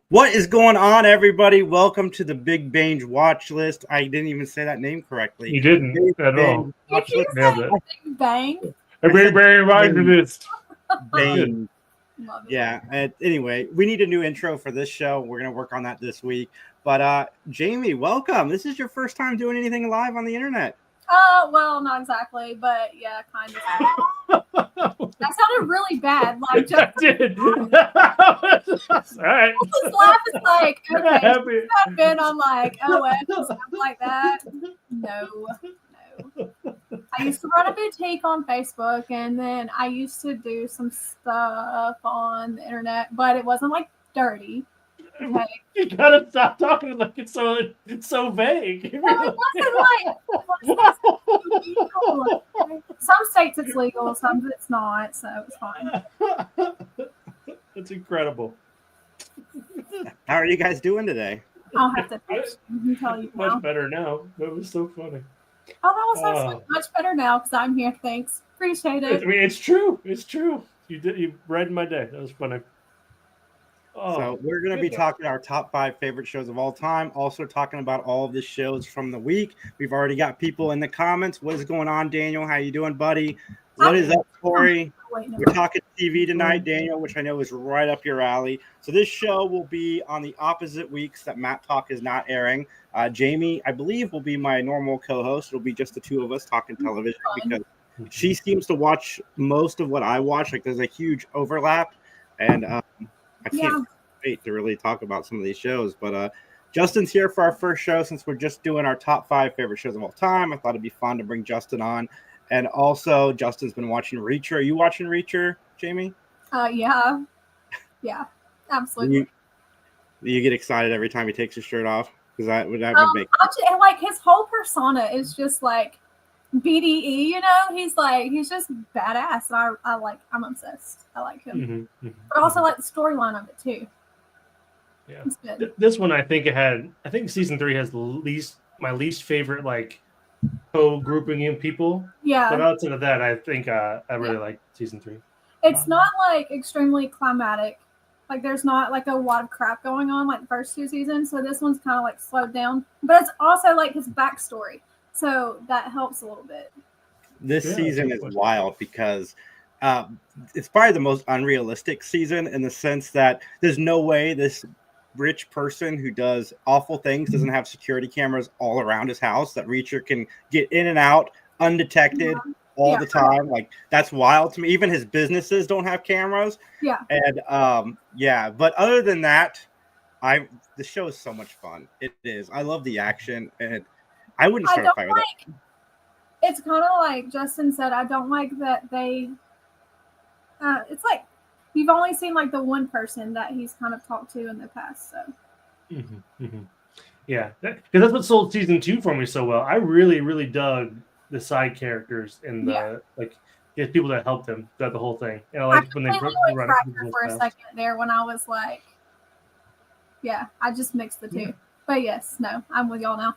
What is going on, everybody? Welcome to the Big Binge Watchlist. I didn't even say that name correctly. You didn't Big at all. Binge Did you Watchlist. Nailed say it. Big Bang? A very, very activist. Bang. Love it. Yeah. Anyway, we need a new intro for this show. We're gonna work on that this week. But Jayme, welcome. This is your first time doing anything live on the internet. Well, not exactly, but yeah, kind of. That sounded really bad. Like, just I did. All right. this laugh is like, okay, Happy. I've been on like OS and stuff like that. No. I used to run a boutique on Facebook, and then I used to do some stuff on the internet, but it wasn't like dirty. Okay. You gotta stop talking like it's so vague. No, it wasn't like illegal. Some states it's legal, some it's not, so it's fine. That's incredible. How are you guys doing today? I'll have to text you and tell you now. Much better now. That was so funny. Oh, that was so sweet. Much better now because I'm here. Thanks. Appreciate I it. mean, it's true. It's true. You brightened my day. That was funny. So we're going to be talking our top 5 favorite shows of all time. Also talking about all of the shows from the week. We've already got people in the comments. What is going on, Daniel? How you doing, buddy? What is up, Corey? We're talking TV tonight, Daniel, which I know is right up your alley. So this show will be on the opposite weeks that Matt Talk is not airing. Jayme, I believe, will be my normal co-host. It'll be just the two of us talking television because she seems to watch most of what I watch. Like there's a huge overlap, and I can't wait to really talk about some of these shows. But Justin's here for our first show since we're just doing our top 5 favorite shows of all time. I thought it'd be fun to bring Justin on. And also, Justin's been watching Reacher. Are you watching Reacher, Jayme? Yeah, absolutely. You get excited every time he takes his shirt off because that would make like his whole persona is just like BDE. You know, he's just badass. And I'm obsessed. I like him, but I also like the storyline of it too. Yeah, this one I think season 3 has my least favorite like co-grouping in people. Yeah. But outside of that, I think I really like season 3. It's not like extremely climatic. Like there's not like a lot of crap going on like the first 2 seasons. So this one's kind of like slowed down. But it's also like his backstory. So that helps a little bit. This season is wild because it's probably the most unrealistic season in the sense that there's no way this rich person who does awful things doesn't have security cameras all around his house that Reacher can get in and out undetected all the time. Like that's wild to me. Even his businesses don't have cameras. Yeah. And but other than that, the show is so much fun. It is. I love the action, and I wouldn't start a fight with it. It's kind of like Justin said. I don't like that they. It's like you've only seen like the one person that he's kind of talked to in the past. So. Yeah, because that's what sold season 2 for me so well. I really, really dug the side characters and the people that helped him throughout the whole thing. And I like when they run for a second there when I was like, I just mixed the two. But yes, no, I'm with y'all now.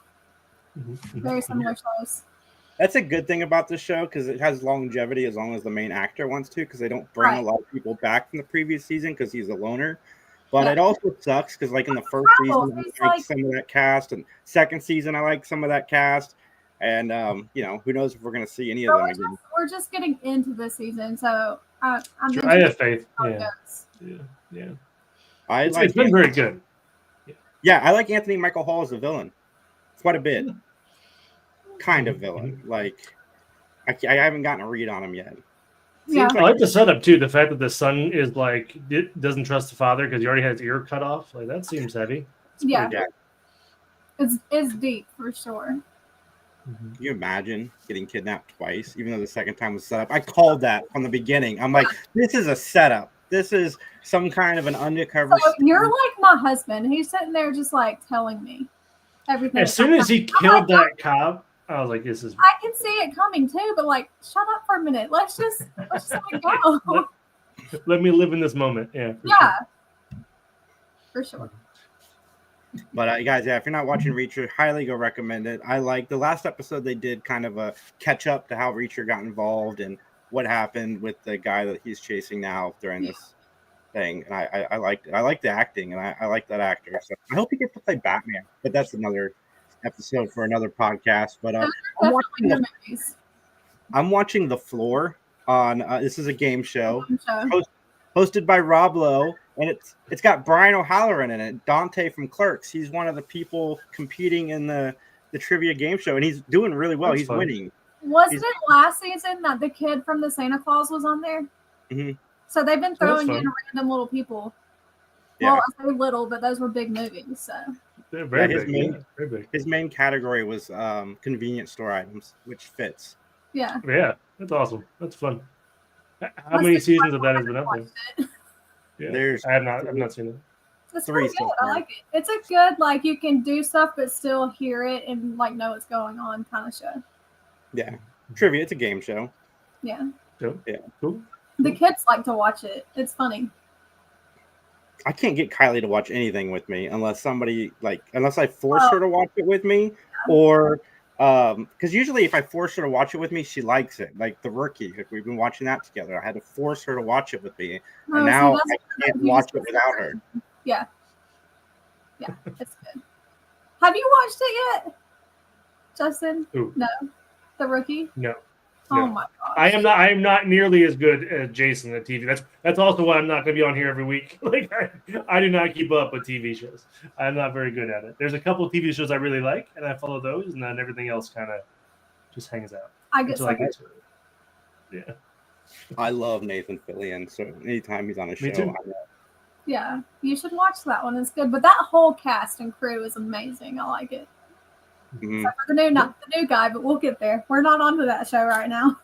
Very similar shows. That's a good thing about this show because it has longevity as long as the main actor wants to, because they don't bring a lot of people back from the previous season because he's a loner. But it also sucks because, like in the first season, I like some of that cast, and second season, I like some of that cast, and who knows if we're going to see any of them again. We're just getting into this season, so I have faith. Yeah. It's been very good. Yeah, I like Anthony Michael Hall as a villain. Quite a bit. Kind of villain. Like, I haven't gotten a read on him yet. I like the setup too. The fact that the son is like doesn't trust the father because he already had his ear cut off. Like that seems heavy. It's deep for sure. Can you imagine getting kidnapped twice, even though the second time was set up? I called that from the beginning. I'm like, this is a setup. This is some kind of an undercover. So you're like my husband. He's sitting there just like telling me everything. As soon as he killed that cop, I was like, "This is." I can see it coming too, but like, shut up for a minute. Let's just let it go. Let me live in this moment. Yeah. For sure. But guys, if you're not watching Reacher, highly go recommend it. I like the last episode they did kind of a catch up to how Reacher got involved and what happened with the guy that he's chasing now during this thing, and I liked it. I liked the acting, and I like that actor. So I hope he gets to play Batman. But that's another episode for another podcast. But I'm watching The Floor on. This is a game show hosted by Rob Lowe, and it's got Brian O'Halloran in it. Dante from Clerks. He's one of the people competing in the trivia game show, and he's doing really well. He's winning. Wasn't it last season that the kid from the Santa Claus was on there? Mm-hmm. So they've been throwing in random little people. Yeah. Well, I say little, but those were big movies. So they're very big. His main category was convenience store items, which fits. Yeah. Yeah, that's awesome. That's fun. How many seasons of that has been out there? Yeah, I've not seen it. It's 3 good. I like it. It's a good, like, you can do stuff but still hear it and like know what's going on kind of show. Yeah, trivia. It's a game show. Yeah. Yeah. Cool. The kids like to watch it. It's funny. I can't get Kylie to watch anything with me unless I force her to watch it with me, or because usually if I force her to watch it with me, she likes it. Like The Rookie, we've been watching that together. I had to force her to watch it with me, and now I can't watch it without her. Yeah, it's good. Have you watched it yet, Justin? Ooh. No, The Rookie. No. Oh my gosh. I am not nearly as good as Jason at TV. That's also why I'm not going to be on here every week. Like I do not keep up with TV shows. I'm not very good at it. There's a couple of TV shows I really like, and I follow those, and then everything else kind of just hangs out. I get to it. Yeah. I love Nathan Fillion, so anytime he's on a show, Me too. Yeah, you should watch that one. It's good, but that whole cast and crew is amazing. I like it. Mm-hmm. Except for not the new guy, but we'll get there. We're not onto that show right now.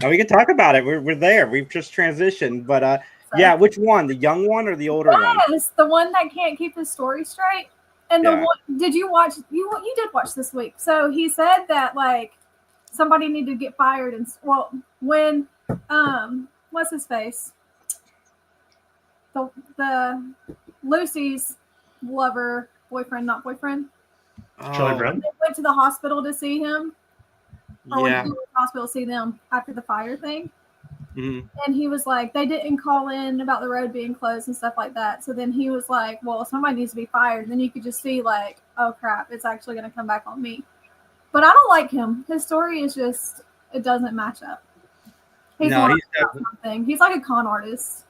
No, we can talk about it. We're there. We've just transitioned, but yeah, which one? The young one or the older one? Yes, the one that can't keep his story straight. And the one, did you watch? You did watch this week. So he said that like somebody needed to get fired, and when what's his face? The Lucy's lover, boyfriend, not boyfriend. Charlie Brown. They went to the hospital to see him. Or Yeah. went to the hospital to see them after the fire thing. Mm-hmm. And he was like, they didn't call in about the road being closed and stuff like that. So then he was like, well, somebody needs to be fired. And then you could just see like, oh crap, it's actually going to come back on me. But I don't like him. His story is just, it doesn't match up. He's He's like a con artist.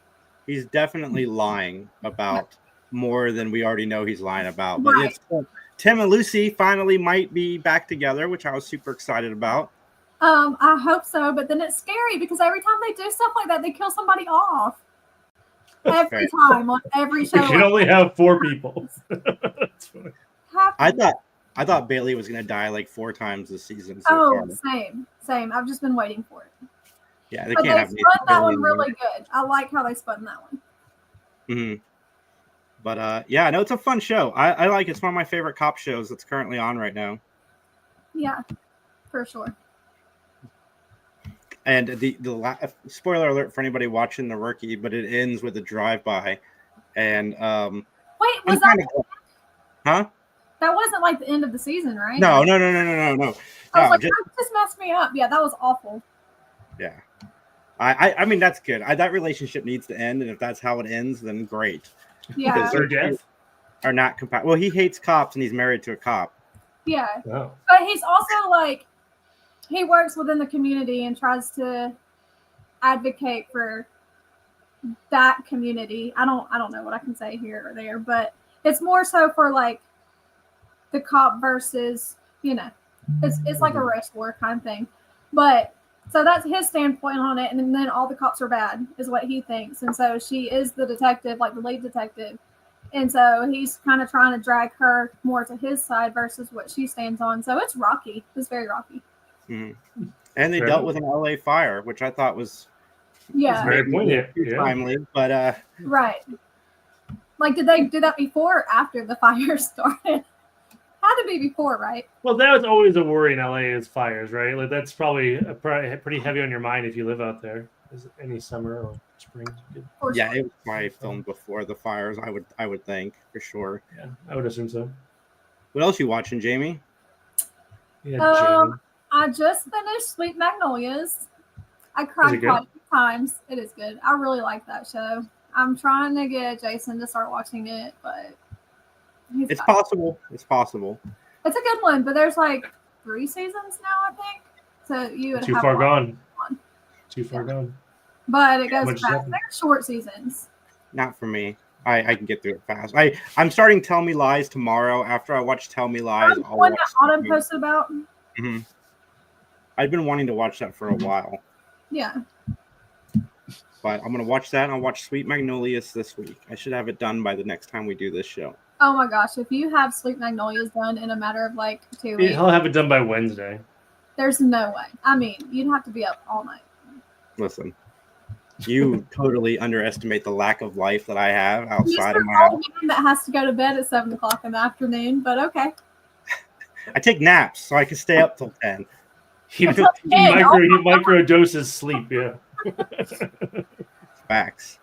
He's definitely lying about more than we already know he's lying about. But it's Tim and Lucy finally might be back together, which I was super excited about. I hope so, but then it's scary because every time they do stuff like that, they kill somebody off. Every time on every show. You can only have 4 people. That's funny. I thought Bailey was gonna die like 4 times this season. So far. Same. I've just been waiting for it. Yeah, they but can't have spun that one really good. I like how they spun that one. Mm-hmm. But yeah, no, it's a fun show. I like it. It's one of my favorite cop shows that's currently on right now. Yeah, for sure. And the spoiler alert for anybody watching The Rookie, but it ends with a drive-by. And wait, was that? Huh? That wasn't like the end of the season, right? No. I was like, that just messed me up. Yeah, that was awful. Yeah. I mean, that's good. That relationship needs to end, and if that's how it ends, then great. Yeah. Are not compatible. Well, he hates cops, and he's married to a cop. Yeah. Oh. But he's also like, he works within the community and tries to advocate for that community. I don't know what I can say here or there, but it's more so for like the cop versus, it's like a race war kind of thing. But so that's his standpoint on it, and then all the cops are bad is what he thinks. And so she is the detective, like the lead detective. And so he's kind of trying to drag her more to his side versus what she stands on. So it's rocky. It's very rocky. Mm-hmm. And they dealt with an LA fire, which I thought was very poignant, timely. But right. Like, did they do that before or after the fire started? Had to be before, right? Well, that was always a worry in LA is fires, right? Like that's probably pretty heavy on your mind if you live out there. Is it any summer or spring? Yeah, it was probably filmed before the fires. I would think for sure. Yeah, I would assume so. What else you watching, Jayme? Yeah, Jayme. I just finished Sweet Magnolias. I cried quite a few times. It is good. I really like that show. I'm trying to get Jason to start watching it, but it's possible. It's possible. It's a good one, but there's like 3 seasons now, I think. So you would Too have far gone. One. Too far gone. But it goes fast. They're short seasons. Not for me. I can get through it fast. I'm starting Tell Me Lies tomorrow. After I watch Tell Me Lies, I'll one watch that Autumn posted about. Mm-hmm. I've been wanting to watch that for a while. Yeah. But I'm gonna watch that. And I'll watch Sweet Magnolias this week. I should have it done by the next time we do this show. Oh my gosh! If you have Sweet Magnolias done in a matter of like 2 weeks, He'll have it done by Wednesday. There's no way. I mean, you'd have to be up all night. Listen. You totally underestimate the lack of life that I have outside of my house. That has to go to bed at 7 o'clock in the afternoon, but okay. I take naps so I can stay up till 10. He micro doses sleep, yeah. Facts.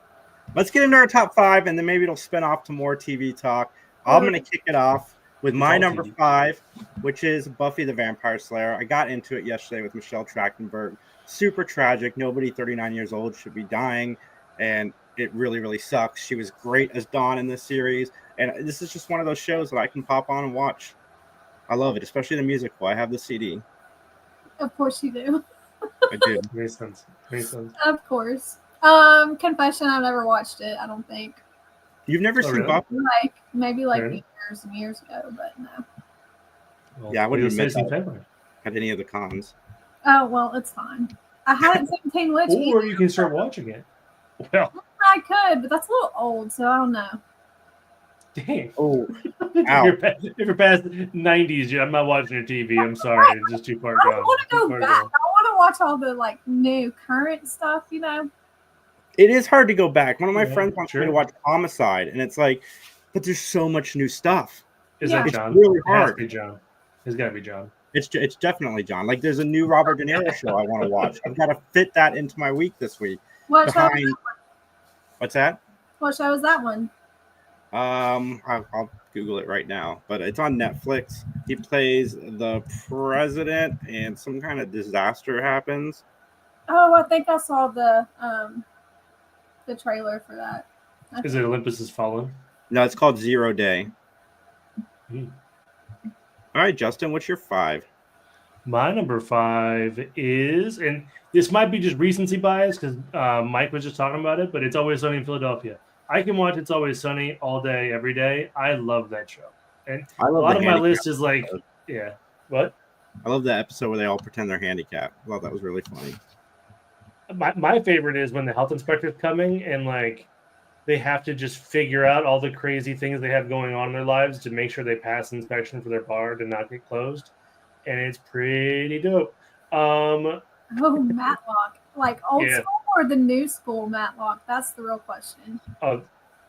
Let's get into our top 5, and then maybe it'll spin off to more TV talk. I'm going to kick it off with my number 5, which is Buffy the Vampire Slayer. I got into it yesterday with Michelle Trachtenberg. Super tragic. Nobody 39 years old should be dying, and it really, really sucks. She was great as Dawn in this series, and this is just one of those shows that I can pop on and watch. I love it, especially the musical. I have the CD. Of course you do. I do. Makes sense. Of course. Confession, I've never watched it, I don't think. You've never seen Buffy? Like, maybe like years and years ago, but no. Well, yeah, I wouldn't admit that at any of the cons. Oh, well, it's fine. I haven't seen Teen Witch either. Or you can start watching it. Well, I could, but that's a little old, so I don't know. Dang. Oh, if you're past 90s, I'm not watching your TV. I'm sorry. It's just too far gone. I want to go back. I want to watch all the like new current stuff, you know? It is hard to go back. One of my friends wants me to watch Homicide, and it's like, but there's so much new stuff. Is that John? It's really hard. It has to be John. It's got to be John. It's definitely John. Like, there's a new Robert De Niro show I want to watch. I've got to fit that into my week this week. What show is that one? What's that? What show is that one? I'll Google it right now, but it's on Netflix. He plays the president, and some kind of disaster happens. Oh, I think I saw the trailer for that. Is it Olympus Has Fallen? No, it's called Zero Day. All right, Justin, what's your 5? My number 5 is, and this might be just recency bias because Mike was just talking about it, but It's Always Sunny in Philadelphia. I can watch It's Always Sunny all day, every day. I love that show. And a lot of my list is like, yeah. What? I love that episode where they all pretend they're handicapped. I thought that was really funny. My favorite is when the health inspector's coming and like they have to just figure out all the crazy things they have going on in their lives to make sure they pass inspection for their bar to not get closed. And it's pretty dope. Matlock. Like old school or the new school Matlock? That's the real question.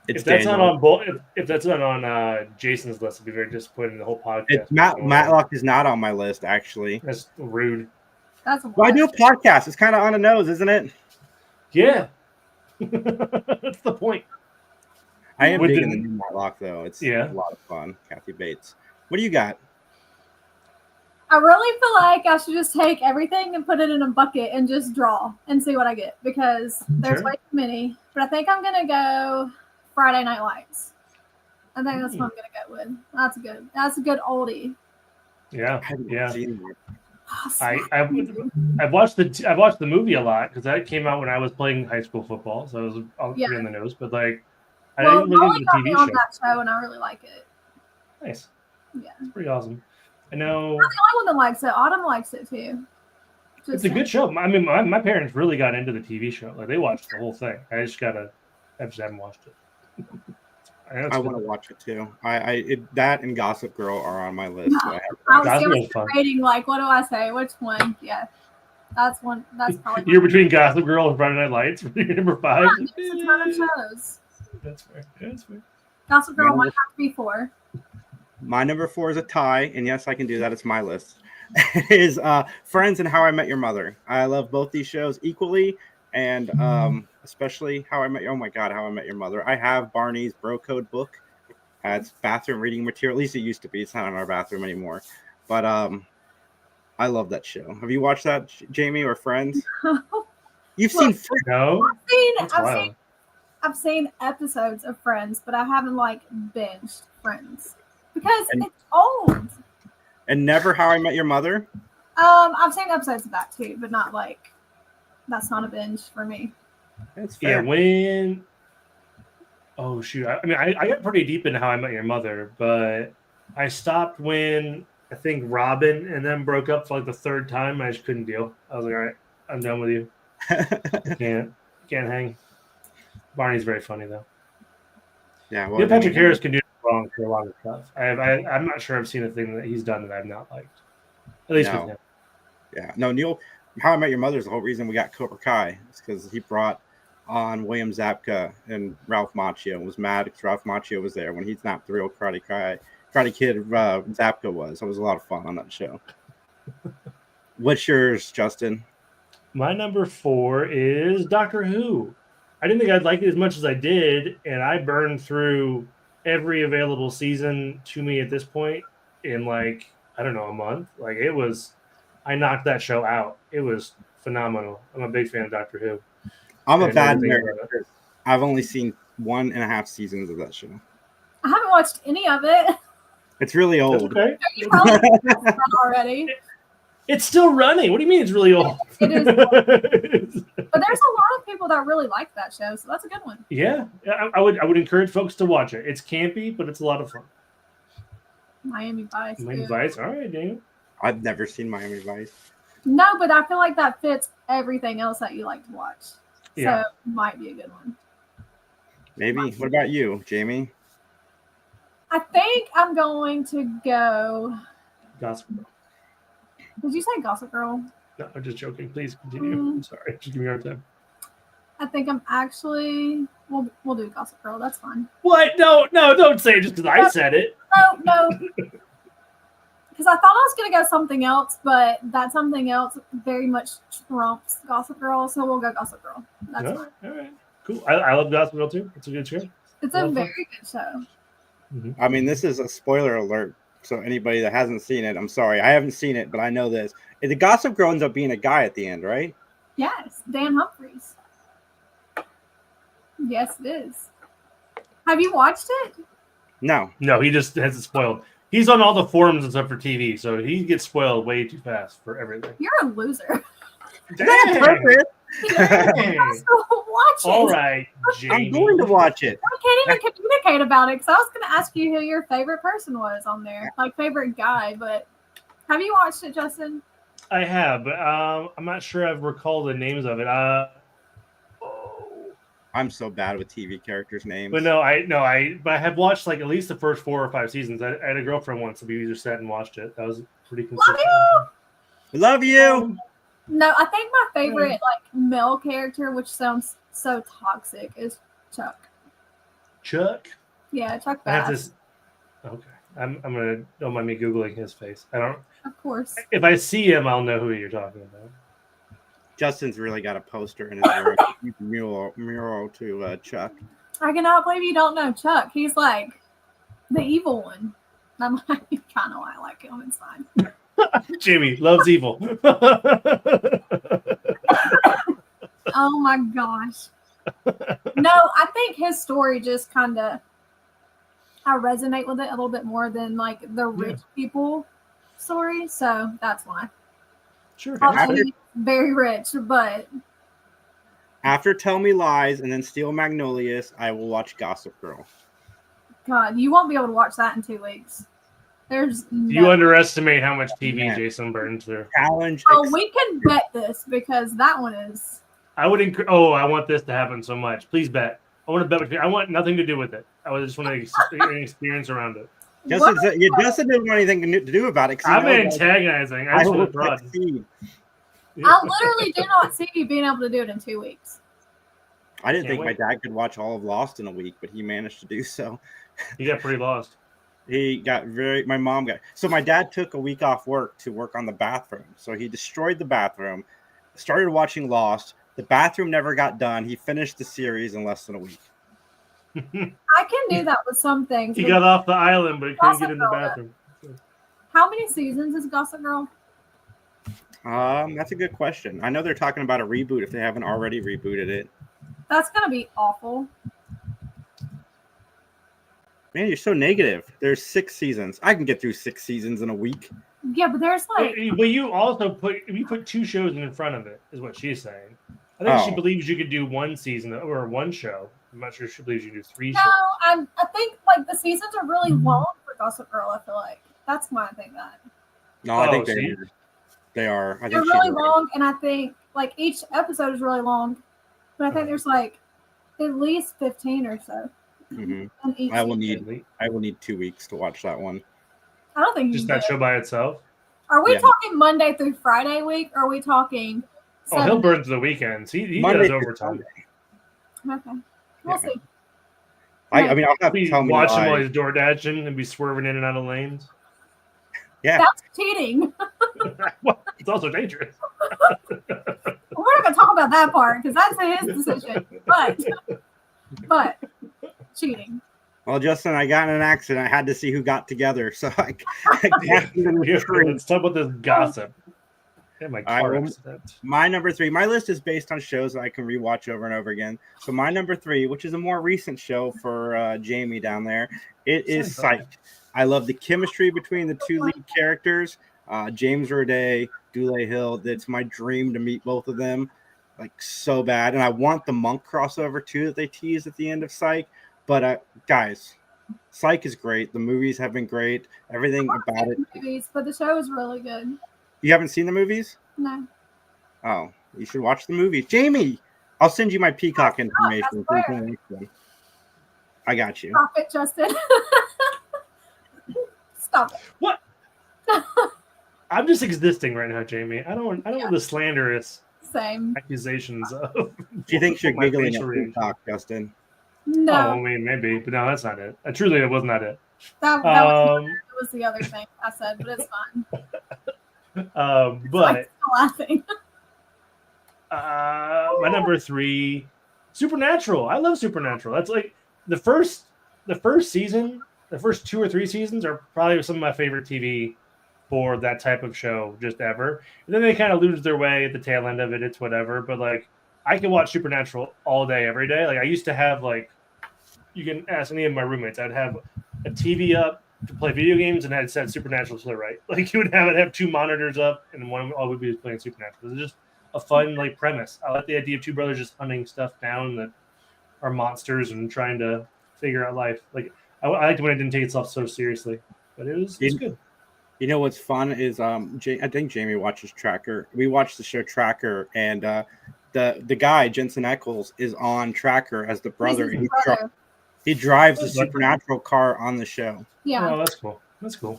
If that's not on Jason's list, I'd be very disappointed in the whole podcast. Matlock is not on my list, actually. That's rude. Well, I do a podcast. It's kind of on the nose, isn't it? Yeah. That's the point. I am big in the new Matlock, though. It's a lot of fun. Kathy Bates. What do you got? I really feel like I should just take everything and put it in a bucket and just draw and see what I get because there's way too many. But I think I'm going to go Friday Night Lights. I think that's what I'm going to go with. That's a good oldie. Yeah. I've watched the movie a lot because that came out when I was playing high school football, so I was pretty in the nose. But like, I didn't look into the TV show. On that show, and I really like it. Nice. Yeah, it's pretty awesome. I know. I'm the only one that likes it. Autumn likes it too. It's a good show. I mean, my parents really got into the TV show. Like they watched the whole thing. I just haven't watched it. I want to watch it too. That and Gossip Girl are on my list. I was rating. Like, what do I say? Which one? Yeah, that's one. That's probably. You're between Gossip Girl and Friday Night Lights. You're number 5. It's a ton of shows. That's fair. Gossip Girl might have to be 4. My number 4 is a tie, and yes, I can do that. It's my list. Is Friends and How I Met Your Mother. I love both these shows equally, and especially How I Met Your Mother. I have Barney's Bro Code book. It's bathroom reading material. At least it used to be. It's not in our bathroom anymore. But I love that show. Have you watched that, Jayme, or Friends? You've seen Friends? No. I've seen episodes of Friends, but I haven't like binged Friends because it's old. And never How I Met Your Mother? I've seen episodes of that too, but not like that's not a binge for me. That's fair. Yeah, when oh shoot. I mean I got pretty deep into How I Met Your Mother, but I stopped when I think Robin and them broke up for like the third time. I just couldn't deal. I was like, all right, I'm done with you. Can't hang. Barney's very funny though. Yeah, Neil Patrick Harris can do wrong for a lot of stuff. I'm not sure I've seen a thing that he's done that I've not liked. At least with him. Yeah. No, Neil, How I Met Your Mother is the whole reason we got Cobra Kai. It's because he brought on William Zabka and Ralph Macchio. Was mad because Ralph Macchio was there when he's not the real Karate Kid Zabka was. It was a lot of fun on that show. What's yours, Justin? My number 4 is Doctor Who. I didn't think I'd like it as much as I did, and I burned through every available season to me at this point in like, I don't know, a month. Like I knocked that show out. It was phenomenal. I'm a big fan of Doctor Who. I'm a bad nerd. I've only seen 1.5 seasons of that show. I haven't watched any of it. It's really old. Okay. You probably already. It's still running. What do you mean it's really old? It is. But there's a lot of people that really like that show, so that's a good one. Yeah, I would encourage folks to watch it. It's campy, but it's a lot of fun. Miami Vice. Miami Vice. All right, Daniel. I've never seen Miami Vice. No, but I feel like that fits everything else that you like to watch. Yeah. So it might be a good one. Maybe. What about you, Jamie? I think I'm going to go. Gossip Girl. Did you say Gossip Girl? No, I'm just joking. Please continue. I'm sorry. Just give me a hard time. I think I'm actually. We'll do Gossip Girl. That's fine. What? No, don't say it just because I said it. No. Because I thought I was going to go something else, but that something else very much trumps Gossip Girl, so we'll go Gossip Girl. That's fine. All right. Cool. I love Gossip Girl too. It's a good show. It's a very good show. Mm-hmm. I mean, this is a spoiler alert. So anybody that hasn't seen it, I'm sorry. I haven't seen it, but I know this. The Gossip Girl ends up being a guy at the end, right? Yes, Dan Humphries. Yes, it is. Have you watched it? No, he just has it spoiled. He's on all the forums and stuff for TV, so he gets spoiled way too fast for everything. You're a loser. That's perfect. Watch it. All right, Jamie. I'm going to watch it. I can't even communicate about it because I was going to ask you who your favorite person was on there, like favorite guy. But have you watched it, Justin? I have, but I'm not sure I've recalled the names of it. I'm so bad with TV characters' names. But I have watched like at least the first 4 or 5 seasons. I had a girlfriend once, so we just sat and watched it. That was pretty consistent. Love you. No, I think my favorite like male character, which sounds so toxic, is Chuck. Chuck? Yeah, Chuck I have Bass. Okay. I'm gonna don't mind me Googling his face. I don't. Of course. If I see him, I'll know who you're talking about. Justin's really got a poster in his room. mural to Chuck. I cannot believe you don't know Chuck. He's like the evil one. I'm like, kind of why I like him. It's fine. Jimmy loves evil. Oh my gosh. No, I think his story just kind of, I resonate with it a little bit more than like the rich people story. So that's why. Sure. He's very rich, but after Tell Me Lies and then Steel Magnolias, I will watch Gossip Girl. God, you won't be able to watch that in 2 weeks. You underestimate how much TV Jason burns through. Challenge. Oh, we can bet this because that one is. I would I want this to happen so much. Please bet. I want to bet with you. I want nothing to do with it. I just want to experience around it. Justin doesn't want anything to do about it. I'm antagonizing. I just want to prod. I literally do not see you being able to do it in 2 weeks. I didn't think my dad could watch all of Lost in a week, but he managed to do so. He got pretty lost. My dad took a week off work to work on the bathroom. So he destroyed the bathroom, started watching Lost. The bathroom never got done. He finished the series in less than a week. I can do that with some things. He got off the island, but he couldn't get in the bathroom. How many seasons is Gossip Girl? That's a good question. I know they're talking about a reboot if they haven't already rebooted it. That's going to be awful. Man, you're so negative. There's 6 seasons. I can get through 6 seasons in a week. Yeah, but there's like. But you also put 2 shows in front of it, is what she's saying. I think she believes you could do 1 season or 1 show. I'm not sure she believes you do 3 shows. No, I think like the seasons are really long for Gossip Girl. I feel like that's why I think that. No, I think they are. I think they're really long, and I think like each episode is really long, but I think there's like at least 15 or so. Mm-hmm. I will need 2 weeks to watch that one. I don't think just that show by itself. Are we talking Monday through Friday week? Or are we talking? Sunday? He'll burn through the weekends. He does overtime. Okay, we'll see. I mean, I'll have to tell me. Watch him while he's door dashing and be swerving in and out of lanes. Yeah, that's cheating. Well, it's also dangerous. We're not going to talk about that part because that's his decision. But cheating. Well, Justin, I got in an accident. I had to see who got together, so I let's talk about this gossip. My number 3. My list is based on shows that I can rewatch over and over again. So my number 3, which is a more recent show for Jayme down there, it is Psych. I love the chemistry between the 2 lead characters, James Roday, Dule Hill. It's my dream to meet both of them, like so bad. And I want the Monk crossover too that they teased at the end of Psych. But guys, Psych is great. The movies have been great. Everything about it. Movies, but the show is really good. You haven't seen the movies? No. Oh, you should watch the movies. Jayme, I'll send you my Peacock information. I got you. Stop it, Justin. Stop it. What? I'm just existing right now, Jayme. I don't want the slanderous accusations of. Do you think you're giggling at Peacock, Justin? No. Oh, I mean, maybe, but no, that's not it. Truly, it was not it. That was the other thing I said, but it's fine. But laughing. My number 3, Supernatural. I love Supernatural. That's like the first season. The first 2 or 3 seasons are probably some of my favorite TV for that type of show just ever. And then they kind of lose their way at the tail end of it. It's whatever. But like, I can watch Supernatural all day, every day. Like I used to have you can ask any of my roommates. I'd have a TV up to play video games, and I'd set Supernatural to the right. Like you would have 2 monitors up, and one all would be playing Supernatural. It's just a fun premise. I like the idea of 2 brothers just hunting stuff down that are monsters and trying to figure out life. Like I liked when it didn't take itself so seriously, but it's good. You know what's fun is I think Jayme watches Tracker. We watched the show Tracker, and the guy Jensen Ackles is on Tracker as the brother. He drives the Supernatural car on the show. Yeah. Oh, that's cool. That's cool.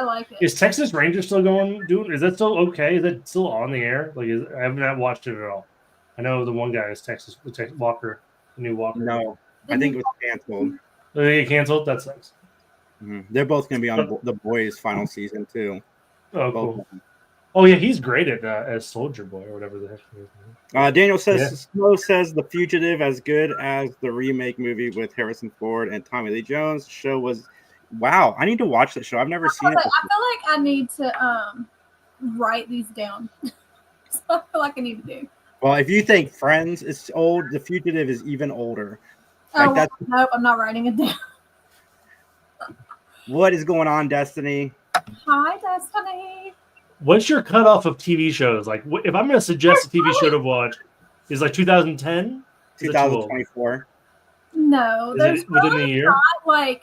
I like it. Is Texas Ranger still is that still okay? Is it still on the air? Like I have not watched it at all. I know the one guy is Texas Walker, the new Walker. No, I think it was canceled. They get canceled? That sucks. Mm-hmm. They're both going to be on The Boys' final season too. Oh, cool. Oh yeah, he's great at as Soldier Boy or whatever the heck he is. Daniel says Snow says The Fugitive as good as the remake movie with Harrison Ford and Tommy Lee Jones. The show was wow. I need to watch that show. I've never seen it before. I feel like I need to write these down. So I feel like I need to do. Well, if you think Friends is old, The Fugitive is even older. Nope, I'm not writing it down. What is going on, Destiny? Hi, Destiny. What's your cutoff of TV shows? Like, if I'm going to suggest a TV show to watch, is 2010? 2024. No, is it within the year? Not,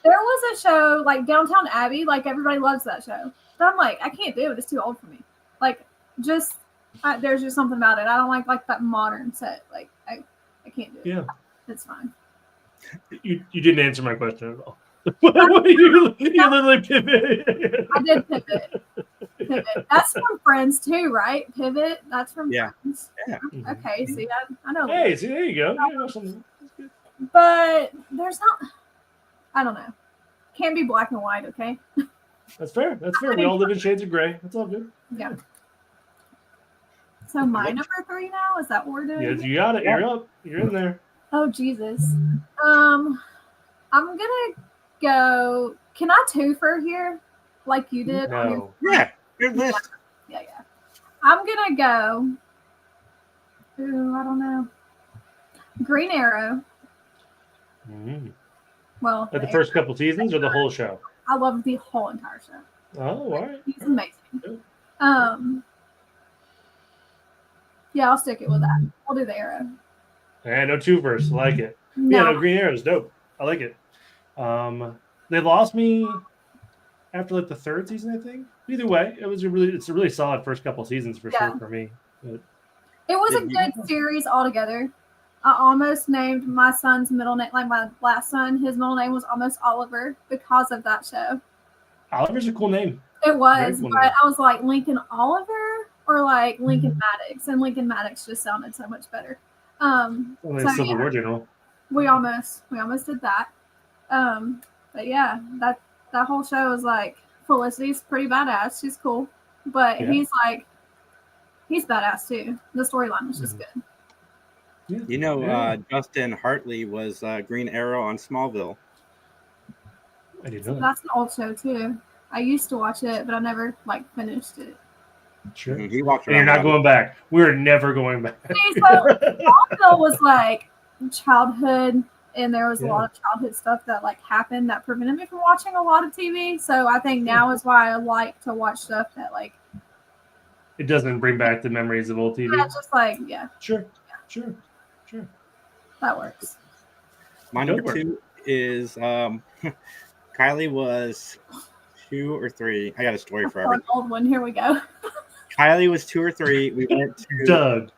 there was a show like Downtown Abbey. Like everybody loves that show, but I'm like, I can't do it. It's too old for me. Like, there's just something about it. I don't like that modern set. Like, I can't do it. Yeah, it's fine. You didn't answer my question at all. you literally pivoted. I did pivot. That's from Friends too, right? Pivot. That's from Friends. Yeah. Okay. See, I know. Hey, see, there you go. But there's not. I don't know. Can't be black and white. Okay. That's fair. That's fair. We all live in shades of gray. That's all good. Yeah. So my number 3 now, is that what we're doing? Yes, you got it. You're up. You're in there. Oh Jesus. I'm gonna go. Can I twofer here, like you did? No. Yeah. Your list. Yeah. I'm gonna go. Ooh, I don't know. Green Arrow. Mm. Well, Like the first couple seasons or the whole show? I loved the whole entire show. Oh, all right. He's amazing. Good. Yeah, I'll stick it with that. We'll do the Arrow. And no two-verse. I like it. No. Yeah, no, Green Arrow is dope. I like it. They lost me after like the third season, I think. Either way, it's a really solid first couple seasons for sure for me. But it was a good series altogether. I almost named my son's middle name, like my last son, his middle name was almost Oliver because of that show. Oliver's a cool name. It was, cool but name. I was like Lincoln Oliver or like Lincoln Maddox, and Lincoln Maddox just sounded so much better. Civil War general. We almost did that. But yeah, that whole show was like Felicity's pretty badass. She's cool, but he's badass too. The storyline was just good. Yeah. You know, Justin Hartley was Green Arrow on Smallville. I didn't know that. That's an old show too. I used to watch it, but I never finished it. Sure. He walked around. You're not going back. We're never going back. See, so Smallville was like childhood, and there was a lot of childhood stuff that happened that prevented me from watching a lot of TV. So I think now is why I like to watch stuff that it doesn't bring back the memories of old TV. Yeah, just Sure. That works. My number 2 is Kylie was 2 or 3. I got a story for everyone. An old one. Here we go. Kylie was 2 or 3. We went to Doug.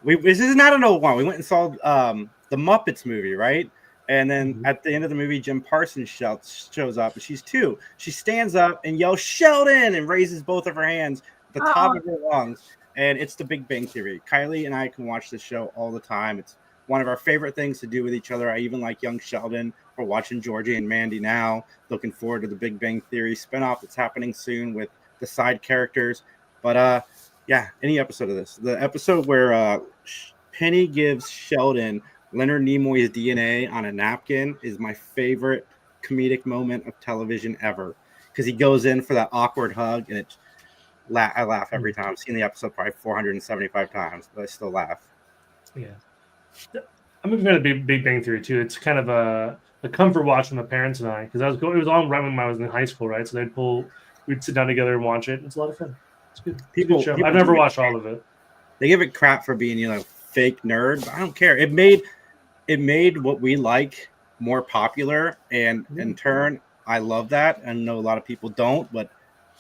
This is not an old one. We went and saw the Muppets movie, right? And then at the end of the movie, Jim Parsons shows up, and she's 2. She stands up and yells "Sheldon" and raises both of her hands at the top of her lungs. And it's the Big Bang Theory. Kylie and I can watch this show all the time. It's one of our favorite things to do with each other. I even like young Sheldon. We're watching Georgie and Mandy now. Looking forward to the Big Bang Theory spinoff that's happening soon with the side characters. But any episode of this. The episode where Penny gives Sheldon Leonard Nimoy's DNA on a napkin is my favorite comedic moment of television ever. Because he goes in for that awkward hug, and I laugh every time. I've seen the episode probably 475 times, but I still laugh. Yeah. I'm a fan of Big Bang Theory, too. It's kind of a comfort watch for my parents and I, because it was on right when I was in high school, right? So we'd sit down together and watch it. It's a lot of fun. It's good. It's a good show. I've never watched all of it. They give it crap for being, fake nerd, but I don't care. It made what we like more popular, and in turn, I love that. I know a lot of people don't, but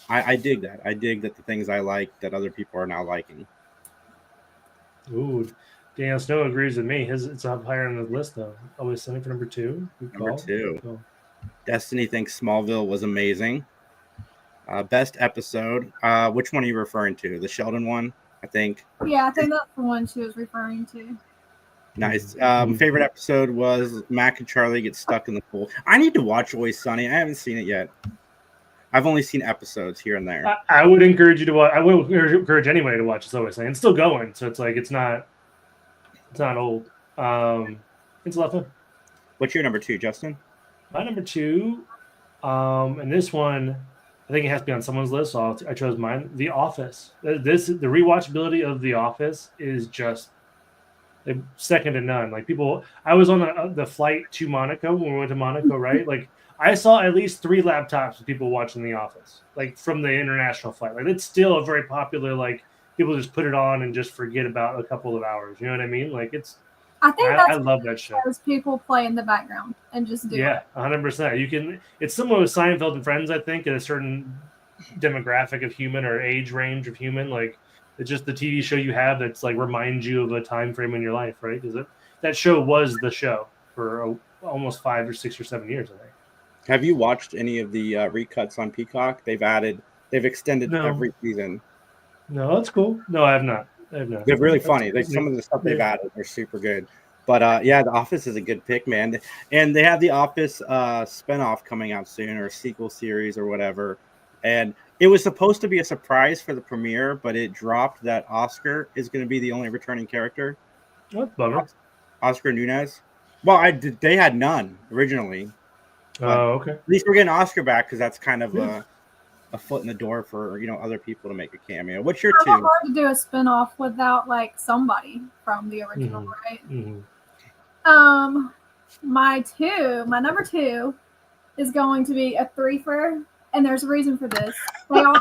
I dig that. I dig that the things I like that other people are now liking. Ooh, Daniel Snow agrees with me. It's up higher on the list, though. Always Sunny for number 2. Number 2. Destiny thinks Smallville was amazing. Best episode. Which one are you referring to? The Sheldon one, I think. Yeah, I think that's the one she was referring to. Nice. Favorite episode was Mac and Charlie get stuck in the pool. I need to watch Always Sunny. I haven't seen it yet. I've only seen episodes here and there. I would encourage you to watch. I would encourage anybody to watch It's Always Sunny. It's still going, so it's not old. It's a lot of fun. What's your number 2, Justin? My number 2, and this one, I think it has to be on someone's list, so I chose mine. The Office. The rewatchability of The Office is just second to none. I was on the flight to Monaco when we went to Monaco, right? I saw at least 3 laptops of people watching The Office, from the international flight. It's still a very popular, people just put it on and just forget about a couple of hours. You know what I mean? I love that show. Because people play in the background and just do it. Yeah, 100%. It's similar with Seinfeld and Friends, I think, in a certain demographic of human or age range of human. It's just the TV show you have that's reminds you of a time frame in your life, right? Because that show was the show for almost 5 or 6 or 7 years, I think. Have you watched any of the recuts on Peacock? They've extended every season. No, that's cool. No, I have not. They're really funny. Some of the stuff they've added are super good. But The Office is a good pick, man. And they have The Office spinoff coming out soon, or a sequel series or whatever. And it was supposed to be a surprise for the premiere, but it dropped that Oscar is going to be the only returning character. What bummer? Oscar Nunez. Well, they had none originally. Oh, okay. At least we're getting Oscar back, because that's kind of a foot in the door for other people to make a cameo. What's your 2? It's hard to do a spinoff without somebody from the original, right? Mm-hmm. my number two is going to be a threefer, and there's a reason for this. They're all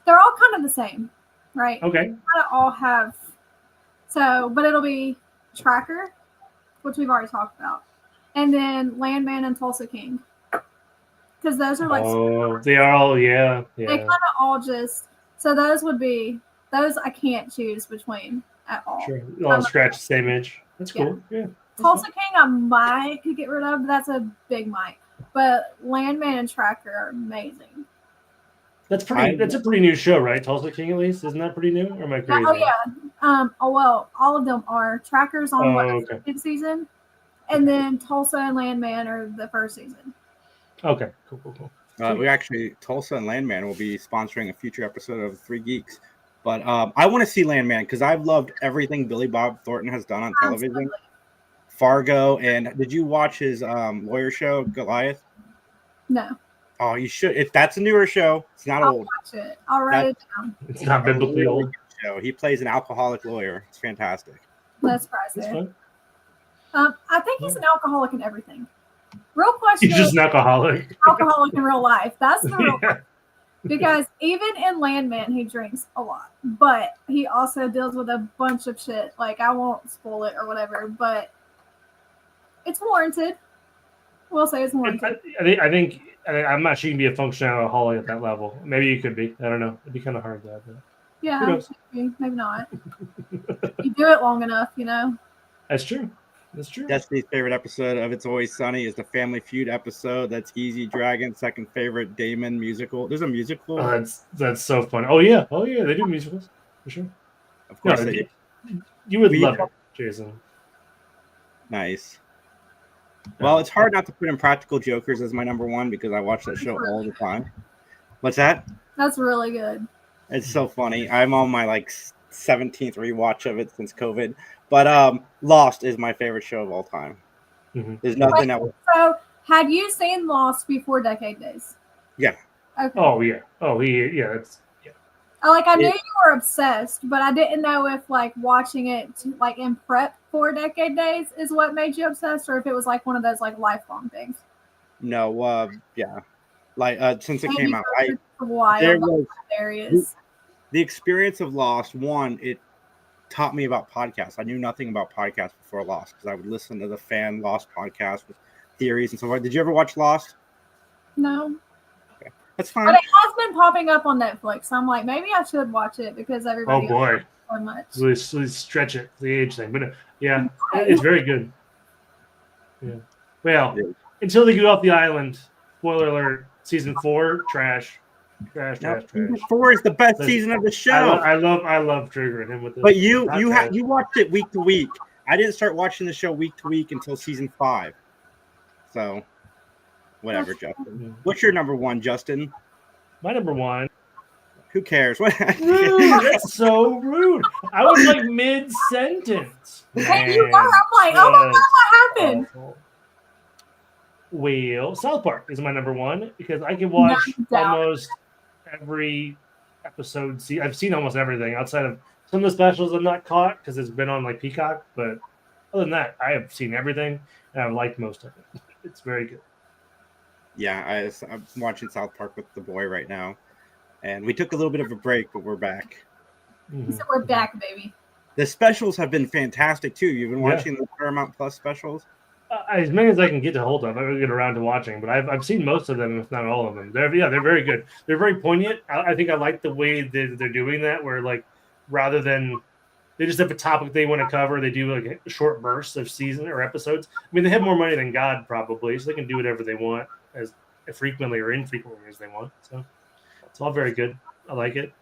kind of the same, right? Okay. They kind of all have but it'll be Tracker, which we've already talked about, and then Landman and Tulsa King, because those are like they are all they kind of all just those would be those I can't choose between at all. Sure, all scratch the same itch. That's cool. Yeah. Tulsa King I could get rid of, but that's a big might. But Landman and Tracker are amazing. That's a pretty new show, right? Tulsa King, at least, isn't that pretty new? Or am I crazy? Oh yeah. Well, all of them are. Tracker's on the second season, and then Tulsa and Landman are the first season. Okay, cool. We actually Tulsa and Landman will be sponsoring a future episode of Three Geeks. But I want to see Landman because I've loved everything Billy Bob Thornton has done on television. Absolutely. Fargo, and did you watch his lawyer show, Goliath? No. Oh, you should. If that's a newer show, it's not I'll old. watch it. I'll write it down. It's not biblically old. Show. He plays an alcoholic lawyer. It's fantastic. That's surprising. I think he's an alcoholic in everything. Real question. He's just an alcoholic. Alcoholic in real life. That's the real question. Because even in Landman, he drinks a lot, but he also deals with a bunch of shit. Like, I won't spoil it or whatever, but it's warranted. We'll say it's warranted. I think I'm not sure you can be a functional alcoholic at that level. Maybe you could be. I don't know. It'd be kind of hard though. Yeah, maybe not. You do it long enough, That's true. That's true. Destiny's favorite episode of It's Always Sunny is the Family Feud episode. That's Easy Dragon. Second favorite, Damon musical. There's a musical. Oh, that's so fun. Oh yeah, they do musicals for sure. Of course, you would love it, Jason. Nice. Well, it's hard not to put in Practical Jokers as my number one because I watch that show all the time. What's that? That's really good. It's so funny. I'm on my 17th rewatch of it since COVID. But Lost is my favorite show of all time. Mm-hmm. There's nothing that was. So, had you seen Lost before Decade Days? Yeah. Okay. Oh yeah. Oh That's I knew you were obsessed, but I didn't know if watching it in prep for Decade Days is what made you obsessed, or if it was one of those lifelong things. No. Yeah. Since it came out, there was areas. The experience of Lost. One, it taught me about podcasts. I knew nothing about podcasts before Lost because I would listen to the fan Lost podcast with theories and so forth. Did you ever watch Lost? No. Okay. That's fine. But it has been popping up on Netflix. So I'm maybe I should watch it because everybody. Oh boy. So much. Really stretch it, the age thing, but yeah, it's very good. Yeah. Well, until they get off the island. Spoiler alert: season 4, trash. Season 4 is the best season of the show. I love triggering him with this. But you watched it week to week. I didn't start watching the show week to week until season 5. So, whatever, Justin. What's your number one, Justin? My number one. Who cares? Rude. That's so rude. I was mid-sentence. And you were. I'm oh my god, what happened? Awful. Well, South Park is my number one because I can watch almost every episode. I've seen almost everything outside of some of the specials I'm not caught because it's been on Peacock. But other than that, I have seen everything and I've liked most of it. It's very good. Yeah, I'm watching South Park with the boy right now. And we took a little bit of a break, but we're back. Mm-hmm. So we're back, baby. The specials have been fantastic, too. You've been watching the Paramount Plus specials? As many as I can get to hold of. I don't get around to watching, but I've seen most of them, if not all of them. They're very good. They're very poignant. I think I like the way they're doing that, where rather than they just have a topic they want to cover, they do short bursts of season or episodes. I mean, they have more money than God probably, so they can do whatever they want as frequently or infrequently as they want. So it's all very good. I like it.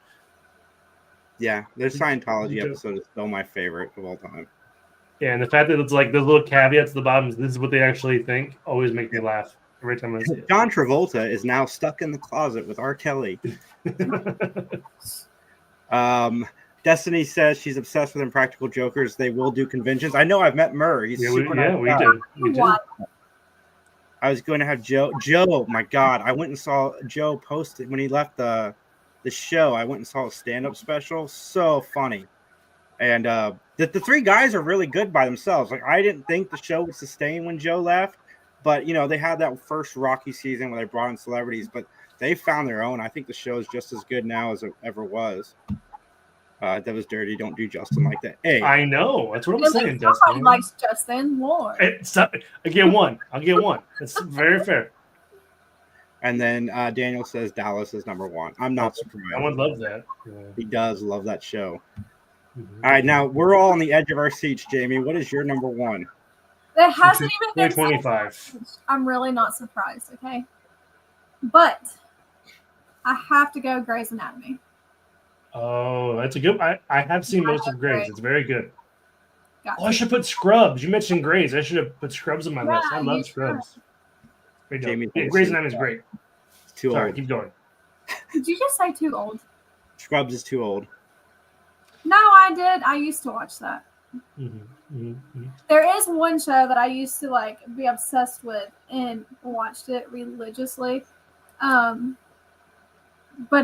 Yeah, their Scientology episode is still my favorite of all time. Yeah, and the fact that it's those little caveats at the bottom, this is what they actually think, always make me laugh every time I see it. John Travolta is now stuck in the closet with R. Kelly. Destiny says she's obsessed with Impractical Jokers. They will do conventions. I know I've met Murr. He's super nice. We did. I was going to have Joe. Joe, my God. I went and saw Joe posted when he left the show. I went and saw a stand-up special. So funny. And The three guys are really good by themselves. Like, I didn't think the show would sustain when Joe left, but they had that first Rocky season where they brought in celebrities, but they found their own. I think the show is just as good now as it ever was. That was dirty. Don't do Justin like that. Hey, I know. That's what I'm saying, Somebody Justin. likes Justin more. I get one. I'll get one. That's very fair. And then Daniel says Dallas is number one. I'm not surprised. I would love that. Yeah. He does love that show. Mm-hmm. All right, now we're all on the edge of our seats, Jayme. What is your number one? It hasn't even been 25. I'm really not surprised, okay? But I have to go Grey's Anatomy. Oh, that's a good. I have seen most of Grey's. It's very good. Gotcha. Oh, I should put Scrubs. You mentioned Grey's. I should have put Scrubs on my list. I love Scrubs. Grey's Anatomy is great. It's too Sorry, old. keep going. Did you just say too old? Scrubs is too old. No, I did. I used to watch that. Mm-hmm. Mm-hmm. There is one show that I used to be obsessed with and watched it religiously. But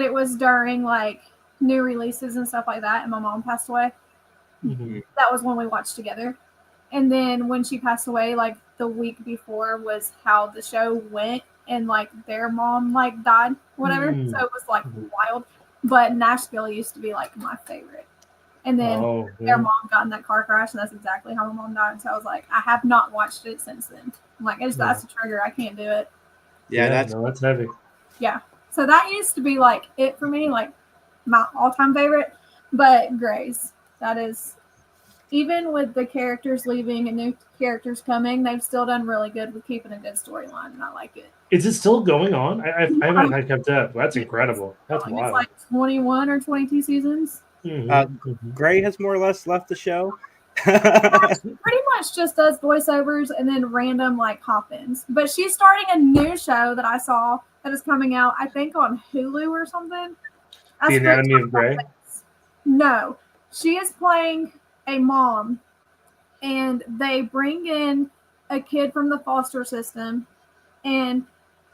it was during new releases and stuff like that, and my mom passed away. Mm-hmm. That was when we watched together. And then when she passed away, the week before was how the show went, and their mom died, whatever. Mm-hmm. So it was wild. But Nashville used to be my favorite. And then their mom got in that car crash, and that's exactly how my mom died. So I was like, I have not watched it since then. I'm like, that's a trigger. I can't do it. Yeah, that's heavy. Yeah. So that used to be it for me, my all-time favorite. But Grey's, that is, even with the characters leaving and new characters coming, they've still done really good with keeping a good storyline, and I like it. Is it still going on? I haven't kept up. That's incredible. That's wild. It's 21 or 22 seasons. Mm-hmm. Gray has more or less left the show. Pretty much just does voiceovers and then random hop-ins. But she's starting a new show that I saw that is coming out, I think, on Hulu or something. The Anatomy of Grey? No. She is playing a mom, and they bring in a kid from the foster system, and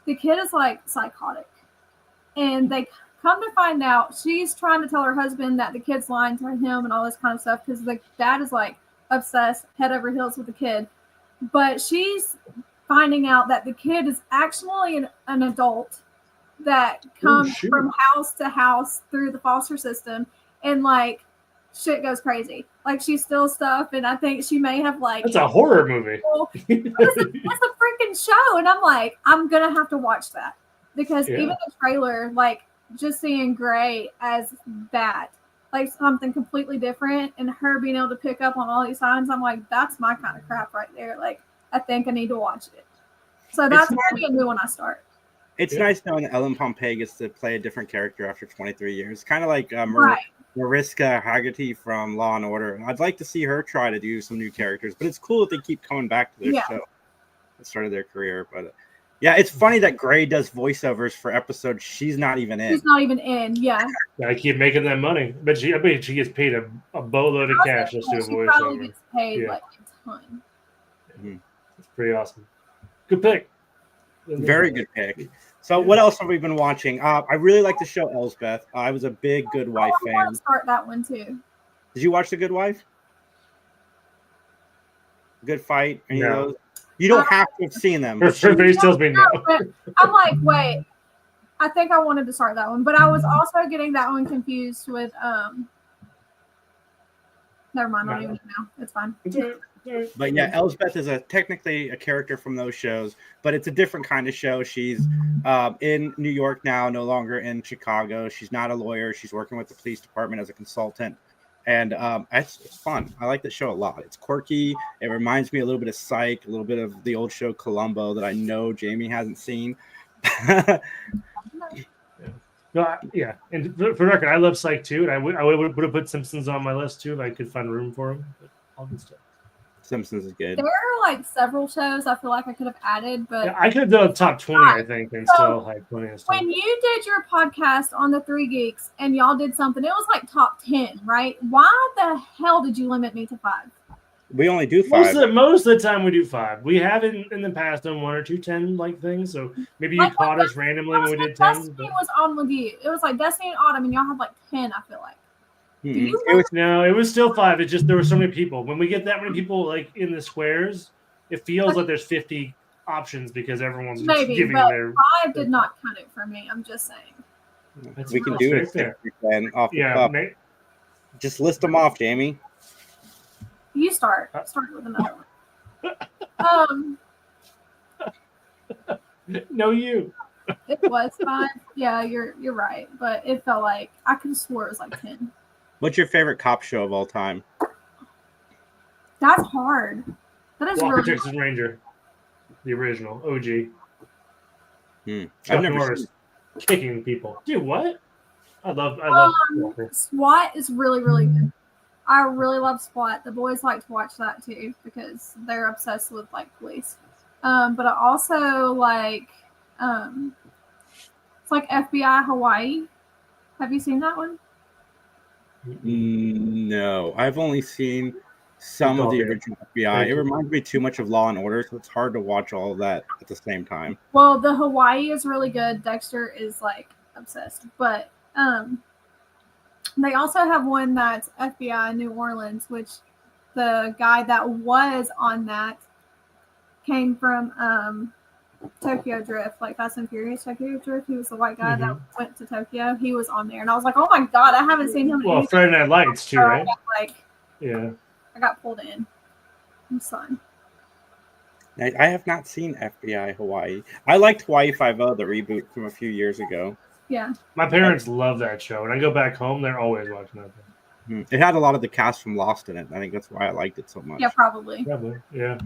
the kid is psychotic. And they come to find out she's trying to tell her husband that the kid's lying to him and all this kind of stuff because the dad is obsessed, head over heels with the kid. But she's finding out that the kid is actually an adult that comes from house to house through the foster system, and shit goes crazy. She steals stuff, and I think she may have That's a horror movie. It's a freaking show, and I'm gonna have to watch that because even the trailer, just seeing Grey as that, something completely different, and her being able to pick up on all these signs, I'm like, that's my kind of crap right there. I think I need to watch it. So that's gonna be a new one I start. It's nice knowing that Ellen Pompey gets to play a different character after 23 years. Kind of like Mariska Hargitay from Law and Order. I'd like to see her try to do some new characters, but it's cool that they keep coming back to their show. That started their career, but it's funny that Grey does voiceovers for episodes she's not even in. She's not even in, I keep making that money, but I bet she gets paid a boatload of cash just to do a voiceover. She probably gets paid a ton. Mm-hmm. That's pretty awesome. Good pick. Very good pick. So what else have we been watching? I really like the show Elsbeth. I was a big Good Wife fan. I want to start that one too. Did you watch The Good Wife? Good Fight? Any of those? You don't have to have seen them. Her face tells me no. I'm wait. I think I wanted to start that one, but I was also getting that one confused with never mind, I don't even know. It's fine. But Elsbeth is technically a character from those shows, but it's a different kind of show. She's in New York now, no longer in Chicago. She's not a lawyer. She's working with the police department as a consultant. And it's fun. I like the show a lot. It's quirky. It reminds me a little bit of Psych, a little bit of the old show Columbo that I know Jayme hasn't seen. And for the record, I love Psych too, and I would have put Simpsons on my list too if I could find room for them. But all good stuff. Simpsons is good. There are several shows I feel like I could have added, but I could have done a top 20, I think, and still plenty of stuff. When you did your podcast on the Three Geeks and y'all did something, it was top 10, right? Why the hell did you limit me to 5? We only do 5. Most of the time we do 5. We have in the past done 1 or 2 10 things, so maybe you caught us randomly when we did 10. Destiny was on with you. It was Destiny and Autumn, and y'all had 10, I feel like. you it was still 5. It's just there were so many people. When we get that many people like in the squares, it feels like there's 50 options because everyone's giving but their 5 did not cut it for me. I'm just saying. We can do it then off the cup. Just list them off, Jamie. You start with another one. No, you. It was 5. Yeah, you're right, but it felt like I could have swore it was like 10. What's your favorite cop show of all time? That's hard. That is Walker, really Texas Ranger, the original OG. I've never seen kicking people. Dude, what? I love Walker. SWAT is really, really good. I really love SWAT. The boys like to watch that too because they're obsessed with like police. But I also like it's like FBI Hawaii. Have you seen that one? No, I've only seen some of the original FBI. It reminds me too much of Law and Order, so it's hard to watch all of that at the same time. Well, the Hawaii is really good. Dexter is like obsessed, but they also have one that's FBI New Orleans, which the guy that was on that came from Tokyo Drift, like Fast and Furious Tokyo Drift. He was the white guy that went to Tokyo. He was on there, and I was like, "Oh my god, I haven't seen him." Well, Friday Night Lights too, right? I got pulled in. It's fun. I have not seen FBI Hawaii. I liked Hawaii Five-0, the reboot from a few years ago. Yeah. My parents love that show. When I go back home, they're always watching that. It had a lot of the cast from Lost in it. I think that's why I liked it so much. Yeah, probably. Yeah.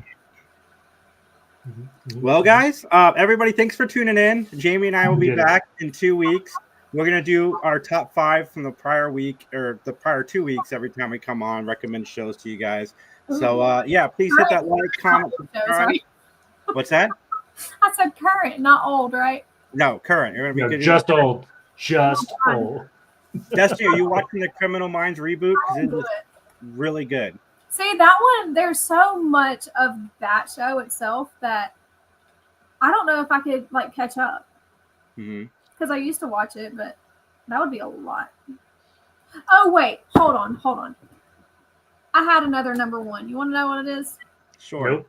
Well, guys, everybody, thanks for tuning in. Jamie and I will be back in 2 weeks. We're going to do our top 5 from the prior week or the prior 2 weeks every time we come on, recommend shows to you guys. So, please hit that like, comment, subscribe. What's that? I said current, not old, right? No, current. You're gonna be just old. Just old. Destiny, are you watching the Criminal Minds reboot? Because it was really good. See, that one, there's so much of that show itself that I don't know if I could like catch up. Because I used to watch it, but that would be a lot. Oh, wait. Hold on. I had another number 1. You want to know what it is? Sure. Nope.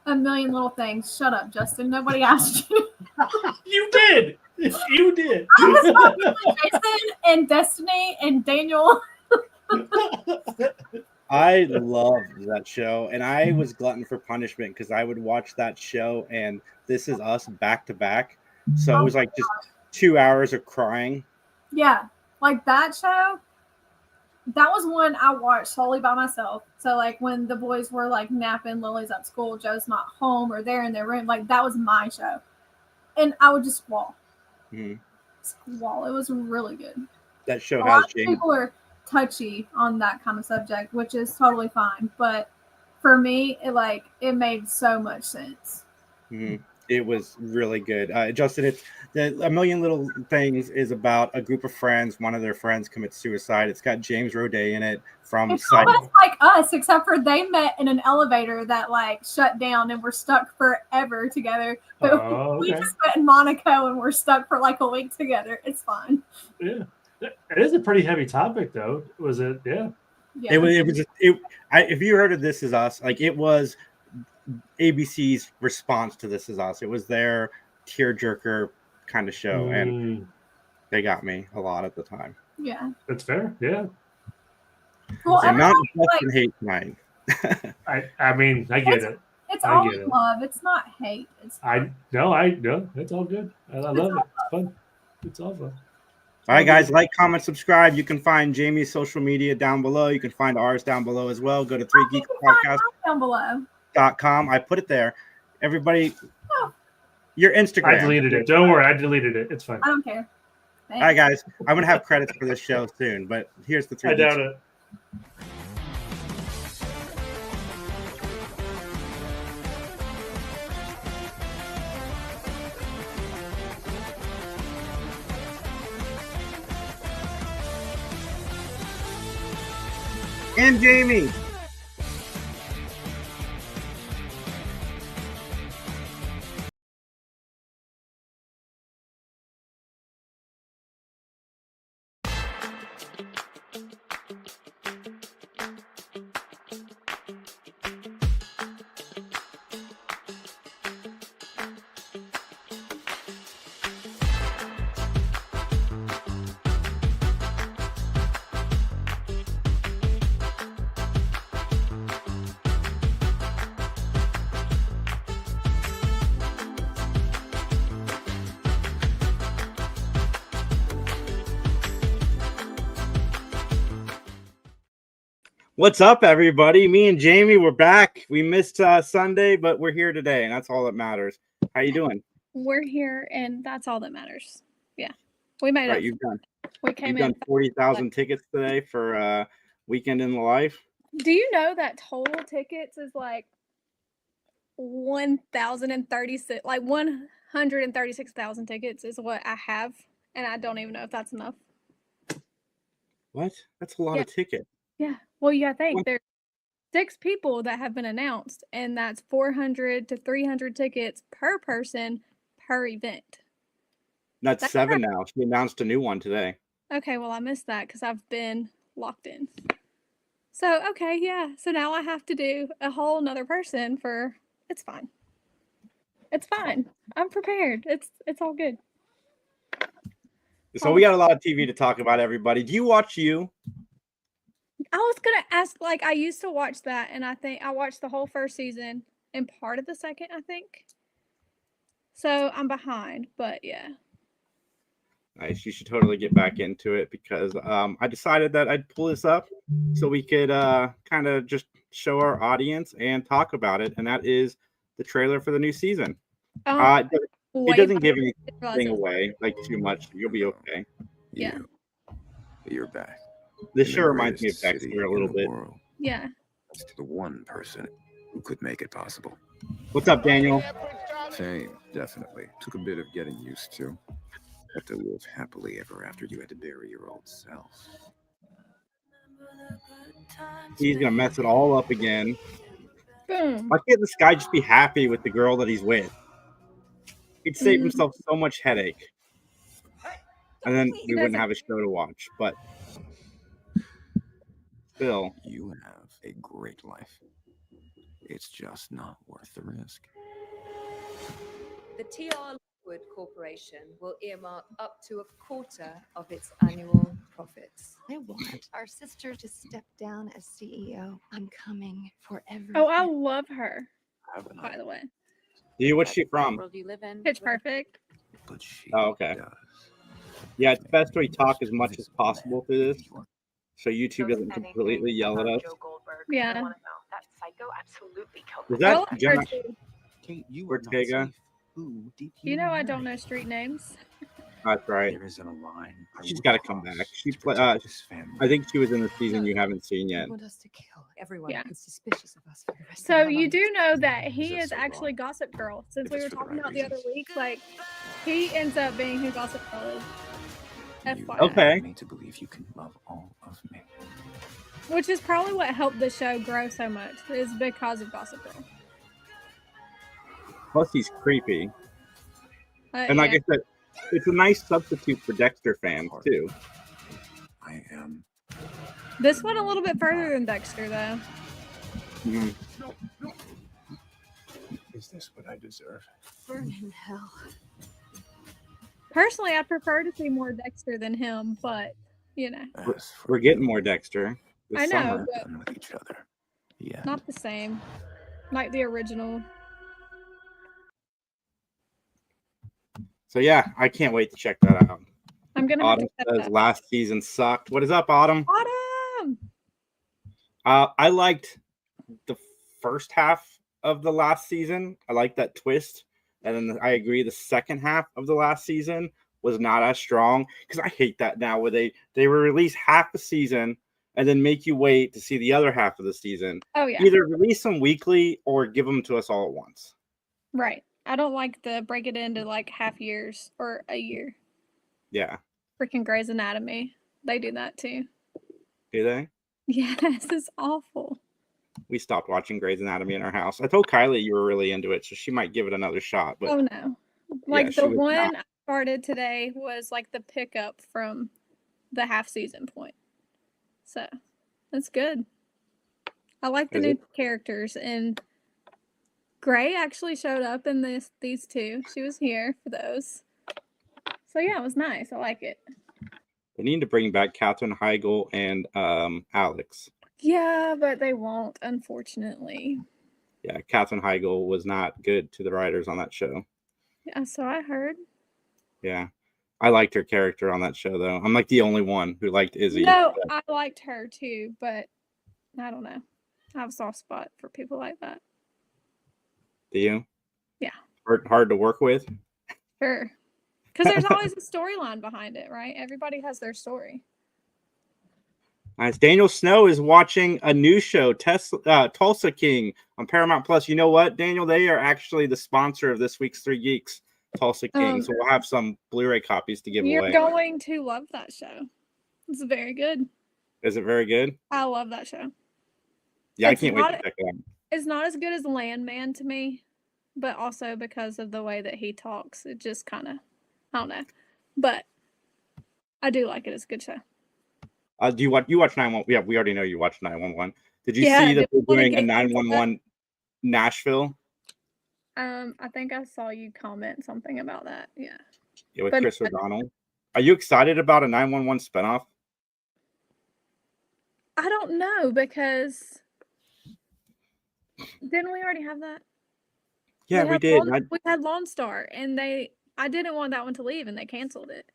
A Million Little Things. Shut up, Justin. Nobody asked you. You did. You did. I was talking to Jason and Destiny and Daniel. I loved that show, and I was glutton for punishment because I would watch that show and This Is Us back to back. So it was like just 2 hours of crying. Yeah, like that show. That was one I watched solely by myself. So like when the boys were like napping, Lily's at school, Joe's not home, or they're in their room, like that was my show, and I would just squall. Squall. It was really good. That show a has lot of people are touchy on that kind of subject, which is totally fine. But for me, it made so much sense. It was really good. Justin, it's A Million Little Things is about a group of friends. One of their friends commits suicide. It's got James Roday in it from It's almost like us, except for they met in an elevator that like shut down and were stuck forever together. But we just met in Monaco and we're stuck for like a week together. It's fine. Yeah. It is a pretty heavy topic, though. Was it? Yeah. It was. If you heard of This Is Us, like it was ABC's response to This Is Us. It was their tearjerker kind of show, and they got me a lot at the time. Yeah, that's fair. Yeah. Well, so not just hate tonight. I mean, I get it. It's all love. It's not hate. It's fun. I know. It's all good. I love it. It's fun. It's all fun. All right, guys, like, comment, subscribe. You can find Jamie's social media down below. You can find ours down below as well. Go to 3 Geeks Podcast down below. .com. I put it there. Everybody, your Instagram. I deleted it. Don't worry, I deleted it. It's fine. I don't care. Thanks. All right, guys, I'm gonna have credits for this show soon, but here's the 3 I doubt it. And Jamie. What's up, everybody? Me and Jamie, we're back. We missed Sunday, but we're here today, and that's all that matters. How you doing? We're here, and that's all that matters. Yeah, we made Right, it. you've done 40,000 tickets today for Weekend in the Life. Do you know that total tickets is like 1,036, like 136,000 tickets is what I have, and I don't even know if that's enough. What? That's a lot of tickets. Yeah. Well, you gotta think there's 6 people that have been announced, and that's 400 to 300 tickets per person per event. That's 7 now. She announced a new one today. Okay, well, I missed that because I've been locked in. So, okay, yeah. So now I have to do a whole nother person for. It's fine. It's fine. I'm prepared. It's all good. So we got a lot of TV to talk about, everybody. Do you watch You? I was gonna ask, like, I used to watch that, and I think I watched the whole first season and part of the second, I think. So I'm behind, but yeah. Nice. You should totally get back into it because I decided that I'd pull this up so we could kind of just show our audience and talk about it. And that is the trailer for the new season. It doesn't give anything away, like too much. You'll be okay. Yeah. You're back. This sure reminds me of Dexter a little bit. Yeah. That's the one person who could make it possible. What's up, Daniel? Same, definitely. Took a bit of getting used to. But to live happily ever after you had to bury your old self. He's gonna mess it all up again. Boom. Why can't this guy just be happy with the girl that he's with? He'd save himself so much headache. And then we wouldn't have a show to watch, but still. You have a great life. It's just not worth the risk. The TR Wood Corporation will earmark up to a quarter of its annual profits. I want our sister to step down as CEO. I'm coming for everything. Oh, I love her. By the way. What's she from? World you live in. Pitch Perfect. But she okay. does. Yeah, it's best we talk as much as possible through this, so YouTube doesn't completely yell at us. Yeah. That psycho absolutely killed Is that Jenna Kate, you Ortega? You know I don't know street names. That's right. There isn't a line. She's got to come back. I think she was in the season you haven't seen yet. They want us to kill everyone who's suspicious of us for the rest of So our you lives. do know that he Is is that so actually wrong? Gossip Girl. Since If we it's were for the talking right about the other reasons. week, like he ends up being who Gossip Girl is. You FYI. Okay. want me to believe you can love all of me. Which is probably what helped the show grow so much, is because of Gossip Girl. Plus, he's creepy. And like Yeah. I said, it's a nice substitute for Dexter fans, too. I am. This went a little bit further than Dexter, though. Mhm. Is this what I deserve? Burn in hell. Personally, I prefer to see more Dexter than him, but, you know, As for We're getting more Dexter this I know, summer. but done with each other. Yeah. not the same. Like the original. So yeah, I can't wait to check that out. I'm going to have to Autumn cut says that. last season sucked. What is up, Autumn? Autumn! I liked the first half of the last season. I liked that twist. And then I agree the second half of the last season was not as strong, because I hate that now where they will release half the season and then make you wait to see the other half of the season. Oh, yeah. Either release them weekly or give them to us all at once. Right. I don't like the break it into like half years or a year. Yeah. Freaking Grey's Anatomy. They do that too. Do they? Yes, it's awful. We stopped watching Grey's Anatomy in our house. I told Kylie you were really into it, so she might give it another shot. But Oh no. Like she the was one not. I started today was like the pickup from the half season point. So that's good. I like the Is new it? characters, and Grey actually showed up in these two. She was here for those. So yeah, it was nice. I like it. They need to bring back Katherine Heigl and Alex. Yeah, but they won't, unfortunately. Yeah, Katherine Heigl was not good to the writers on that show. Yeah, so I heard. Yeah. I liked her character on that show, though. I'm like the only one who liked Izzy. No, I liked her too, but I don't know. I have a soft spot for people like that. Do you? Yeah. Hard to work with? Sure. Because there's always a storyline behind it, right? Everybody has their story. Nice. Daniel Snow is watching a new show, Tulsa King, on Paramount Plus. You know what, Daniel? They are actually the sponsor of this week's 3 Geeks, Tulsa King. So we'll have some Blu-ray copies to give away. You're going to love that show. It's very good. Is it very good? I love that show. Yeah, I can't wait to check it out. It's not as good as Landman to me, but also because of the way that he talks, it just kind of, I don't know. But I do like it. It's a good show. Do you watch 911? Yeah, we already know you watched 911. Did you see that they're doing a 911 Nashville? I think I saw you comment something about that. Yeah. Yeah, with Chris O'Donnell. Are you excited about a 911 spinoff? I don't know, because didn't we already have that? Yeah, we did. We had Lone Star, and I didn't want that one to leave, and they canceled it.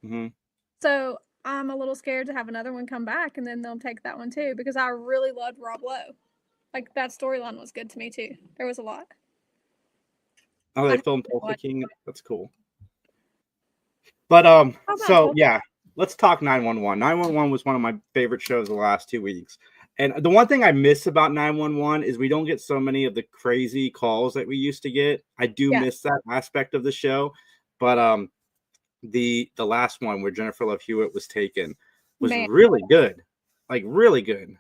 Mm-hmm. So I'm a little scared to have another one come back, and then they'll take that one too, because I really loved Rob Lowe. Like, that storyline was good to me too. There was a lot. Oh, they filmed Tulsa King. That's cool. But so yeah, let's talk 911. 911 was one of my favorite shows the last 2 weeks. And the one thing I miss about 911 is we don't get so many of the crazy calls that we used to get. I do miss that aspect of the show. But the last one where Jennifer Love Hewitt was taken was really good. Like, really good.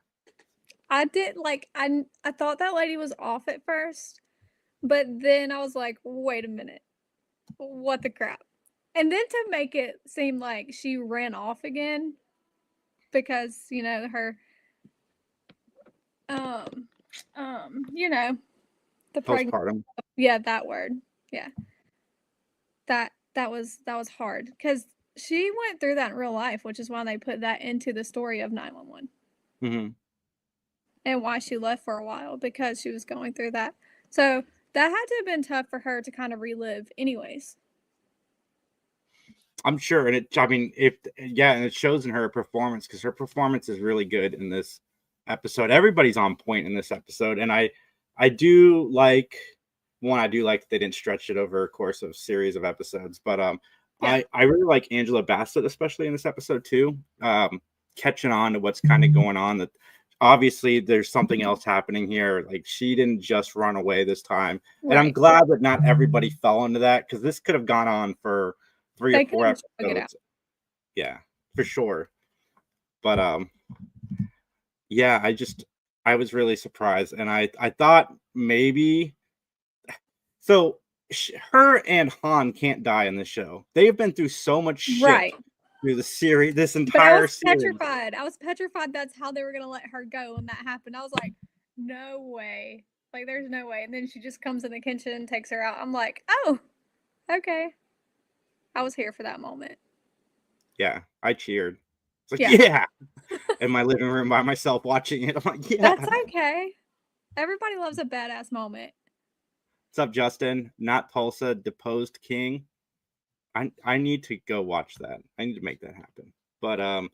I thought that lady was off at first, but then I was like, wait a minute. What the crap? And then to make it seem like she ran off again because, you know, her you know, the postpartum. Yeah, that word. Yeah. That was hard, because she went through that in real life, which is why they put that into the story of 911. Mm-hmm. And why she left for a while, because she was going through that. So that had to have been tough for her to kind of relive anyways. I'm sure. And and it shows in her performance, because her performance is really good in this episode. Everybody's on point in this episode. And I do like that they didn't stretch it over a course of series of episodes. But I really like Angela Bassett, especially in this episode too. Catching on to what's kind of going on, that obviously there's something else happening here. Like, she didn't just run away this time. Right. And I'm glad that not everybody fell into that, because this could have gone on for 3 or 4 episodes. Yeah, for sure. But yeah, I was really surprised, and I thought maybe her and Han can't die in the show. They have been through so much shit through the series, this entire series. I was petrified that's how they were gonna let her go when that happened. I was like, no way. Like, there's no way. And then she just comes in the kitchen and takes her out. I'm like, oh, okay. I was here for that moment. Yeah, I cheered. It's like, yeah. In my living room by myself watching it. I'm like, yeah. That's okay. Everybody loves a badass moment. What's up, Justin? Not Tulsa, deposed king. I need to go watch that. I need to make that happen. But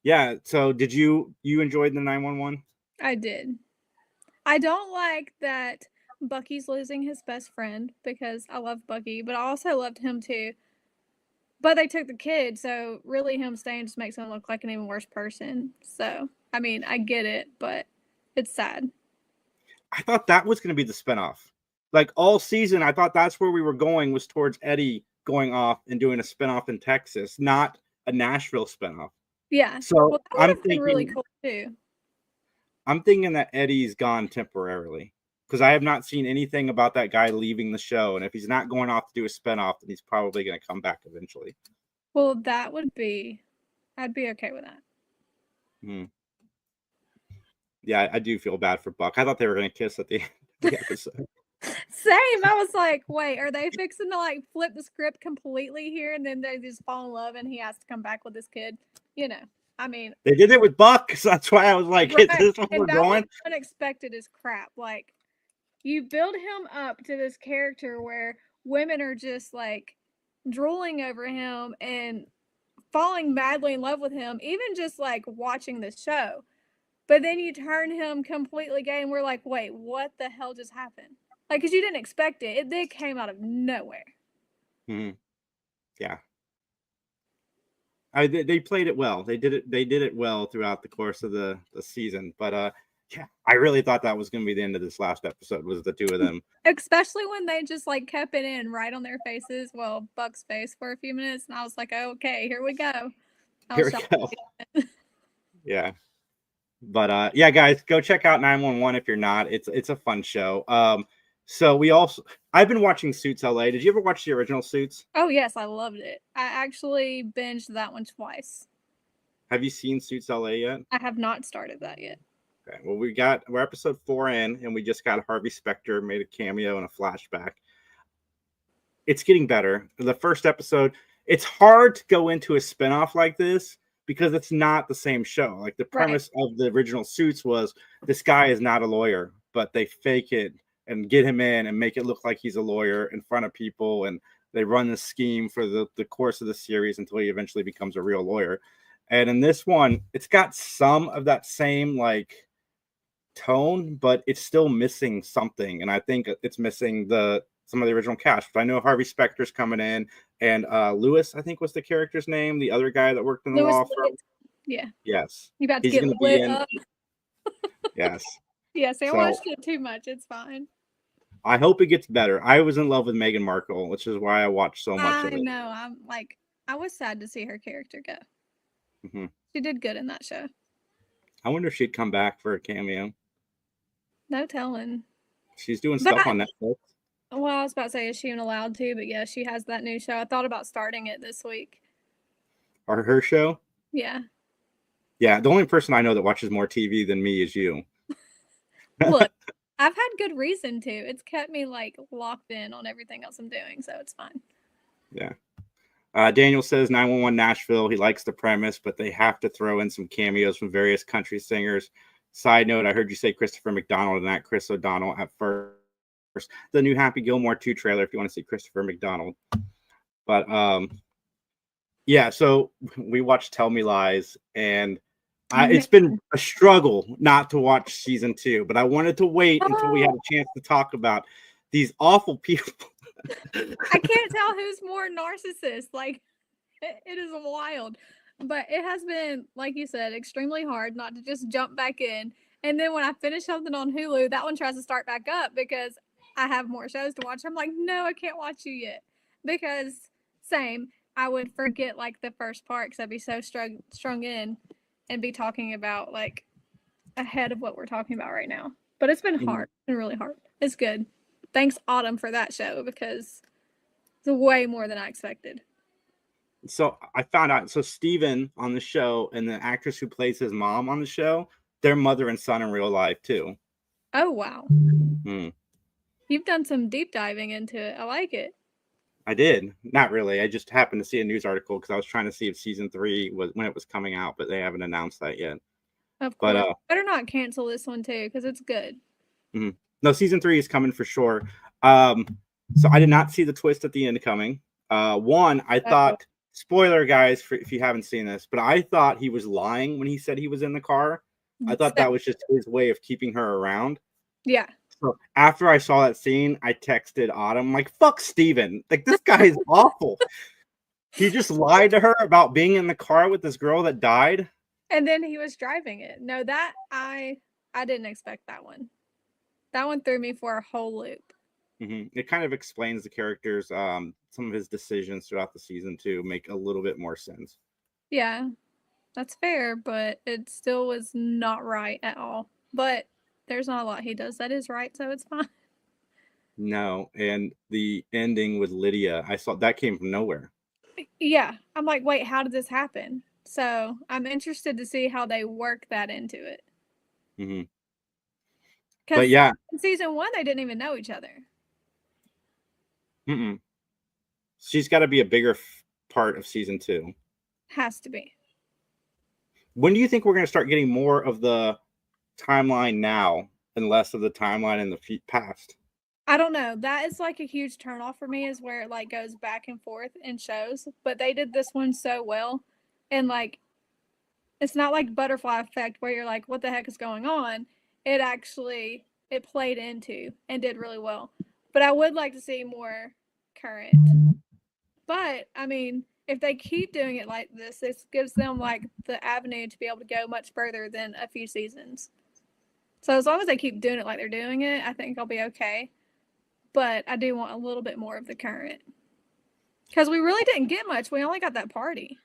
yeah, so did you enjoyed the 911? I did. I don't like that Bucky's losing his best friend, because I love Bucky, but I also loved him too. But they took the kid, so really him staying just makes him look like an even worse person. So, I mean, I get it, but it's sad. I thought that was going to be the spinoff. Like, all season, I thought that's where we were going, was towards Eddie going off and doing a spinoff in Texas, not a Nashville spinoff. Yeah. So I'm thinking really cool too. I'm thinking that Eddie's gone temporarily, because I have not seen anything about that guy leaving the show. And if he's not going off to do a spinoff, then he's probably going to come back eventually. Well, I'd be okay with that. Yeah, I do feel bad for Buck. I thought they were going to kiss at the end of the episode. Same. I was like, wait, are they fixing to like flip the script completely here, and then they just fall in love and he has to come back with this kid? You know, I mean, they did it with Buck, so that's why I was like, is this what we're going? Was unexpected as crap. Like, you build him up to this character where women are just like drooling over him and falling madly in love with him, even just like watching the show. but then you turn him completely gay, and we're like, wait, what the hell just happened? Like, because you didn't expect it. It came out of nowhere. Mm-hmm. Yeah. They played it well. They did it well throughout the course of the season. But yeah, I really thought that was going to be the end of this last episode, was the two of them. Especially when they just like kept it in right on their faces. Well, Buck's face for a few minutes, and I was like, oh, okay, here we go. Here we go. Yeah. But yeah, guys, go check out 911 if you're not. It's a fun show. So I've been watching Suits LA. Did you ever watch the original Suits? Oh yes, I loved it. I actually binged that one twice. Have you seen Suits LA yet? I have not started that yet. Okay. Well, we're episode 4 in, and we just got Harvey Specter made a cameo and a flashback. It's getting better. The first episode, it's hard to go into a spinoff like this because it's not the same show. Like the premise of the original Suits was this guy is not a lawyer, but they fake it and get him in and make it look like he's a lawyer in front of people, and they run the scheme for the course of the series until he eventually becomes a real lawyer. And in this one, it's got some of that same like tone, but it's still missing something. And I think it's missing some of the original cast. But I know Harvey Specter's coming in, and Lewis, I think was the character's name, the other guy that worked in the law firm. Yeah. Yes. You about to get lit up. Yes. Yes, I watched it too much. It's fine. I hope it gets better. I was in love with Meghan Markle, which is why I watched so much of it. I know. I was sad to see her character go. Mm-hmm. She did good in that show. I wonder if she'd come back for a cameo. No telling. She's doing stuff on Netflix. Well, I was about to say, is she even allowed to? But yeah, she has that new show. I thought about starting it this week. Or her show? Yeah. Yeah, the only person I know that watches more TV than me is you. Look, I've had good reason to. It's kept me like locked in on everything else I'm doing, so it's fine. Yeah. Daniel says 911 Nashville. He likes the premise, but they have to throw in some cameos from various country singers. Side note, I heard you say Christopher McDonald and not Chris O'Donnell at first. The new Happy Gilmore 2 trailer if you want to see Christopher McDonald. But yeah, so we watched Tell Me Lies, and it's been a struggle not to watch season 2, but I wanted to wait until we had a chance to talk about these awful people. I can't tell who's more narcissist. Like, it is wild. But it has been, like you said, extremely hard not to just jump back in. And then when I finish something on Hulu, that one tries to start back up because I have more shows to watch. I'm like, no, I can't watch you yet. Because, same, I would forget, like, the first part because I'd be so strung in and be talking about, like, ahead of what we're talking about right now. But it's been hard. It's been really hard. It's good. Thanks, Autumn, for that show because it's way more than I expected. So I found out, so Steven on the show and the actress who plays his mom on the show, they're mother and son in real life too. Oh, wow. Hmm. You've done some deep diving into it. I like it. I did. Not really. I just happened to see a news article because I was trying to see if season 3 was when it was coming out, but they haven't announced that yet. Of course. But, better not cancel this one too because it's good. Mm-hmm. No, season 3 is coming for sure. So I did not see the twist at the end coming. One, I thought, spoiler guys, if you haven't seen this, but I thought he was lying when he said he was in the car. I thought that was just his way of keeping her around. Yeah. So after I saw that scene, I texted Autumn, like, fuck Steven. Like, this guy is awful. He just lied to her about being in the car with this girl that died. And then he was driving it. No, that I didn't expect that one. That one threw me for a whole loop. Mm-hmm. It kind of explains the characters, some of his decisions throughout the season to make a little bit more sense. Yeah, that's fair, but it still was not right at all. But there's not a lot he does that is right, so it's fine. No, and the ending with Lydia, I saw that came from nowhere. Yeah, I'm like, wait, how did this happen? So I'm interested to see how they work that into it. Mm-hmm. But yeah, in season 1 they didn't even know each other. Mm-mm. She's got to be a bigger part of season 2. Has to be. When do you think we're going to start getting more of the timeline now and less of the timeline in the past? I don't know. That is like a huge turnoff for me is where it like goes back and forth in shows. But they did this one so well. And like It's not like Butterfly Effect where you're like, what the heck is going on? It played into and did really well. But I would like to see more current. But I mean, if they keep doing it like this gives them like the avenue to be able to go much further than a few seasons. So as long as they keep doing it like they're doing it, I think I'll be okay. But I do want a little bit more of the current. Because we really didn't get much. We only got that party.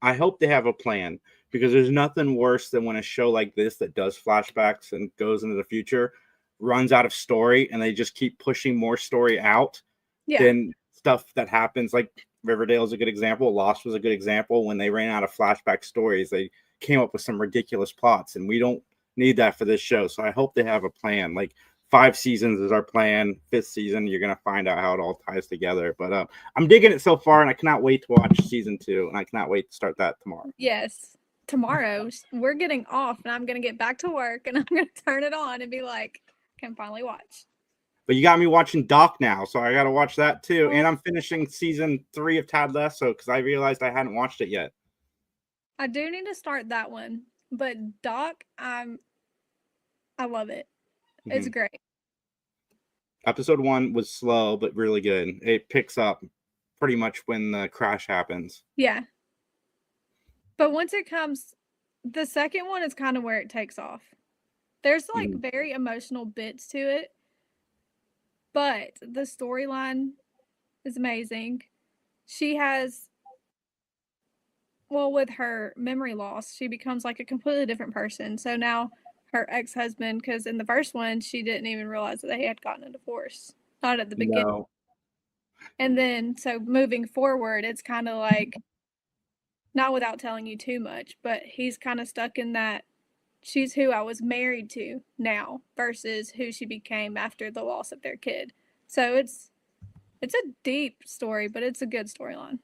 I hope they have a plan, because there's nothing worse than when a show like this that does flashbacks and goes into the future runs out of story and they just keep pushing more story out. Yeah. Then stuff that happens, like Riverdale is a good example. Lost was a good example. When they ran out of flashback stories, they came up with some ridiculous plots, and we don't need that for this show. So I hope they have a plan. Like 5 seasons is our plan. 5th season, you're gonna find out how it all ties together. But I'm digging it so far, and I cannot wait to watch season 2, and I cannot wait to start that tomorrow. Yes. Tomorrow we're getting off, and I'm gonna get back to work, and I'm gonna turn it on and be like, can finally watch. But you got me watching Doc now, so I got to watch that too. And I'm finishing season 3 of Ted Lasso because I realized I hadn't watched it yet. I do need to start that one, but Doc, I love it. It's great. Episode 1 was slow but really good. It picks up pretty much when the crash happens. Yeah. But once it comes, the second one is kind of where it takes off. There's like very emotional bits to it, but the storyline is amazing. She has, well, with her memory loss, she becomes like a completely different person. So now her ex-husband, because in the first one, she didn't even realize that they had gotten a divorce. Not at the beginning. No. And then, so moving forward, it's kind of like, not without telling you too much, but he's kind of stuck in that she's who I was married to now versus who she became after the loss of their kid. So it's a deep story, but it's a good storyline.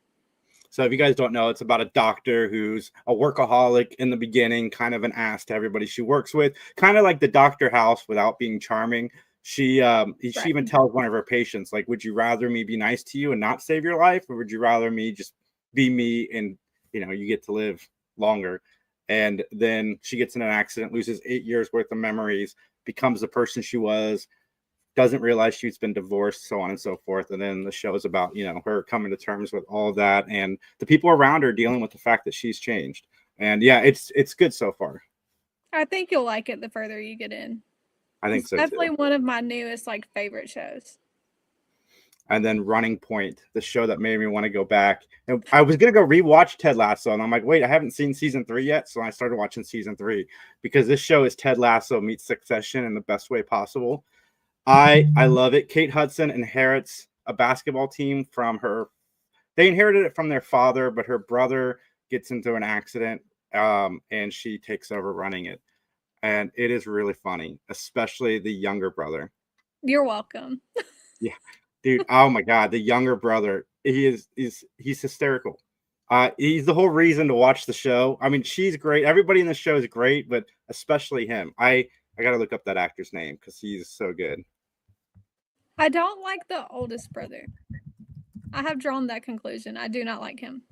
So if you guys don't know, it's about a doctor who's a workaholic in the beginning, kind of an ass to everybody she works with, kind of like the Doctor House without being charming. She even tells one of her patients, like, would you rather me be nice to you and not save your life, or would you rather me just be me and, you get to live longer? And then she gets in an accident, loses 8 years worth of memories, becomes the person she was, doesn't realize she's been divorced, so on and so forth. And then the show is about, her coming to terms with all of that and the people around her dealing with the fact that she's changed. And yeah, it's good so far. I think you'll like it the further you get in. I think so definitely too. One of my newest favorite shows. And then Running Point, the show that made me want to go back. And I was going to go rewatch Ted Lasso, and I'm like, wait, I haven't seen season 3 yet. So I started watching season 3 because this show is Ted Lasso meets Succession in the best way possible. I love it. Kate Hudson inherits a basketball team from her. They inherited it from their father, but her brother gets into an accident, and she takes over running it. And it is really funny, especially the younger brother. You're welcome. Yeah. Dude, oh my God, the younger brother, he's hysterical. He's the whole reason to watch the show. I mean, she's great. Everybody in the show is great, but especially him. I got to look up that actor's name because he's so good. I don't like the oldest brother. I have drawn that conclusion. I do not like him.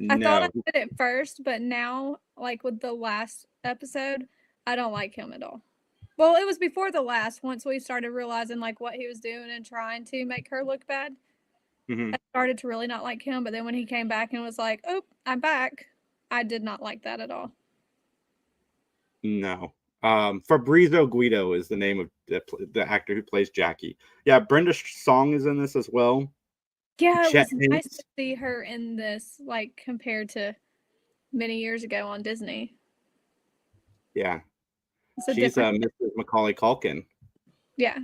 I thought I did at first, but now, with the last episode, I don't like him at all. Well, it was before the last, once we started realizing what he was doing and trying to make her look bad. I started to really not like him, but then when he came back and was like, oh, I'm back, I did not like that at all. No. Fabrizio Guido is the name of the actor who plays Jackie. Yeah, Brenda Song is in this as well. Yeah, it was nice to see her in this, compared to many years ago on Disney. Yeah. She's Mrs. Macaulay Culkin. Yeah.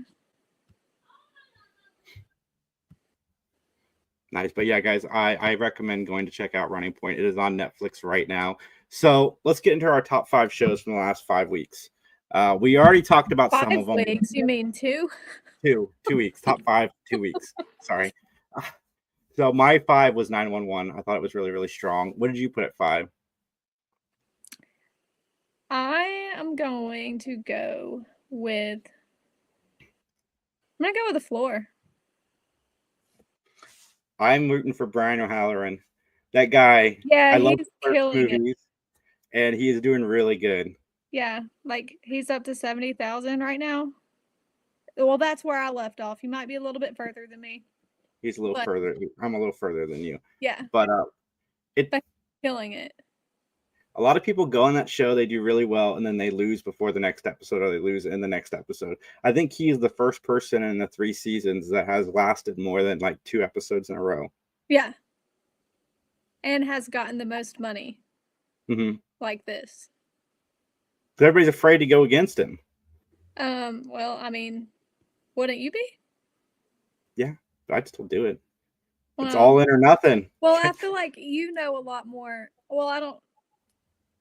Nice. But yeah, guys, I recommend going to check out Running Point. It is on Netflix right now. So let's get into our top 5 shows from the last 5 weeks. We already talked about some of them. 5 weeks? You mean 2? 2 weeks. Top 5, 2 weeks. Sorry. So my 5 was 911. I thought it was really, really strong. What did you put at 5? I am going to go with The Floor. I'm rooting for Brian O'Halloran. That guy, Yeah, I love he's his first killing it. movies, and he is doing really good. Yeah, like he's up to 70,000 right now. Well, that's where I left off. He might be a little bit further than me. He's a little But- further. I'm a little further than you, Yeah, but but killing it. a lot of people go on that show, they do really well, and then they lose before the next episode, or they lose in the next episode. I think he is the first person in the 3 seasons that has lasted more than like 2 episodes in a row. Yeah. And has gotten the most money Mm-hmm. like this. Everybody's afraid to go against him. Well, I mean, wouldn't you be? Yeah, I'd still do it. It's Well, all in or nothing. Well, I feel like you know a lot more. Well, I don't.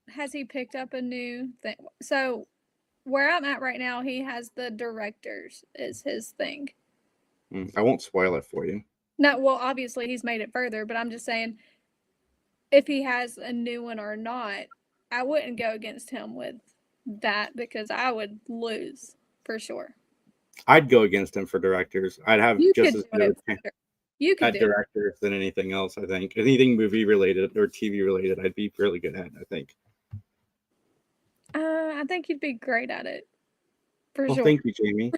Has he picked up a new thing? So, where I'm at right now, he has the directors is his thing. I won't spoil it for you. No, well, obviously he's made it further, but I'm just saying, if he has a new one or not, I wouldn't go against him with that because I would lose for sure. I'd go against him for directors. I'd have You just could as do good it. of a chance You could at do directors than anything else. I think anything movie related or TV related, I'd be really good at. I think. it. I think you'd be great at it for Well, sure. thank you, Jamie.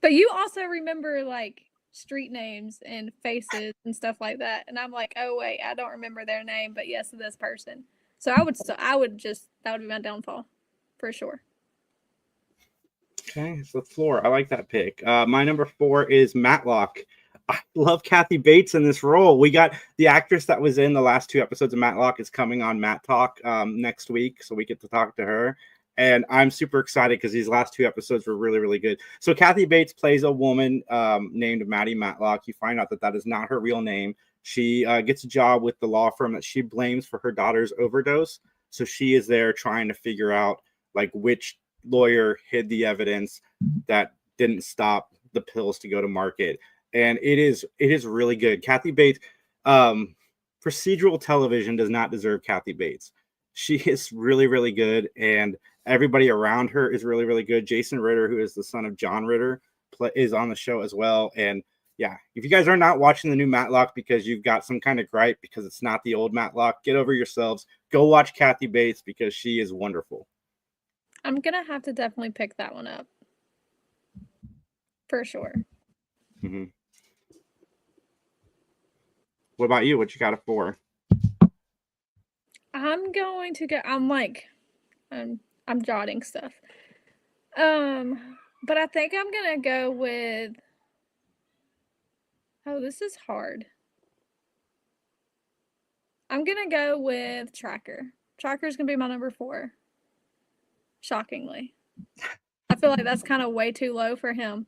But you also remember like street names and faces and stuff like that. And I'm like, oh wait, I don't remember their name, but yes, this person. So that would be my downfall for sure. Okay, it's the floor. I like that pick. My number 4 is Matlock. I love Kathy Bates in this role. We got the actress that was in the last 2 episodes of Matlock is coming on Matt Talk next week, so we get to talk to her. And I'm super excited because these last 2 episodes were really, really good. So Kathy Bates plays a woman named Maddie Matlock. You find out that that is not her real name. She gets a job with the law firm that she blames for her daughter's overdose. So she is there trying to figure out like which lawyer hid the evidence that didn't stop the pills to go to market. And it is really good. Kathy Bates, procedural television does not deserve Kathy Bates. She is really, really good, and everybody around her is really, really good. Jason Ritter, who is the son of John Ritter, is on the show as well. And yeah, if you guys are not watching the new Matlock because you've got some kind of gripe because it's not the old Matlock, get over yourselves. Go watch Kathy Bates because she is wonderful. I'm gonna have to definitely pick that one up for sure. Mm-hmm. What about you? What you got it for? I'm going to go. I'm jotting stuff. But I think I'm gonna go with. Oh, this is hard. I'm gonna go with Tracker. Tracker's gonna be my number 4. Shockingly, I feel like that's kind of way too low for him,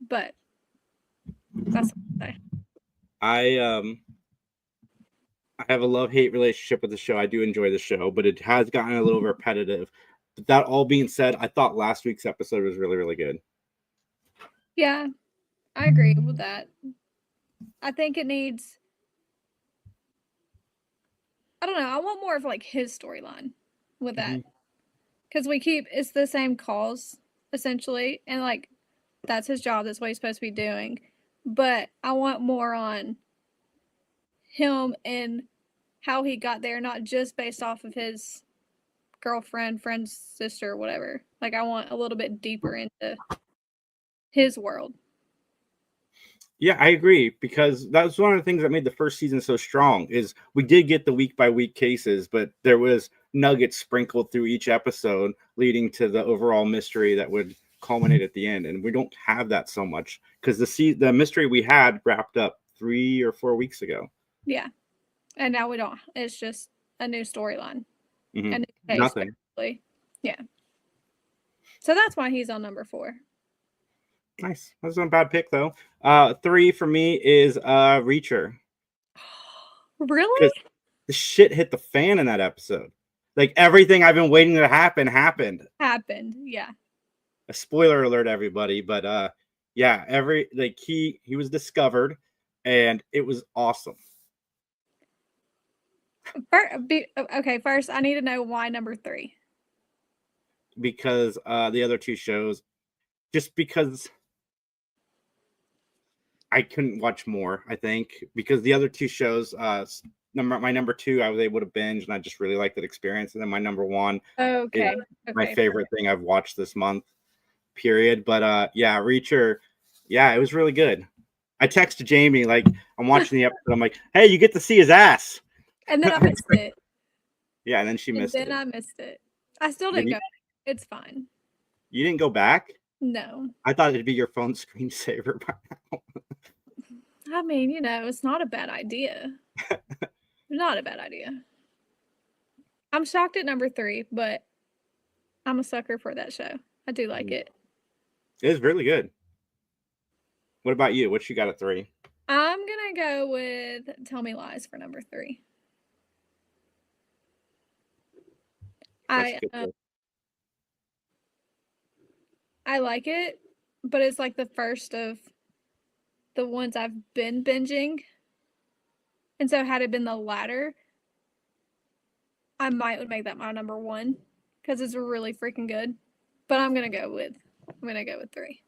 but that's what I say. I have a love-hate relationship with the show. I do enjoy the show, but it has gotten a little repetitive. But that all being said, I thought last week's episode was really, really good. Yeah, I agree with that. I think it needs. I don't know. I want more of like his storyline with that because it's the same cause essentially, and like that's his job. That's what he's supposed to be doing. But I want more on him and how he got there, not just based off of his girlfriend, friend's sister, whatever. Like I want a little bit deeper into his world. Yeah, I agree, because that was one of the things that made the first season so strong is we did get the week by week cases, but there was nuggets sprinkled through each episode leading to the overall mystery that would culminate at the end. And we don't have that so much because the mystery we had wrapped up 3 or 4 weeks ago. Yeah. And now we don't. It's just a new storyline. Mm-hmm. A new case, Nothing. basically. Yeah. So that's why he's on number 4. Nice. That's not a bad pick though. 3 for me is Reacher. Really? The shit hit the fan in that episode. Like everything I've been waiting to happen happened. Yeah. A spoiler alert, everybody, but yeah, he was discovered, and it was awesome. Okay, first I need to know why number 3. Because the other 2 shows, just because I couldn't watch more, I think, because the other two shows, my number two, I was able to binge, and I just really liked that experience. And then my number one Okay. is my favorite thing I've watched this month, period. But yeah, Reacher, yeah, it was really good. I texted Jamie, like, I'm watching the episode. I'm like, hey, you get to see his ass. And then I missed it. Yeah, and then she missed it. And then I missed it. I still didn't go. It's fine. You didn't go back? No. I thought it'd be your phone screensaver by now. I mean, it's not a bad idea. Not a bad idea. I'm shocked at number 3, but I'm a sucker for that show. I do like it. It is really good. What about you? What you got at 3? I'm going to go with Tell Me Lies for number 3. I like it, but it's like the first of the ones I've been binging. And so had it been the latter, I would make that my number 1 because it's really freaking good. But I'm gonna go with 3.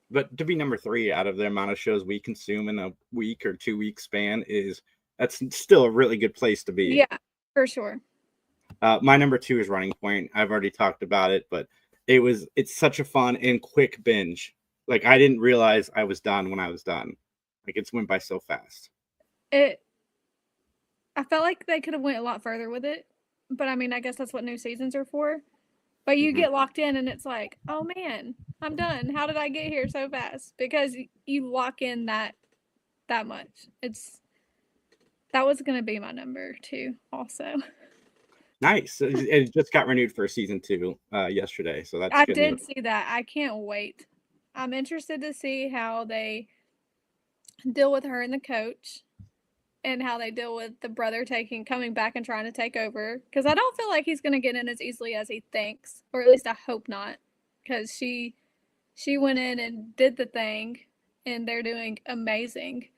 But to be number 3 out of the amount of shows we consume in a week or 2 week span that's still a really good place to be. Yeah, for sure. My number 2 is Running Point. I've already talked about it, but it's such a fun and quick binge. Like, I didn't realize I was done when I was done. Like, it's went by so fast. I felt like they could have went a lot further with it, but I mean, I guess that's what new seasons are for. But you get locked in and it's like, oh man, I'm done. How did I get here so fast? Because you lock in that much. That was going to be my number 2 also. Nice. It just got renewed for season 2 yesterday, so that's I good did news. see that. I can't wait. I'm interested to see how they deal with her and the coach, and how they deal with the brother coming back and trying to take over. Because I don't feel like he's going to get in as easily as he thinks, or at least I hope not. Because she went in and did the thing, and they're doing amazing.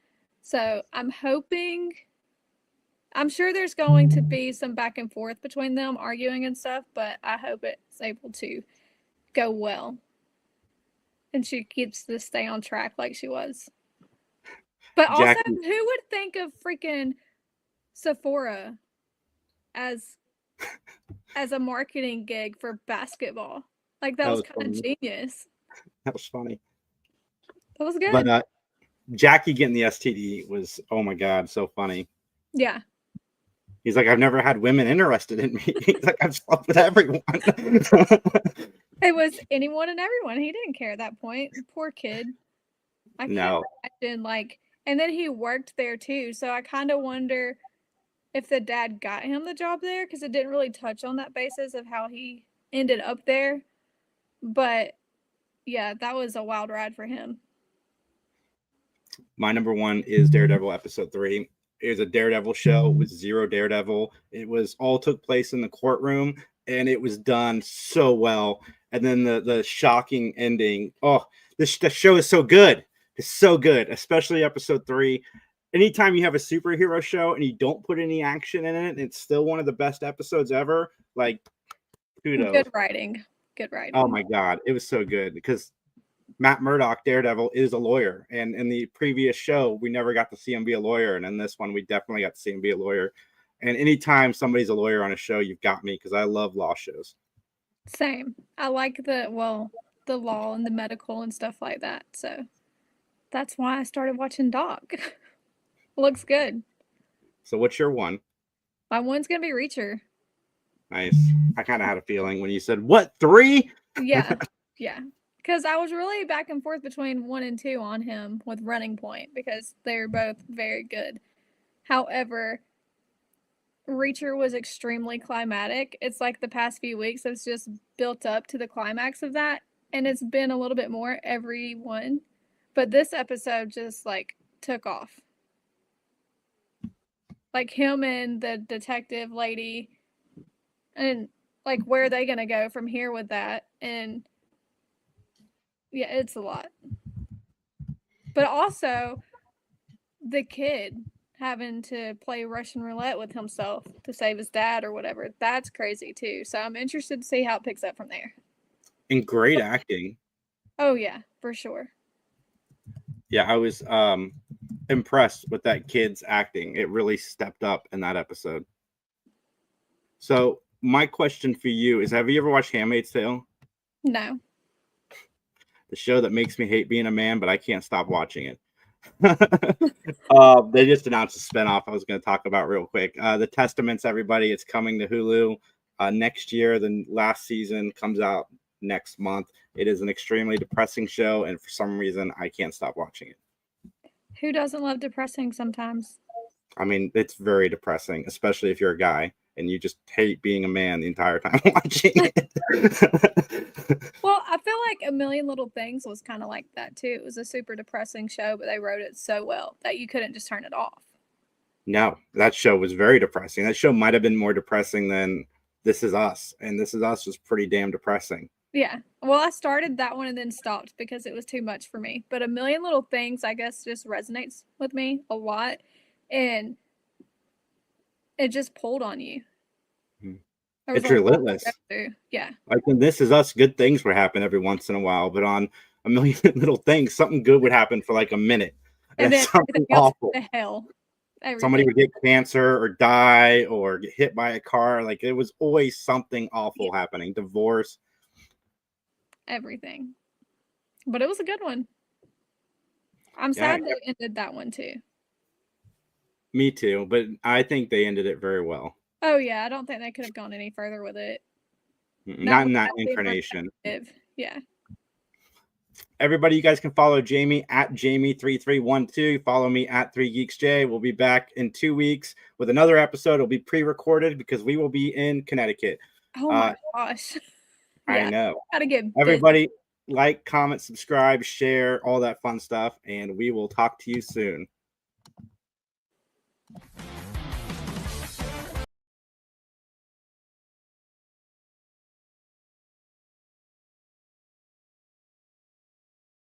So I'm sure there's going to be some back and forth between them arguing and stuff, but I hope it's able to go well. And she keeps to stay on track like she was. But also, who would think of freaking Sephora as a marketing gig for basketball? Like, that was kind of genius. That was funny. That was good. But Jackie getting the STD was, oh my God, so funny. Yeah. He's like, I've never had women interested in me. He's like, I've slept with everyone. It was anyone and everyone. He didn't care at that point. Poor kid. I can't imagine, and then he worked there too. So I kind of wonder if the dad got him the job there, because it didn't really touch on that basis of how he ended up there. But yeah, that was a wild ride for him. My number 1 is Daredevil episode 3. It was a Daredevil show with 0 Daredevil. It was all took place in the courtroom, and it was done so well. And then the shocking ending. Oh, the show is so good. It's so good, especially episode 3. Anytime you have a superhero show and you don't put any action in it, it's still one of the best episodes ever. Like, kudos. Good writing. Oh my God, it was so good because Matt Murdock, Daredevil, is a lawyer, and in the previous show we never got to see him be a lawyer, and in this one we definitely got to see him be a lawyer. And anytime somebody's a lawyer on a show, you've got me, because I love law shows. Same. I like the law and the medical and stuff like that. So that's why I started watching Doc. Looks good. So what's your 1? My 1's gonna be Reacher. Nice. I kind of had a feeling when you said, what, 3? Yeah. Because I was really back and forth between 1 and 2 on him with Running Point, because they're both very good. However, Reacher was extremely climatic. It's like the past few weeks it's just built up to the climax of that, and it's been a little bit more every one. But this episode just took off. Like him and the detective lady, and where are they gonna go from here with that? And yeah, it's a lot. But also the kid having to play Russian roulette with himself to save his dad or whatever. That's crazy too. So I'm interested to see how it picks up from there. And great acting. Oh yeah, for sure. Yeah, I was impressed with that kid's acting. It really stepped up in that episode. So my question for you is, have you ever watched Handmaid's Tale? No. The show that makes me hate being a man, but I can't stop watching it. They just announced a spinoff I was going to talk about real quick. The Testaments, everybody, it's coming to Hulu next year. The last season comes out next month. It is an extremely depressing show, and for some reason, I can't stop watching it. Who doesn't love depressing sometimes? I mean, it's very depressing, especially if you're a guy and you just hate being a man the entire time watching it. Well, I feel like A Million Little Things was kind of like that too. It was a super depressing show, but they wrote it so well that you couldn't just turn it off. No, that show was very depressing. That show might have been more depressing than This Is Us, and This Is Us was pretty damn depressing. Yeah. Well, I started that one and then stopped because it was too much for me. But A Million Little Things, I guess, just resonates with me a lot. And it just pulled on you. It's relentless. Yeah. Like in This Is Us, good things would happen every once in a while, but on A Million Little Things, something good would happen for like a minute. And then something awful. The hell. Everything. Somebody would get cancer or die or get hit by a car. Like it was always something awful happening. Divorce. Everything. But it was a good one. I'm sad they ended that one too. Me too, but I think they ended it very well. Oh yeah, I don't think they could have gone any further with it. Not in that incarnation. Yeah. Everybody, you guys can follow Jayme at Jayme3312. Follow me at 3GeeksJ. We'll be back in 2 weeks with another episode. It'll be pre-recorded because we will be in Connecticut. Oh my gosh. I know. Gotta get everybody like, comment, subscribe, share, all that fun stuff, and we will talk to you soon.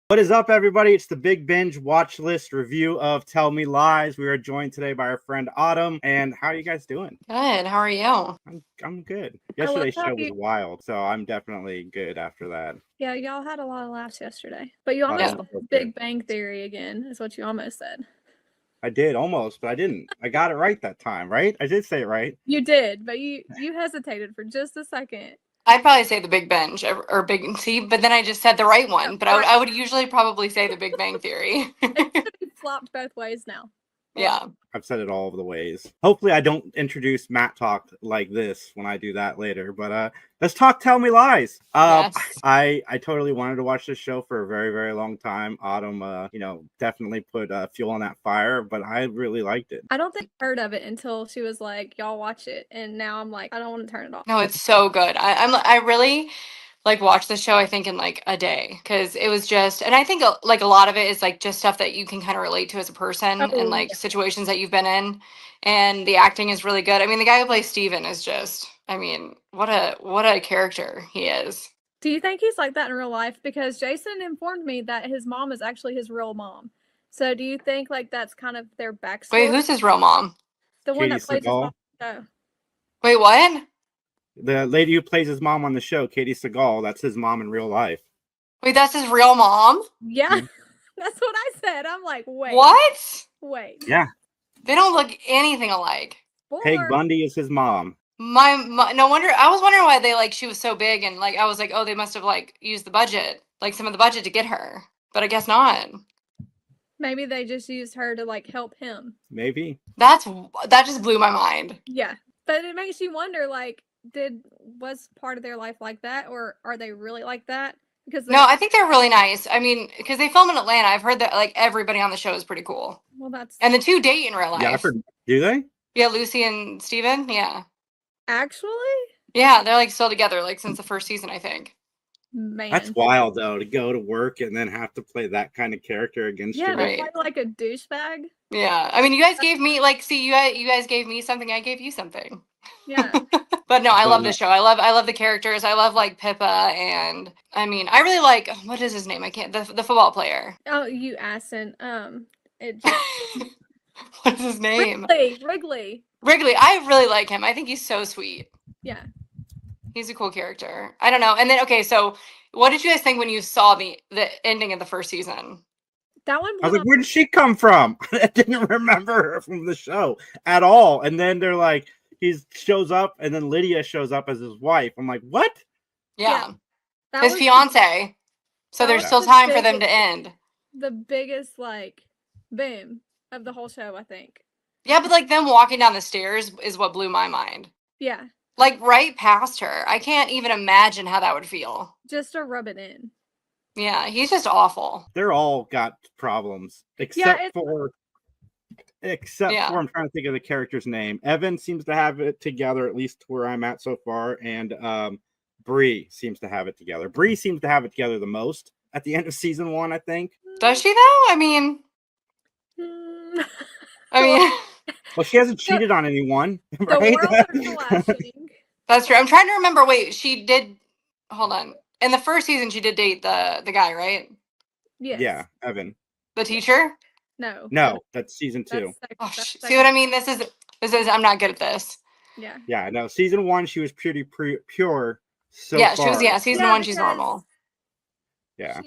What is up, everybody? It's the Big Binge Watchlist review of Tell Me Lies. We are joined today by our friend Autumn. And how are you guys doing? Good. How are you? I'm good. Yesterday's show was wild, so I'm definitely good after that. Yeah, y'all had a lot of laughs yesterday. But you almost Big Bang Theory again, is what you almost said. I did almost, but I didn't. I got it right that time, right? I did say it right. You did, but you hesitated for just a second. I'd probably say the Big Binge or Big C, but then I just said the right one. But I would usually probably say the Big Bang Theory. It's flopped both ways now. Yeah. I've said it all of the ways. Hopefully I don't introduce Matt Talk like this when I do that later. But let's talk Tell Me Lies. Yes. I totally wanted to watch this show for a very, very long time. Autumn, definitely put fuel on that fire, but I really liked it. I don't think I heard of it until she was like, y'all watch it. And now I'm like, I don't want to turn it off. No, it's so good. I really like watched the show, I think, in like a day, because it was just, and I think like a lot of it is like just stuff that you can kind of relate to as a person and like situations that you've been in, and the acting is really good. I mean, the guy who plays Steven is just, I mean, what a character he is. Do you think he's like that in real life? Because Jason informed me that his mom is actually his real mom. So do you think like that's kind of their backstory? Wait, who's his real mom? The one that plays his mom. Oh. Wait, what? The lady who plays his mom on the show, Katie Seagal, that's his mom in real life. Wait, that's his real mom? Yeah, that's what I said. I'm like, wait. What? Wait. Yeah. They don't look anything alike. Peg Bundy is his mom. My no wonder. I was wondering why they she was so big, and I was like, oh, they must have used the budget, some of the budget to get her, but I guess not. Maybe they just used her to help him. Maybe. That just blew my mind. Yeah, but it makes you wonder was part of their life like that, or are they really like that? Because no, I think they're really nice. I mean, because they film in Atlanta. I've heard that everybody on the show is pretty cool. Well, and the two date in real life. Yeah, I've heard. Do they? Yeah, Lucy and Steven. Yeah. Actually? Yeah, they're still together since the first season, I think. Man, that's wild though, to go to work and then have to play that kind of character against you. Right. Like a douchebag. Yeah, I mean, you guys gave me you guys gave me something. I gave you something. Yeah. But no, I love this show. I love the characters. I love Pippa, and I mean, I really like, what is his name? I can't, the football player. Oh, you assin'. What is his name? Wrigley. I really like him. I think he's so sweet. Yeah. He's a cool character. I don't know. And then, okay, so what did you guys think when you saw the ending of the first season? That one. I was like, where did she come from? I didn't remember her from the show at all. And then they're like, he shows up, and then Lydia shows up as his wife. I'm like, what? Yeah. That His was fiance. So that there's was still the time for them to biggest- end. the biggest like boom of the whole show, I think. Yeah, but like them walking down the stairs is what blew my mind. Yeah, Like right past her. I can't even imagine how that would feel. just to rub it in. Yeah, he's just awful. They're all got problems, Yeah, except for Yeah. I'm trying to think of the character's name. Evan seems to have it together, at least where I'm at so far, and Bree seems to have it together. Bree seems to have it together the most at the end of season 1, I think. Does she though? I mean, Well, she hasn't cheated on anyone, The right? world are collapsing. that's true. I'm trying to remember. Wait, she did. Hold on. In the first season, she did date the guy, right? Yes. Yeah, Evan. The teacher. No, that's season 2. See what I mean? This is. I'm not good at this. Yeah. Yeah, no, season 1 she was pretty pure. So yeah, far. she was. Yeah, season 1 she's because normal. Yeah.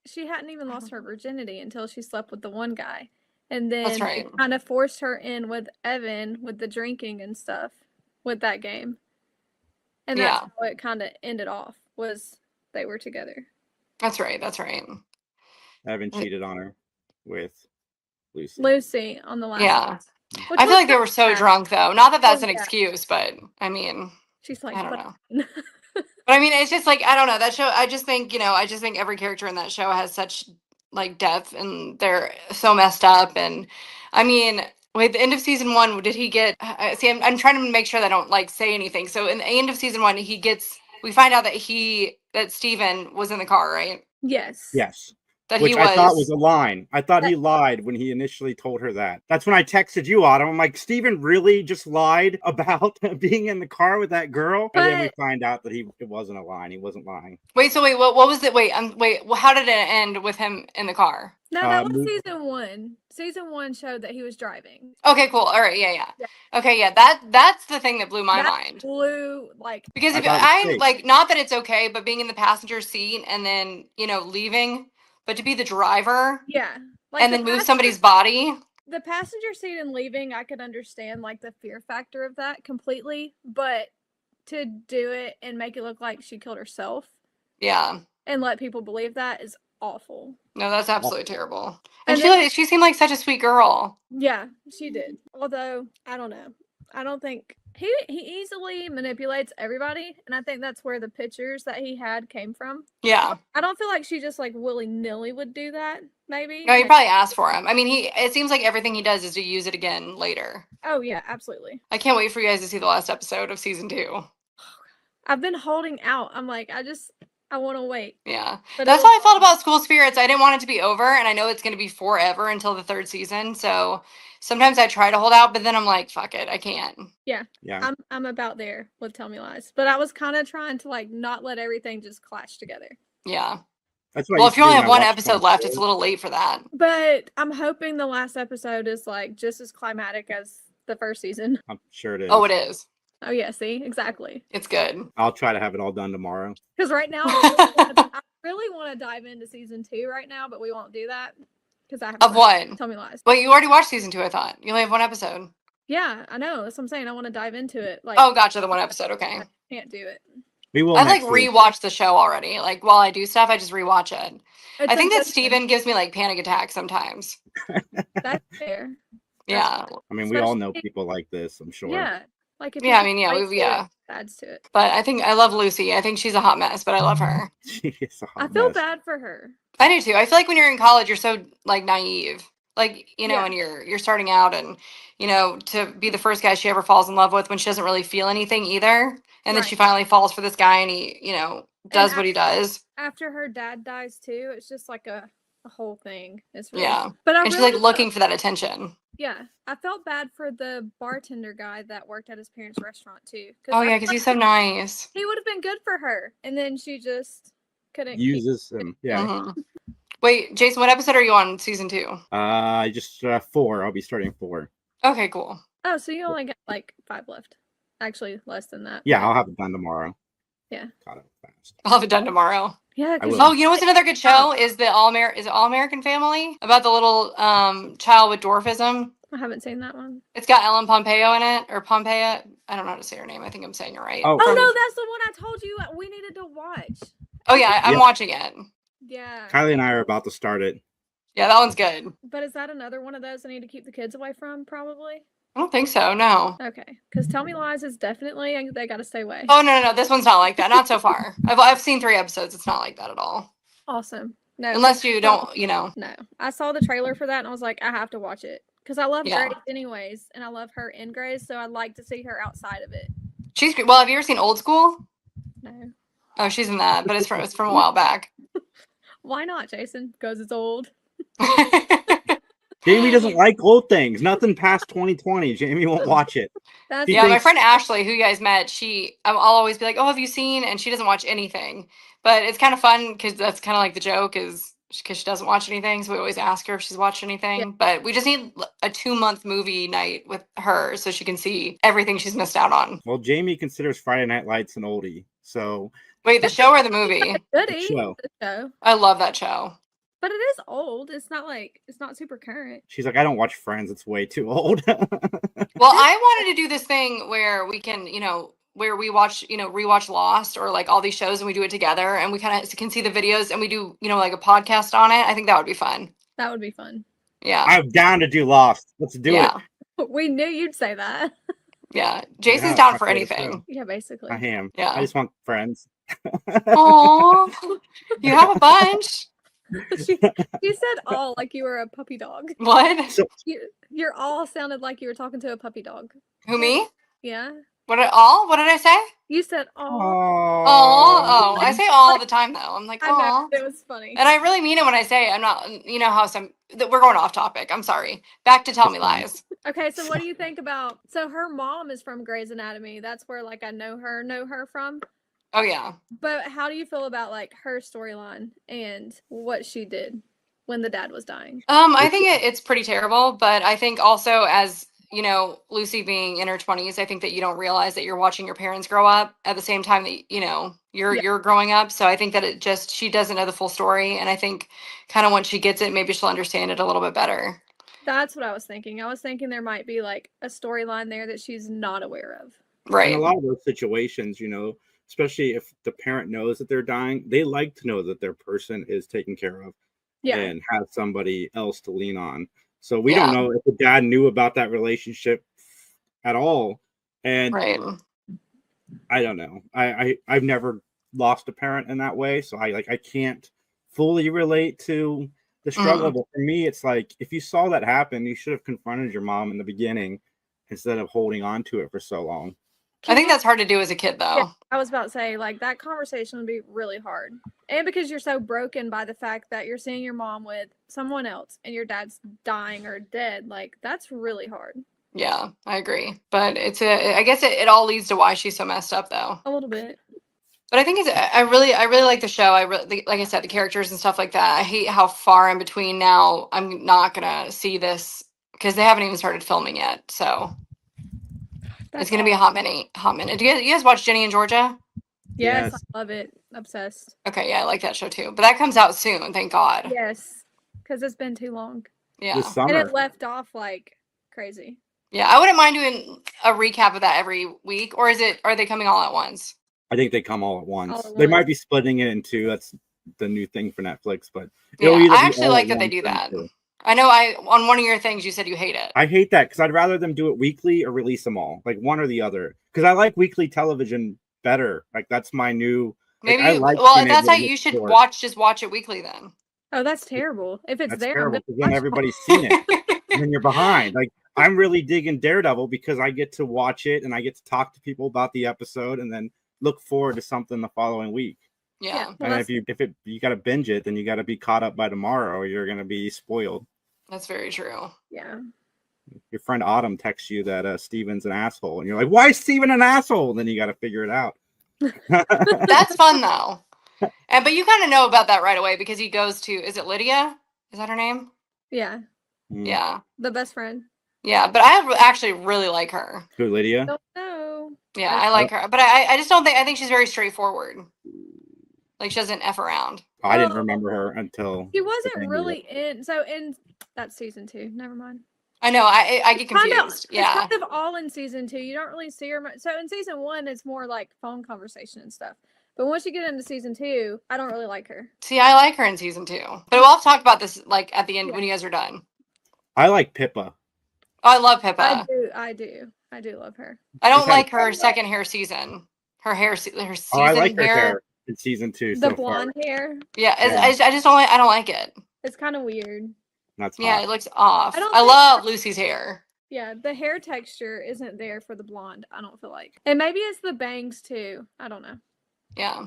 She hadn't even lost her virginity until she slept with the one guy. And then That's right. it kind of forced her in with Evan with the drinking and stuff with that game. And that's Yeah. how it kind of ended off, was they were together. That's right. That's right. Evan cheated on her with Lucy. Lucy on the last Yeah. one. I feel like they were so drunk though. Not that that's an yeah. excuse, but I mean, She's like, I don't know. know. But I mean, it's just like I don't know that show. I just think every character in that show has such like depth, and they're so messed up. And I mean, wait, the end of season 1, did he get? See, I'm trying to make sure that I don't like say anything. So in the end of season 1, we find out that Steven was in the car, right? Yes. Yes. That Which he I thought was a line. I thought he lied when he initially told her that. That's when I texted you, Autumn. I'm like, Steven really just lied about being in the car with that girl? And then we find out that it wasn't a lie. He wasn't lying. Wait, so what was it? Wait, well, how did it end with him in the car? No, that was season 1. Season 1 showed that he was driving. Okay, cool. All right, yeah. Okay, yeah. That's the thing that blew my mind. Blew like because if I like, not that it's okay, but being in the passenger seat and then leaving, but to be the driver, yeah, like and then move somebody's body. The passenger seat and leaving, I could understand like the fear factor of that completely, but to do it and make it look like she killed herself, yeah, and let people believe that is awful. No, that's absolutely terrible. And she seemed like such a sweet girl. Yeah, she did. Although I don't know, I don't think he easily manipulates everybody, and I think that's where the pictures that he had came from. Yeah, I don't feel like she just like willy-nilly would do that. Maybe. No, he probably asked for him. I mean, it seems like everything he does is to use it again later. Oh yeah, absolutely. I can't wait for you guys to see the last episode of season 2. I've been holding out. I'm like, I want to wait. Yeah, but that's how I felt about School Spirits. I didn't want it to be over, and I know it's going to be forever until the 3rd season. So sometimes I try to hold out, but then I'm like, fuck it, I can't. Yeah. I'm about there with Tell Me Lies, but I was kind of trying to like not let everything just clash together. Yeah. That's well, if you only have one episode left, it's a little late for that. But I'm hoping the last episode is like just as climatic as the 1st season. I'm sure it is. Oh, it is. Oh yeah, see, exactly. It's good. I'll try to have it all done tomorrow. Because right now, I really want to dive into season 2 right now, but we won't do that because I have of what? Tell Me Lies. Well, you already watched season 2. I thought you only have one episode. Yeah, I know. That's what I'm saying. I want to dive into it. Like, oh, gotcha, the one episode. Okay. I can't do it. We will. I like rewatch the show already. Like while I do stuff, I just rewatch it. I think that Steven gives me like panic attacks sometimes. That's fair. Yeah. I mean, we all know people like this, I'm sure. Yeah. Like if I mean, yeah, adds to it. But I love Lucy. I think she's a hot mess, but I love her. I feel bad for her. I do too. I feel like when you're in college, you're so like naive. Like, and you're starting out and, to be the first guy she ever falls in love with when she doesn't really feel anything either. And then she finally falls for this guy and he, does what he does. After her dad dies too, it's just like a whole thing. It's really, yeah. But and she's like looking for that attention. Yeah. I felt bad for the bartender guy that worked at his parents' restaurant too. Oh yeah, because he's so nice. He would have been good for her. And then she just couldn't uses him. Yeah. Mm-hmm. Wait, Jason, what episode are you on season 2? Just 4. I'll be starting 4. Okay, cool. Oh, so you only got like 5 left. Actually, less than that. Yeah, I'll have it done tomorrow. Yeah. Caught up fast. I'll have it done tomorrow. Yeah. I will. Oh, you know what's another good show? Is the Is it All American Family? About the little child with dwarfism. I haven't seen that one. It's got Ellen Pompeo in it, or Pompeia. I don't know how to say her name. I think I'm saying it right. Oh, Oh From- no, that's the one I told you we needed to watch. Oh yeah, I'm Yeah. watching it. Yeah. Kylie and I are about to start it. Yeah, that one's good. But is that another one of those I need to keep the kids away from? Probably. I don't think so. No. Okay. Because Tell Me Lies is definitely they got to stay away. Oh no. This one's not like that. Not so far. I've seen 3 episodes. It's not like that at all. Awesome. No. Unless you don't, No. I saw the trailer for that and I was like, I have to watch it because I love Yeah. Grace anyways, and I love her in Grace, so I'd like to see her outside of it. She's well. Have you ever seen Old School? No. Oh, she's in that, but it's from a while back. Why not, Jason? Because it's old. Jamie doesn't like old things. Nothing past 2020. Jamie won't watch it. That's He Yeah, my thinks- friend Ashley, who you guys met, I'll always be like, "Oh, have you seen?" And she doesn't watch anything, but it's kind of fun because that's kind of like the joke is because she doesn't watch anything, so we always ask her if she's watched anything. Yeah. But we just need a 2-month movie night with her so she can see everything she's missed out on. Well, Jamie considers Friday Night Lights an oldie. So Wait, the show or the movie? goodie. show. The show. I love that show. But it is old. It's not super current. she's like, I don't watch Friends. It's way too old. Well, I wanted to do this thing where we can, where we watch, rewatch Lost or like all these shows and we do it together and we kind of can see the videos and we do, like a podcast on it. I think that would be fun. That would be fun. Yeah. I'm down to do Lost. Let's do yeah. it. We knew you'd say that. Yeah. Jason's Yeah, down my for favorite anything. show. Yeah, basically. I am. Yeah. I just want Friends. Aww. You have a bunch. she said all like you were a puppy dog. What? Your all sounded like you were talking to a puppy dog. Who, me? Yeah. What did I say? You said all. Oh, I say all the time though. I'm like, I know. aw. It was funny. And I really mean it when I say it. I'm not, we're going off topic. I'm sorry. Back to Tell Me Lies. Okay, so what do you think about her mom is from Grey's Anatomy. That's where like I know her from. Oh yeah. But how do you feel about like her storyline and what she did when the dad was dying? I think it's pretty terrible, but I think also as, Lucy being in her 20s, I think that you don't realize that you're watching your parents grow up at the same time that, you're growing up. So I think that she doesn't know the full story. And I think kind of once she gets it, maybe she'll understand it a little bit better. That's what I was thinking. I was thinking there might be like a storyline there that she's not aware of. Right. In a lot of those situations, especially if the parent knows that they're dying, they like to know that their person is taken care of and have somebody else to lean on. So we don't know if the dad knew about that relationship at all. And right. I don't know. I've never lost a parent in that way. So I can't fully relate to the struggle. But for me, it's like, if you saw that happen, you should have confronted your mom in the beginning instead of holding on to it for so long. I think that's hard to do as a kid, though. Yeah, I was about to say, like, that conversation would be really hard. And because you're so broken by the fact that you're seeing your mom with someone else and your dad's dying or dead, like, that's really hard. Yeah, I agree. But I guess it all leads to why she's so messed up, though. A little bit. But I think I really like the show. Like I said, the characters and stuff like that. I hate how far in between now I'm not going to see this because they haven't even started filming yet. So it's going to be a hot minute. Do you guys watch Jenny and Georgia? Yes, Yes. I love it. Obsessed. Okay, yeah, I like that show too. But that comes out soon, thank God. Yes, because it's been too long. Yeah. This And summer. it left off like crazy. Yeah, I wouldn't mind doing a recap of that every week. Or are they coming all at once? I think they come all at once. All at They might once. be splitting it in two. That's the new thing for Netflix. But Yeah, it'll either I be actually all like at that they once do or that. two. I know on one of your things you said you hate it. I hate that because I'd rather them do it weekly or release them all, like one or the other. Because I like weekly television better. Like that's my new. Maybe I like well, being if that's able how to you should look just watch it weekly then. Oh, that's terrible. If it's That's there, terrible I'm because gonna then watch everybody's seen it, and then you're behind. Like I'm really digging Daredevil because I get to watch it and I get to talk to people about the episode and then look forward to something the following week. Yeah, Well, And if you got to binge it, then you got to be caught up by tomorrow, or you're gonna be spoiled. that's very true. Yeah. Your friend Autumn texts you that Steven's an asshole, and you're like, "Why is Steven an asshole?" Then you got to figure it out. That's fun though. But you kind of know about that right away because he goes to, is it Lydia? Is that her name? Yeah. Mm. Yeah. The best friend. Yeah, but I actually really like her. Who, Lydia? Don't know. Yeah, I like her, but I just don't think I think she's very straightforward. Like she doesn't f around. I didn't remember her until She wasn't really in. So in that's season 2. Never mind. I know. I get confused. It's Yeah. kind of all in season 2. You don't really see her much. So in season 1, it's more like phone conversation and stuff. But once you get into season 2, I don't really like her. See, I like her in season 2, but we'll have to talk about this like at the end when you guys are done. I like Pippa. Oh, I love Pippa. I do love her. I don't like her second hair season. Her season. Oh, I like her hair in season 2. The so blonde far. hair. Yeah, I just don't like. I don't like it. It's kind of weird. That's yeah, hot. it looks off. I I love Lucy's hair. Yeah, the hair texture isn't there for the blonde. I don't feel like, and maybe it's the bangs too. I don't know. Yeah,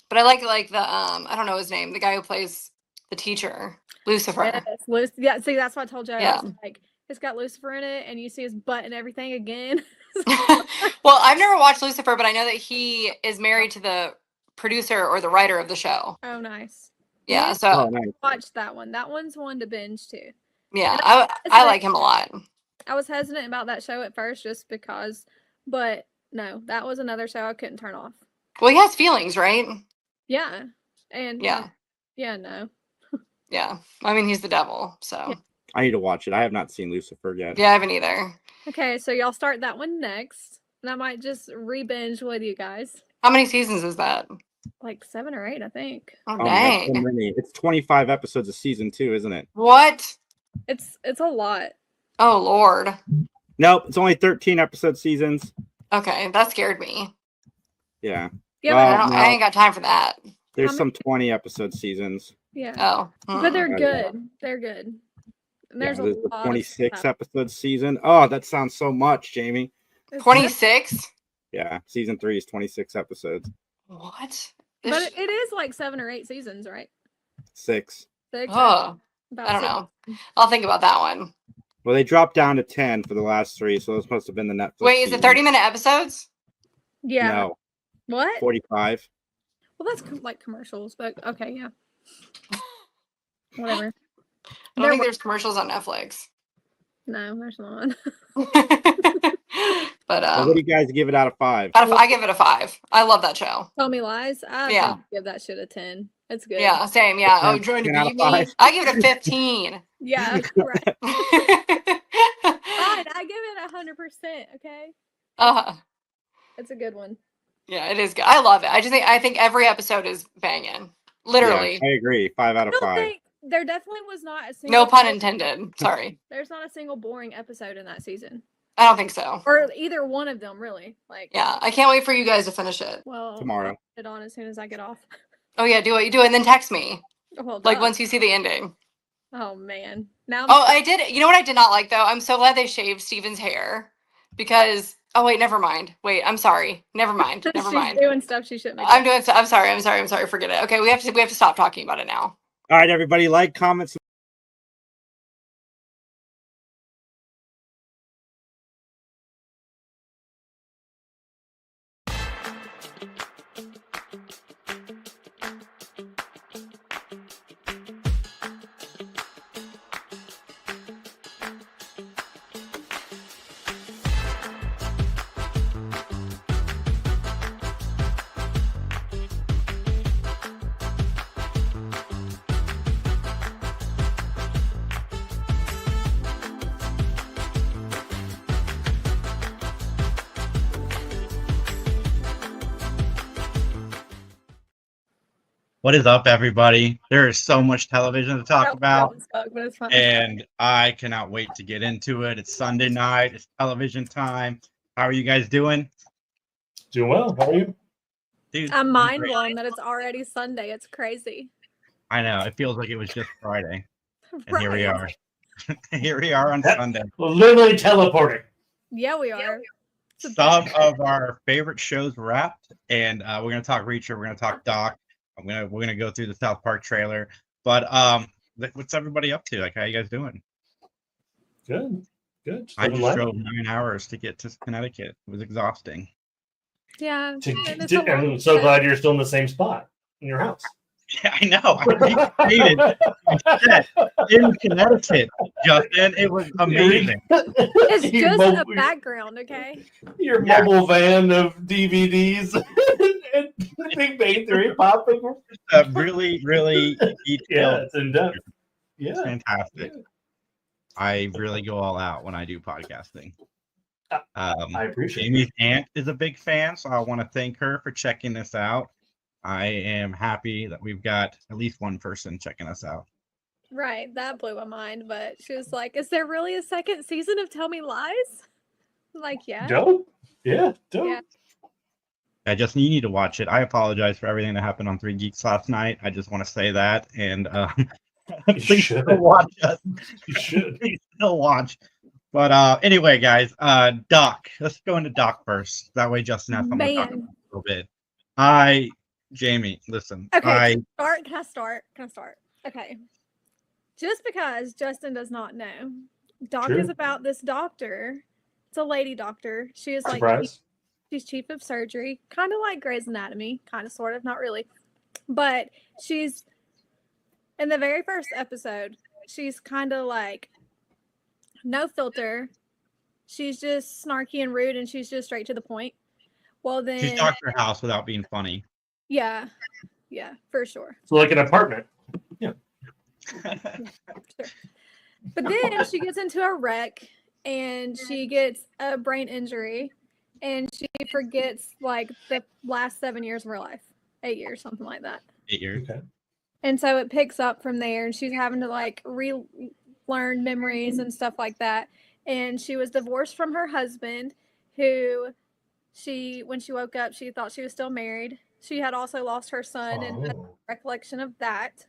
but I like the I don't know his name. The guy who plays the teacher, Lucifer. Yes, yeah. See, that's what I told you. Yeah. Like it's got Lucifer in it, and you see his butt and everything again. Well, I've never watched Lucifer, but I know that he is married to the producer or the writer of the show. Oh, nice. Yeah, so watch that one. That one's one to binge too. Yeah, I like him a lot. I was hesitant about that show at first just because, but no, that was another show I couldn't turn off. Well, he has feelings, right? Yeah, and yeah, no. Yeah, I mean he's the devil, so. Yeah. I need to watch it. I have not seen Lucifer yet. Yeah, I haven't either. Okay, so y'all start that one next, and I might just re-binge with you guys. How many seasons is that? Like 7 or 8, I think. Oh, dang. So it's 25 episodes of season 2, isn't it? What? It's a lot. Oh, Lord. Nope, it's only 13 episode seasons. Okay, that scared me. Yeah. Yeah, I ain't got time for that. There's some 20 episode seasons. Yeah. Oh. But they're good. They're good. And there's a the lot 26 episode season. Oh, that sounds so much, Jamie. 26? Yeah, season 3 is 26 episodes. What? But it is like 7 or 8 seasons, right? 6. 6. Oh, I don't know. I'll think about that one. Well, they dropped down to 10 for the last 3, so those must have been the Netflix. Wait, is it 30-minute episodes? Yeah. No. What? 45. Well, that's like commercials, but okay, yeah. Whatever. I don't think there's commercials on Netflix. No, there's not. But well, what do you guys give it out of 5? I give it a 5. I love that show. Tell me lies. I give that shit a 10. It's good. Yeah, same. Yeah. Oh, trying to beat me. I give it a 15. Yeah, right. Fine, I give it 100%. Okay. It's a good one. Yeah, it is good. I love it. I think every episode is banging. Literally. Yeah, I agree. 5 out of 5. There definitely was not a single. No pun intended. Sorry. There's not a single boring episode in that season. I don't think so. Or either one of them, really. Like. Yeah, I can't wait for you guys to finish it. Well, tomorrow. I'll put it on as soon as I get off. Oh yeah, do what you do, and then text me. Well, like once you see the ending. Oh man. Now. Oh, I did. You know what I did not like though? I'm so glad they shaved Steven's hair because. Oh wait, never mind. Wait, I'm sorry. Never mind. Never mind. She's doing stuff she shouldn't. I'm doing. I'm sorry. Forget it. Okay, we have to stop talking about it now. All right, everybody, like, comment. What is up, everybody? There is so much television to talk about, and I cannot wait to get into it. It's Sunday night. It's television time. How are you guys doing? Doing well. How are you? Dude, I'm mind blown that it's already Sunday. It's crazy. I know. It feels like it was just Friday. And here we are. Here we are on Sunday. Literally teleporting. Yeah, we are. Some of our favorite shows wrapped, and we're going to talk Reacher. We're going to talk Doc. We're gonna go through the South Park trailer, but what's everybody up to? Like, how you guys doing? Good. I just drove 9 hours to get to Connecticut. It was exhausting. Yeah, I'm so glad you're still in the same spot in your house. Yeah, I know. I recreated a set in Connecticut, Justin. It was amazing. It's Your just mo- a background, okay? Your Yeah. mobile van of DVDs and Big Bang Theory popping. Really, really Yeah, detailed. it's in depth. It's Yeah, fantastic. I really go all out when I do podcasting. I appreciate it. Jamie's aunt is a big fan, so I want to thank her for checking this out. I am happy that we've got at least one person checking us out. Right, that blew my mind. But she was like, "Is there really a second season of Tell Me Lies?" I'm like, yeah. Dope. Yeah, dope. Yeah. I just you need to watch it. I apologize for everything that happened on Three Geeks last night. I just want to say that, and please should. still watch us. You should. Please still watch. But anyway, guys, Doc. Let's go into Doc first. That way, Justin has something to talk about a little bit. Jamie, listen. Okay, Can I start? Okay. Just because Justin does not know, Doc Sure. is about this doctor. It's a lady doctor. She is like Surprise. she's chief of surgery, kind of like Grey's Anatomy, kind of, sort of, not really. But she's in the very first episode, she's kind of like no filter. She's just snarky and rude, and she's just straight to the point. Well, then she's Dr. House without being funny. Yeah, for sure. So like an apartment. Yeah. Sure. But then she gets into a wreck and she gets a brain injury and she forgets like the last 7 years of her life. 8 years, something like that. 8 years. Okay. And so it picks up from there and she's having to like relearn memories and stuff like that. And she was divorced from her husband, who when she woke up, she thought she was still married. She had also lost her son and had recollection of that.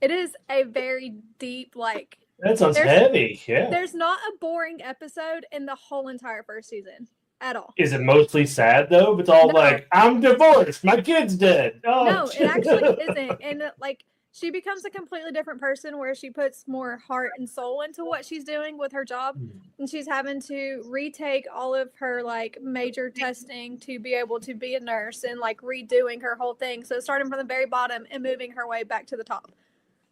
It is a very deep, like... That sounds heavy, yeah. There's not a boring episode in the whole entire first season at all. Is it mostly sad, though? It's all like, I'm divorced, my kid's dead. Oh, no, it actually isn't. And, like, she becomes a completely different person where she puts more heart and soul into what she's doing with her job. And she's having to retake all of her, like, major testing to be able to be a nurse and, like, redoing her whole thing. So starting from the very bottom and moving her way back to the top.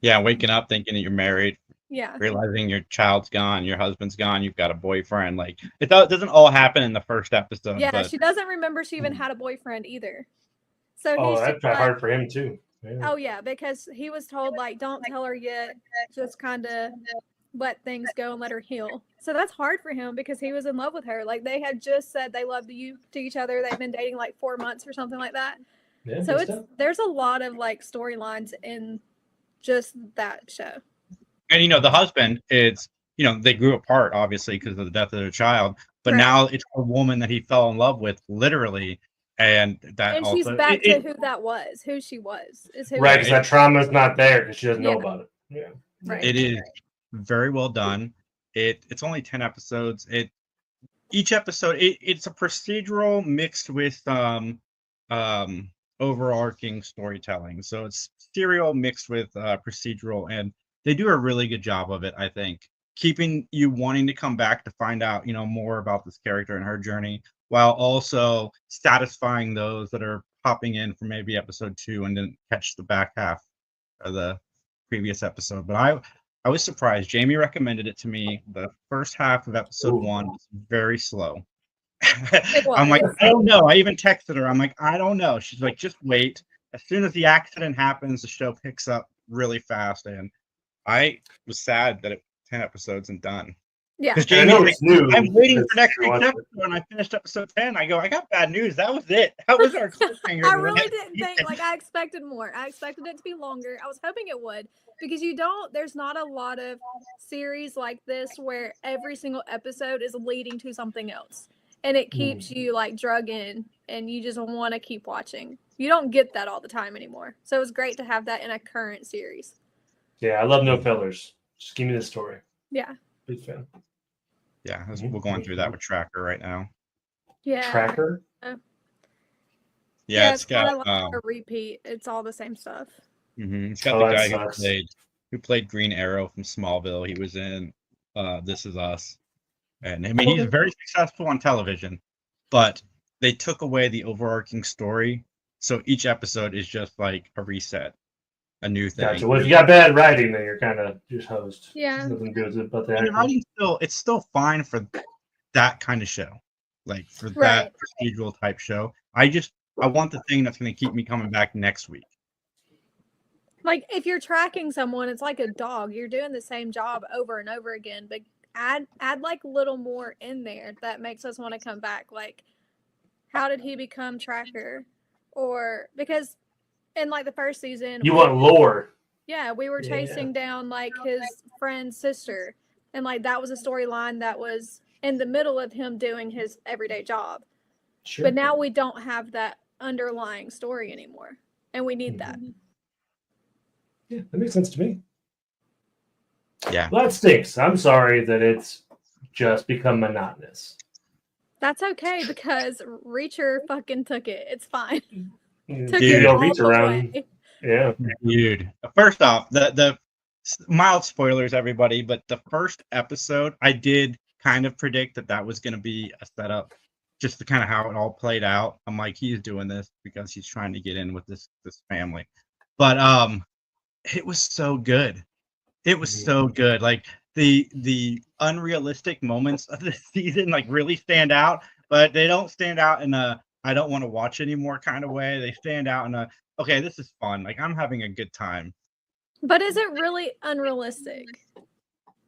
Yeah, waking up thinking that you're married. Yeah. Realizing your child's gone, your husband's gone, you've got a boyfriend. Like, it doesn't all happen in the first episode. Yeah, but... she doesn't remember she even had a boyfriend either. So he's that's like, hard for him, too. Yeah. Oh, yeah, because he was told, like, don't tell her yet. Just kind of let things go and let her heal. So that's hard for him because he was in love with her. Like, they had just said they loved you to each other. They've been dating, like, 4 months or something like that. Yeah, so there's a lot of, like, storylines in just that show. And, you know, the husband, it's, you know, they grew apart, obviously, because of the death of their child. But now it's a woman that he fell in love with, literally. And she's back to who she was. Right, because that trauma is not there because she doesn't know about it. Yeah. Right. It is very well done. It's only 10 episodes. Each episode, it's a procedural mixed with overarching storytelling. So it's serial mixed with procedural, and they do a really good job of it, I think, keeping you wanting to come back to find out, you know, more about this character and her journey, while also satisfying those that are popping in from maybe episode 2 and didn't catch the back half of the previous episode. But I was surprised. Jamie recommended it to me. The first half of episode 1 was very slow. I'm like, I don't know. I even texted her. I'm like, I don't know. She's like, just wait. As soon as the accident happens, the show picks up really fast. And I was sad that 10 episodes and done. Yeah. Because Jamie, I'm waiting for next week's episode, and I finished episode 10. I go, I got bad news. That was it. That was our cliffhanger. I really didn't think, like, I expected more. I expected it to be longer. I was hoping it would, because there's not a lot of series like this where every single episode is leading to something else. And it keeps you, like, drug in, and you just want to keep watching. You don't get that all the time anymore. So it was great to have that in a current series. Yeah, I love no fillers. Just give me the story. Yeah. Big fan. Yeah, we're going through that with Tracker right now. Yeah. Tracker? Yeah, it's got kind of like a repeat. It's all the same stuff. It's got the guy who played Green Arrow from Smallville. He was in This Is Us. And I mean, he's very successful on television, but they took away the overarching story. So each episode is just like a reset. a new thing. Gotcha. Well, if you got bad writing, then you're kind of just host. Yeah. Nothing good about And the that. writing's it's still fine for that kind of show, like for Right. that procedural type show. I want the thing that's going to keep me coming back next week. Like if you're tracking someone, it's like a dog. You're doing the same job over and over again, but add like a little more in there that makes us want to come back. Like, how did he become tracker? Or because in like the first season, You want lore. yeah, we were chasing down like his friend's sister, and like that was a storyline that was in the middle of him doing his everyday job. Sure. But now we don't have that underlying story anymore, and we need that. Yeah, that makes sense to me. Yeah. Well, that stinks. I'm sorry that it's just become monotonous. That's okay because Reacher fucking took it. It's fine. Took Dude, it you'll all reach the around. way. Yeah. Dude, first off, the mild spoilers, everybody, but the first episode, I did kind of predict that was going to be a setup, just to kind of how it all played out. I'm like, he's doing this because he's trying to get in with this family. But it was so good. It was so good. Like the unrealistic moments of the season like really stand out, but they don't stand out in a I don't want to watch anymore kind of way. They stand out in a okay, this is fun. Like I'm having a good time. But is it really unrealistic?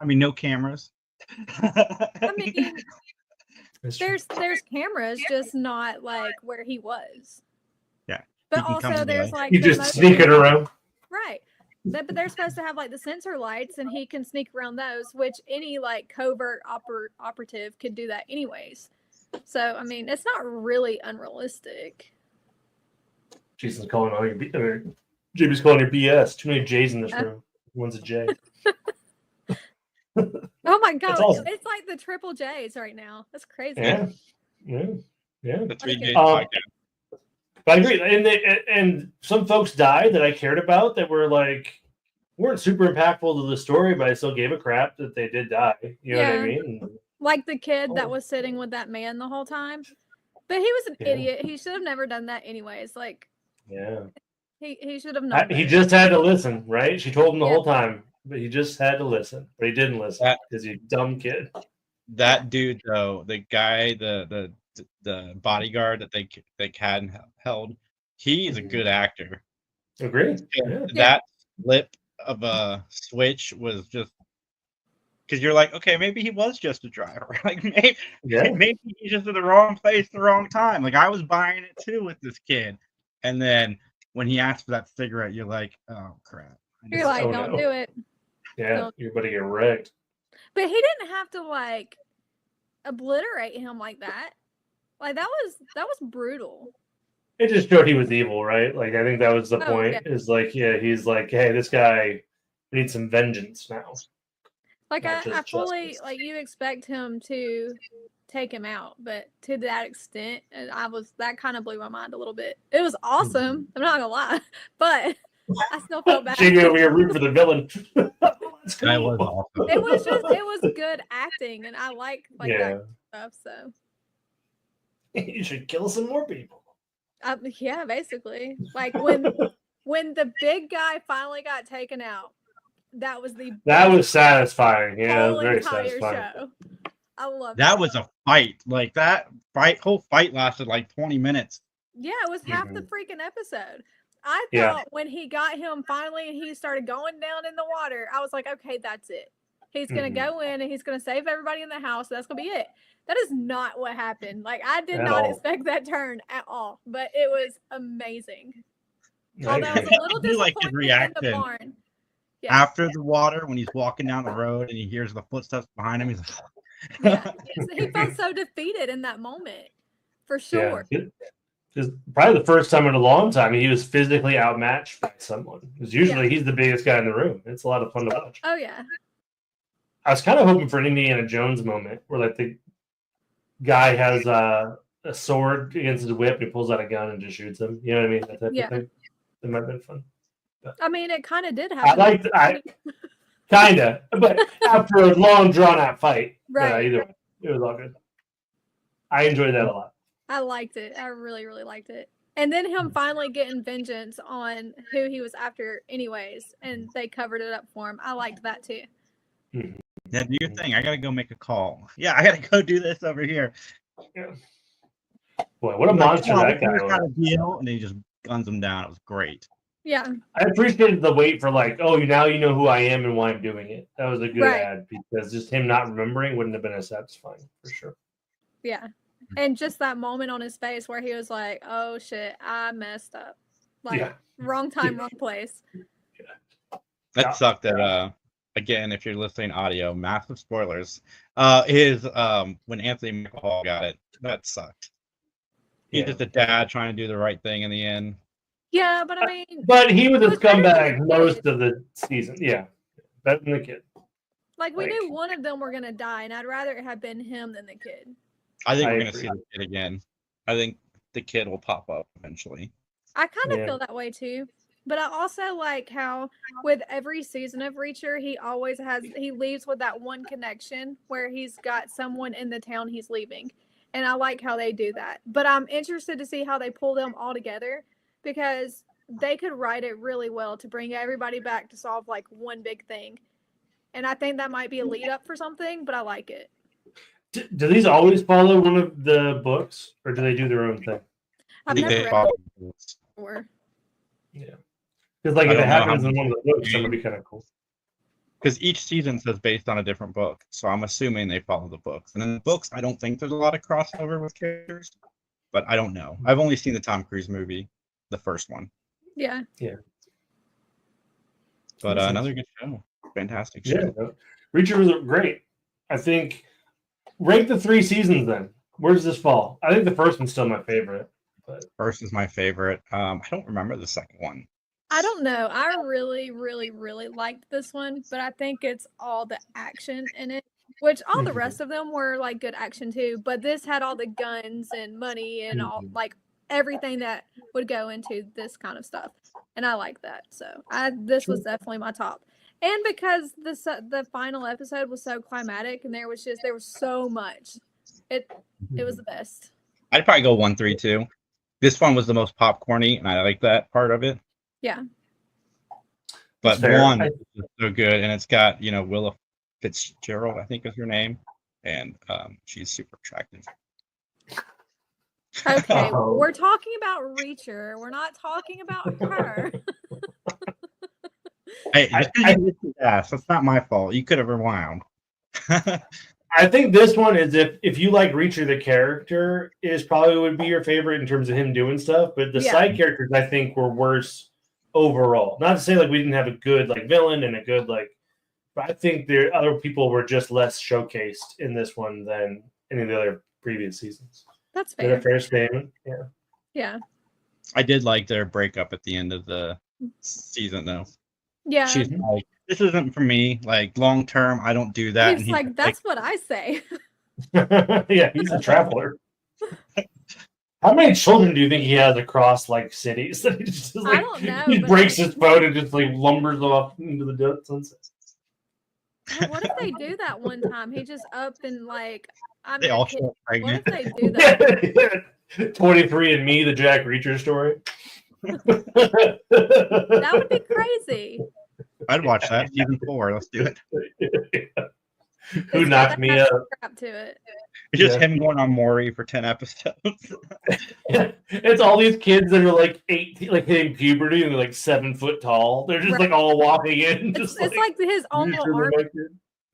I mean, no cameras. I mean, That's true. there's cameras, just not like where he was. Yeah. But He can come also and there's go. like You the just most- sneaking around. Right. But they're supposed to have like the sensor lights, and he can sneak around those, which any like covert operative could do that anyways. So I mean, it's not really unrealistic. Jason's calling all your Jamie's calling your BS. Too many J's in this room. One's a J. Oh my god, awesome. it's like the triple J's right now. That's crazy. Yeah. The 3 Okay. J podcast. But I agree. And some folks died that I cared about that weren't super impactful to the story, but I still gave a crap that they did die. You know what I mean? Like the kid that Oh. was sitting with that man the whole time. But he was an Yeah. idiot. He should have never done that anyways. Like Yeah. he should have known. He better. just had to listen, right? She told him the Yeah. whole time, but he just had to listen. But he didn't listen That- because he's a dumb kid. That dude though, the guy, the bodyguard that they had and held, he's a good actor. Agree? Yeah. That flip of a switch was just because you're like, okay, maybe he was just a driver. Like maybe he's just in the wrong place, the wrong time. Like I was buying it too with this kid, and then when he asked for that cigarette, you're like, oh crap. You're like, Oh, don't no. do it. Yeah. No. You're about to get wrecked. But he didn't have to like obliterate him like that. Like that was brutal. It just showed he was evil, right? Like I think that was the Oh, point. yeah. Is like, yeah, he's like, hey, this guy needs some vengeance now. Like Not I just fully justice. like you expect him to take him out, but to that extent, and that kind of blew my mind a little bit. It was awesome. I'm not gonna lie, but I still felt bad. Jamie over here rooting for the villain. That's That cool. was awesome. It was good acting, and I like Yeah. that stuff. So You should kill some more people. yeah, basically, like when the big guy finally got taken out, that was the That was satisfying. Yeah, it was whole very entire satisfying. show. I love That was a fight. Like that whole fight lasted like 20 minutes. Yeah, it was half the freaking episode. I thought Yeah. when he got him finally and he started going down in the water, I was like, okay, that's it. He's going to go in and he's going to save everybody in the house. That's going to be it. That is not what happened. Like, I did At not all. expect that turn at all, but it was amazing. I Although I was agree. a little I do like his disappointed in the reaction. barn. Yeah. After the water, when he's walking down the road and he hears the footsteps behind him, he's like, Yeah. He felt so defeated in that moment, for sure. Yeah. It's probably the first time in a long time he was physically outmatched by someone. Because usually he's the biggest guy in the room. It's a lot of fun to watch. Oh, yeah. I was kind of hoping for an Indiana Jones moment where like the guy has a sword against his whip and he pulls out a gun and just shoots him. You know what I mean? That type Yeah. of thing. That might have been fun. I mean, it kind of did I happen. liked kinda, but after a long drawn out fight. Right. Either way, it was all good. I enjoyed that a lot. I liked it. I really, really liked it. And then him finally getting vengeance on who he was after anyways, and they covered it up for him. I liked that too. Yeah, do your thing. I gotta go make a call. Yeah, I gotta go do this over here. Yeah. Boy, what a monster that guy was. Got a deal, and he just guns him down. It was great. Yeah. I appreciated the wait for like, oh, now you know who I am and why I'm doing it. That was a good ad because just him not remembering wouldn't have been as satisfying for sure. Yeah. And just that moment on his face where he was like, oh shit, I messed up. Like wrong time, wrong place. That sucked that again, if you're listening audio, massive spoilers. Is when Anthony Michael Hall got it. That sucked. He's just a dad trying to do the right thing in the end. Yeah, but I mean, but he was a scumbag most of the season. Yeah, better than the kid. Like we knew one of them were gonna die, and I'd rather it had been him than the kid. I think we're gonna see the kid again. I think the kid will pop up eventually. I kind of feel that way too. But I also like how with every season of Reacher, he leaves with that one connection where he's got someone in the town he's leaving. And I like how they do that. But I'm interested to see how they pull them all together because they could write it really well to bring everybody back to solve like one big thing. And I think that might be a lead up for something, but I like it. Do these always follow one of the books or do they do their own thing? I've never read it before. Yeah. Because like if it happens in one of the books, that would be kind of cool. Because each season says based on a different book, so I'm assuming they follow the books. And in the books, I don't think there's a lot of crossover with characters, but I don't know. I've only seen the Tom Cruise movie, the first one. Yeah. Yeah. But another good show, fantastic show. Yeah, Reacher was great. I think rank the 3 seasons. Then where does this fall? I think the first one's still my favorite. But first is my favorite. I don't remember the second one. I don't know. I really, really, really liked this one, but I think it's all the action in it, which all the rest of them were like good action too. But this had all the guns and money and all like everything that would go into this kind of stuff, and I like that. So this was definitely my top. And because the final episode was so climatic, and there was so much, it was the best. I'd probably go 1, 3, 2. This one was the most popcorny, and I like that part of it. Yeah. But one is so good, and it's got, Willa Fitzgerald, I think is her name, and she's super attractive. Okay, we're talking about Reacher. We're not talking about her. Hey, that's not my fault. You could have rewound. I think this one is if you like Reacher, the character is probably would be your favorite in terms of him doing stuff, but the side characters I think were worse overall. Not to say like we didn't have a good like villain and a good like, but I think there other people were just less showcased in this one than any of the other previous seasons. That's fair. Is that a fair statement? Yeah. Yeah. I did like their breakup at the end of the season though. Yeah. She's like, this isn't for me. Like long term, I don't do that. He's like, that's what I say. Yeah, he's a traveler. How many children do you think he has across like cities? That he just like, I don't know. He breaks his boat and just like lumbers off into the sunset. What if they do that one time? He just up and like they all show up pregnant. What if they do that? 23andMe, the Jack Reacher story. That would be crazy. I'd watch that. Season 4. Let's do it. Who knocked me up? To it. It's just him going on Maury for 10 episodes. It's all these kids that are like 8, like hitting puberty and they're like 7 foot tall. They're just like all walking in. It's like his own little army.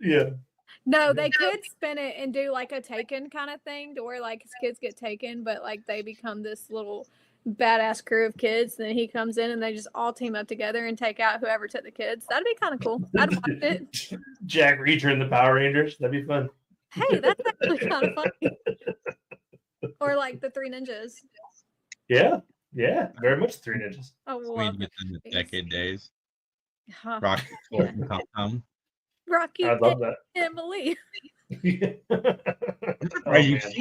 Yeah. No, they could spin it and do like a Taken kind of thing to where like his kids get taken, but like they become this little badass crew of kids. Then he comes in and they just all team up together and take out whoever took the kids. That'd be kind of cool. I'd watch it. Jack Reacher and the Power Rangers. That'd be fun. Hey, that's actually kind of funny. Or like the Three Ninjas. Yeah, very much Three Ninjas. Oh, we get them the decade days. Huh. Rocky, Rocky, I love that. Emily. You've seen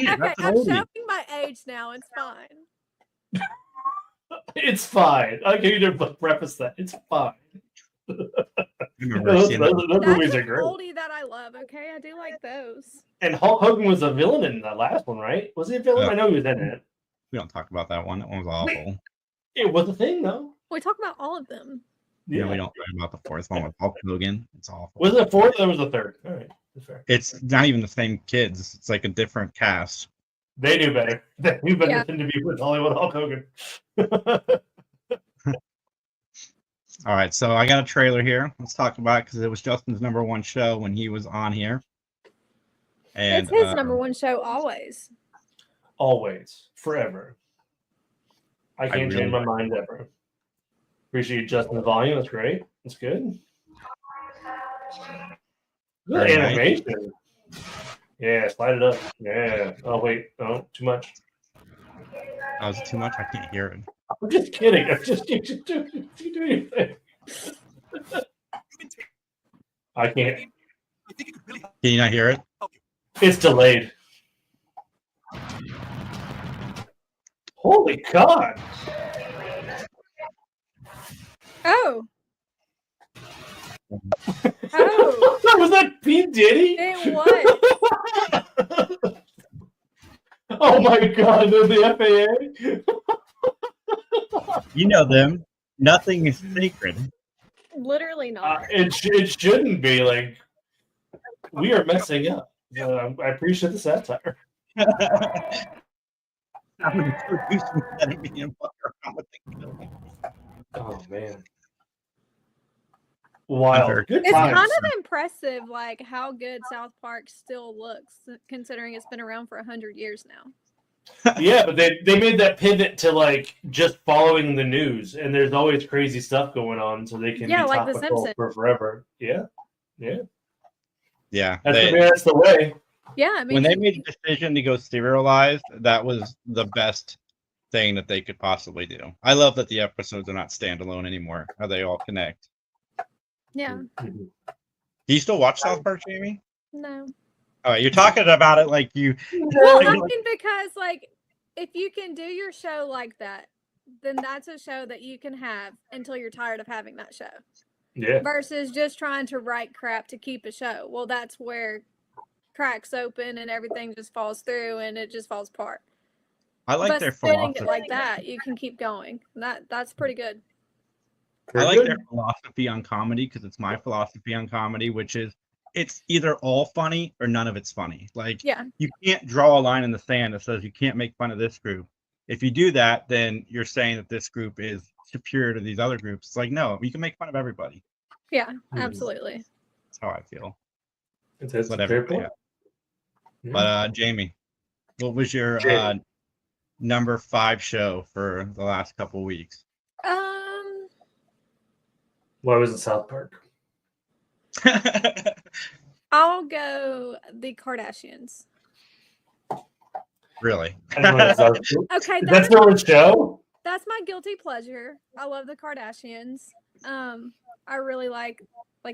it. That's I'm showing my age now. It's fine. It's fine. I can either preface that. It's fine. Those movies are great. Oldie that I love. Okay, I do like those. And Hulk Hogan was a villain in that last one, right? Was he a villain? I know he was in it. We don't talk about that one. That one was awful. It was a thing, though. We talk about all of them. Yeah, we don't talk about the fourth one with Hulk Hogan. It's awful. Was it a fourth? That was the third. All right, that's fair. It's not even the same kids. It's like a different cast. They knew better. They knew better than to be with Hollywood Hulk Hogan. All right, so I got a trailer here. Let's talk about it because it was Justin's number one show when he was on here. And it's his number one show always. Always. Forever. I can't change my mind ever. Appreciate Justin's volume. That's great. That's good. Good animation. Nice. Yeah, slide it up. Yeah. Oh, wait. No, too much. Oh, is it too much? I can't hear it. I'm just kidding. I'm just you do anything. I can't. Can you not hear it? It's delayed. Holy God. Oh. Oh. Was that P. Diddy? It was. Oh my God, the FAA. You know them. Nothing is sacred. Literally not. It shouldn't be. Like, we are messing up. I appreciate the satire. Oh man. Wild. It's kind of impressive, like how good South Park still looks, considering it's been around for 100 years now. Yeah, but they made that pivot to like just following the news, and there's always crazy stuff going on, so they can be like The topical Simpsons for forever. Yeah. That's the way. Yeah, I mean, when they made the decision to go serialized, that was the best thing that they could possibly do. I love that the episodes are not standalone anymore. How they all connect. Yeah. Do you still watch South Park, Jamie? No. All right, you're talking about it like you. Well, I mean, because like, if you can do your show like that, then that's a show that you can have until you're tired of having that show. Yeah. Versus just trying to write crap to keep a show. Well, that's where cracks open and everything just falls through and it just falls apart. I like their philosophy. It like that, you can keep going. That's pretty good. I like their philosophy on comedy because it's my philosophy on comedy, which is it's either all funny or none of it's funny. Like, you can't draw a line in the sand that says you can't make fun of this group. If you do that, then you're saying that this group is superior to these other groups. It's like, no, you can make fun of everybody. Yeah, absolutely. That's how I feel. It's whatever. Yeah. But Jamie, what was your number 5 show for the last couple of weeks? Why was it South Park? I'll go the Kardashians. Really? Okay, that's their show. That's my guilty pleasure. I love the Kardashians. I really like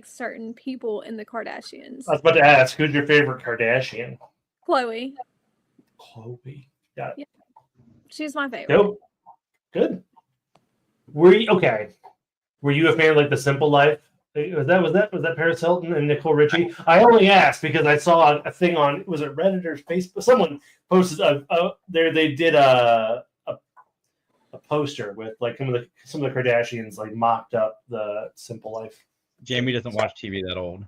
certain people in the Kardashians. I was about to ask, who's your favorite Kardashian? Chloe. Got it. Yeah. She's my favorite. Nope. Good. Were you a fan of like The Simple Life? Was that Paris Hilton and Nicole Richie? I only asked because I saw a thing on, was it Reddit or Facebook? Someone posted they did a poster with like some of the Kardashians like mocked up The Simple Life. Jamie doesn't watch TV that old.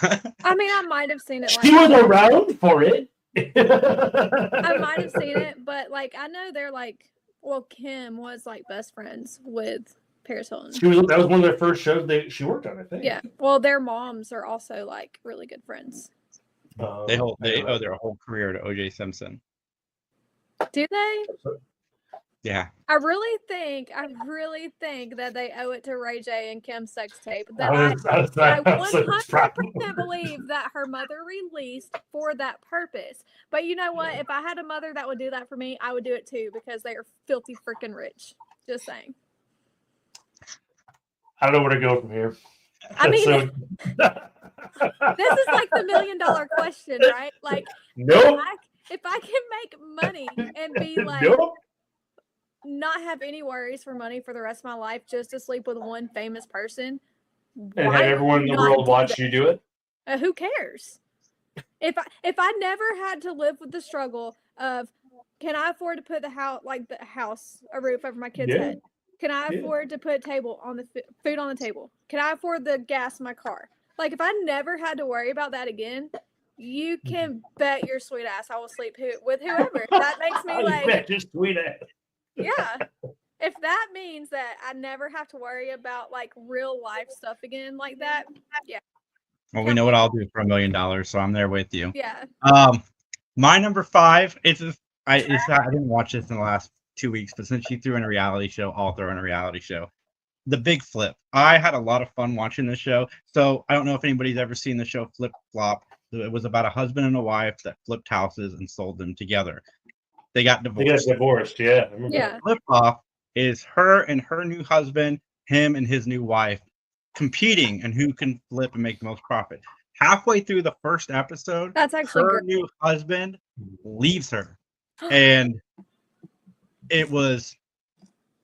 I mean, I might have seen it. She was around for it. I might have seen it, but like I know they're like, well, Kim was like best friends with Paris Hilton. That was one of their first shows she worked on, I think. Yeah. Well, their moms are also like really good friends. They owe their whole career to O.J. Simpson. Do they? Yeah. I really think that they owe it to Ray J and Kim's sex tape. That I 100% believe that her mother released for that purpose. But you know what? If I had a mother that would do that for me, I would do it too because they are filthy freaking rich. Just saying. I don't know where to go from here. I mean, this is like the $1 million question, right? Like, nope. If I can make money and be like, not have any worries for money for the rest of my life, just to sleep with one famous person, and have everyone in the world watch you do it. Who cares? If I never had to live with the struggle of can I afford to put a roof over my kid's Yeah. head? Can I Yeah. afford to put table on the food on the table? Can I afford the gas in my car? Like, if I never had to worry about that again, you can bet your sweet ass I will sleep with whoever. That makes me You like, bet your sweet ass. yeah. If that means that I never have to worry about like real life stuff again like that, yeah. Well, we know what I'll do for $1 million, so I'm there with you. Yeah. My number 5 I didn't watch this in the last 2 weeks, but since she threw in a reality show, I'll throw in a reality show. The Big Flip. I had a lot of fun watching this show. So I don't know if anybody's ever seen the show Flip Flop. It was about a husband and a wife that flipped houses and sold them together. They got divorced. Yeah. Yeah. Flip Off is her and her new husband, him and his new wife, competing and who can flip and make the most profit. Halfway through the first episode, That's actually her great. new husband leaves her. And it was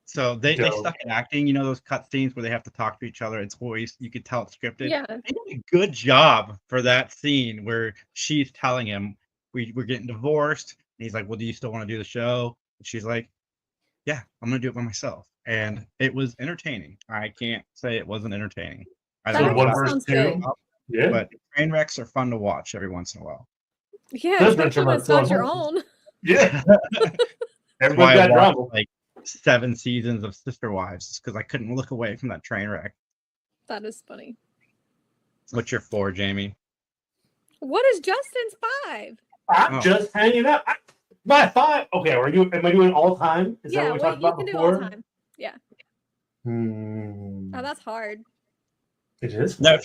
so they stuck in acting, you know, those cut scenes where they have to talk to each other. It's voice, you could tell it's scripted. Yeah. They did a good job for that scene where she's telling him we're getting divorced. And he's like, well, do you still want to do the show? And she's like, yeah, I'm gonna do it by myself. And it was entertaining. I can't say it wasn't entertaining. I That don't know one about versus sounds two. good. Yeah. but train wrecks are fun to watch every once in a while. Yeah, Those especially when it's are not your fun. own. Yeah. That's why Everybody's I got watched drama. like 7 seasons of Sister Wives because I couldn't look away from that train wreck. That is funny. What's your 4, Jamie? What is Justin's 5? I'm just hanging out. My 5. Okay, am I doing all time? Is that Yeah, what we talked you about can before? do all time. Yeah. Oh, that's hard. It is. Now,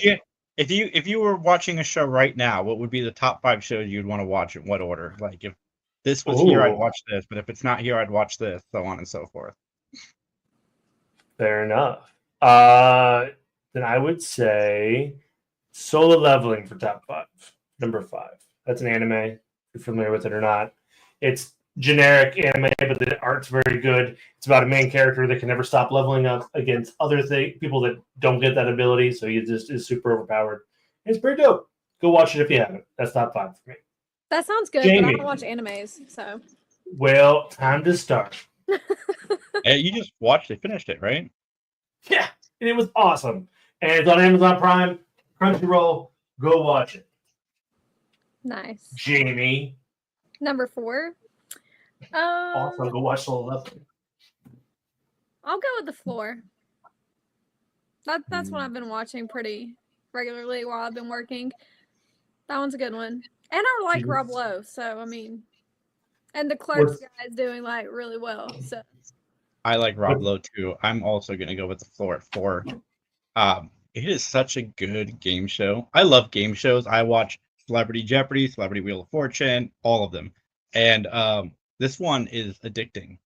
if you were watching a show right now, what would be the top 5 shows you'd want to watch in what order? Like if this was here, I'd watch this, but if it's not here, I'd watch this, so on and so forth. Fair enough. Then I would say Solo Leveling for top 5. Number 5. That's an anime. If you're familiar with it or not. It's generic anime, but the art's very good. It's about a main character that can never stop leveling up against other people that don't get that ability, so he just is super overpowered. It's pretty dope. Go watch it if you haven't. That's top 5 for me. That sounds good, but I don't watch animes, so. Well, time to start. Hey, you just finished it, right? Yeah, and it was awesome. And it's on Amazon Prime, Crunchyroll. Go watch it. Nice. Jamie. Number 4. Also, go watch Solo Leveling. I'll go with The Floor. That's what I've been watching pretty regularly while I've been working. That one's a good one. And I like Rob Lowe, so I mean, and the Clerks guy is doing like really well. So I like Rob Lowe too. I'm also gonna go with The Floor at 4. It is such a good game show. I love game shows. I watch Celebrity Jeopardy, Celebrity Wheel of Fortune, all of them. And this one is addicting.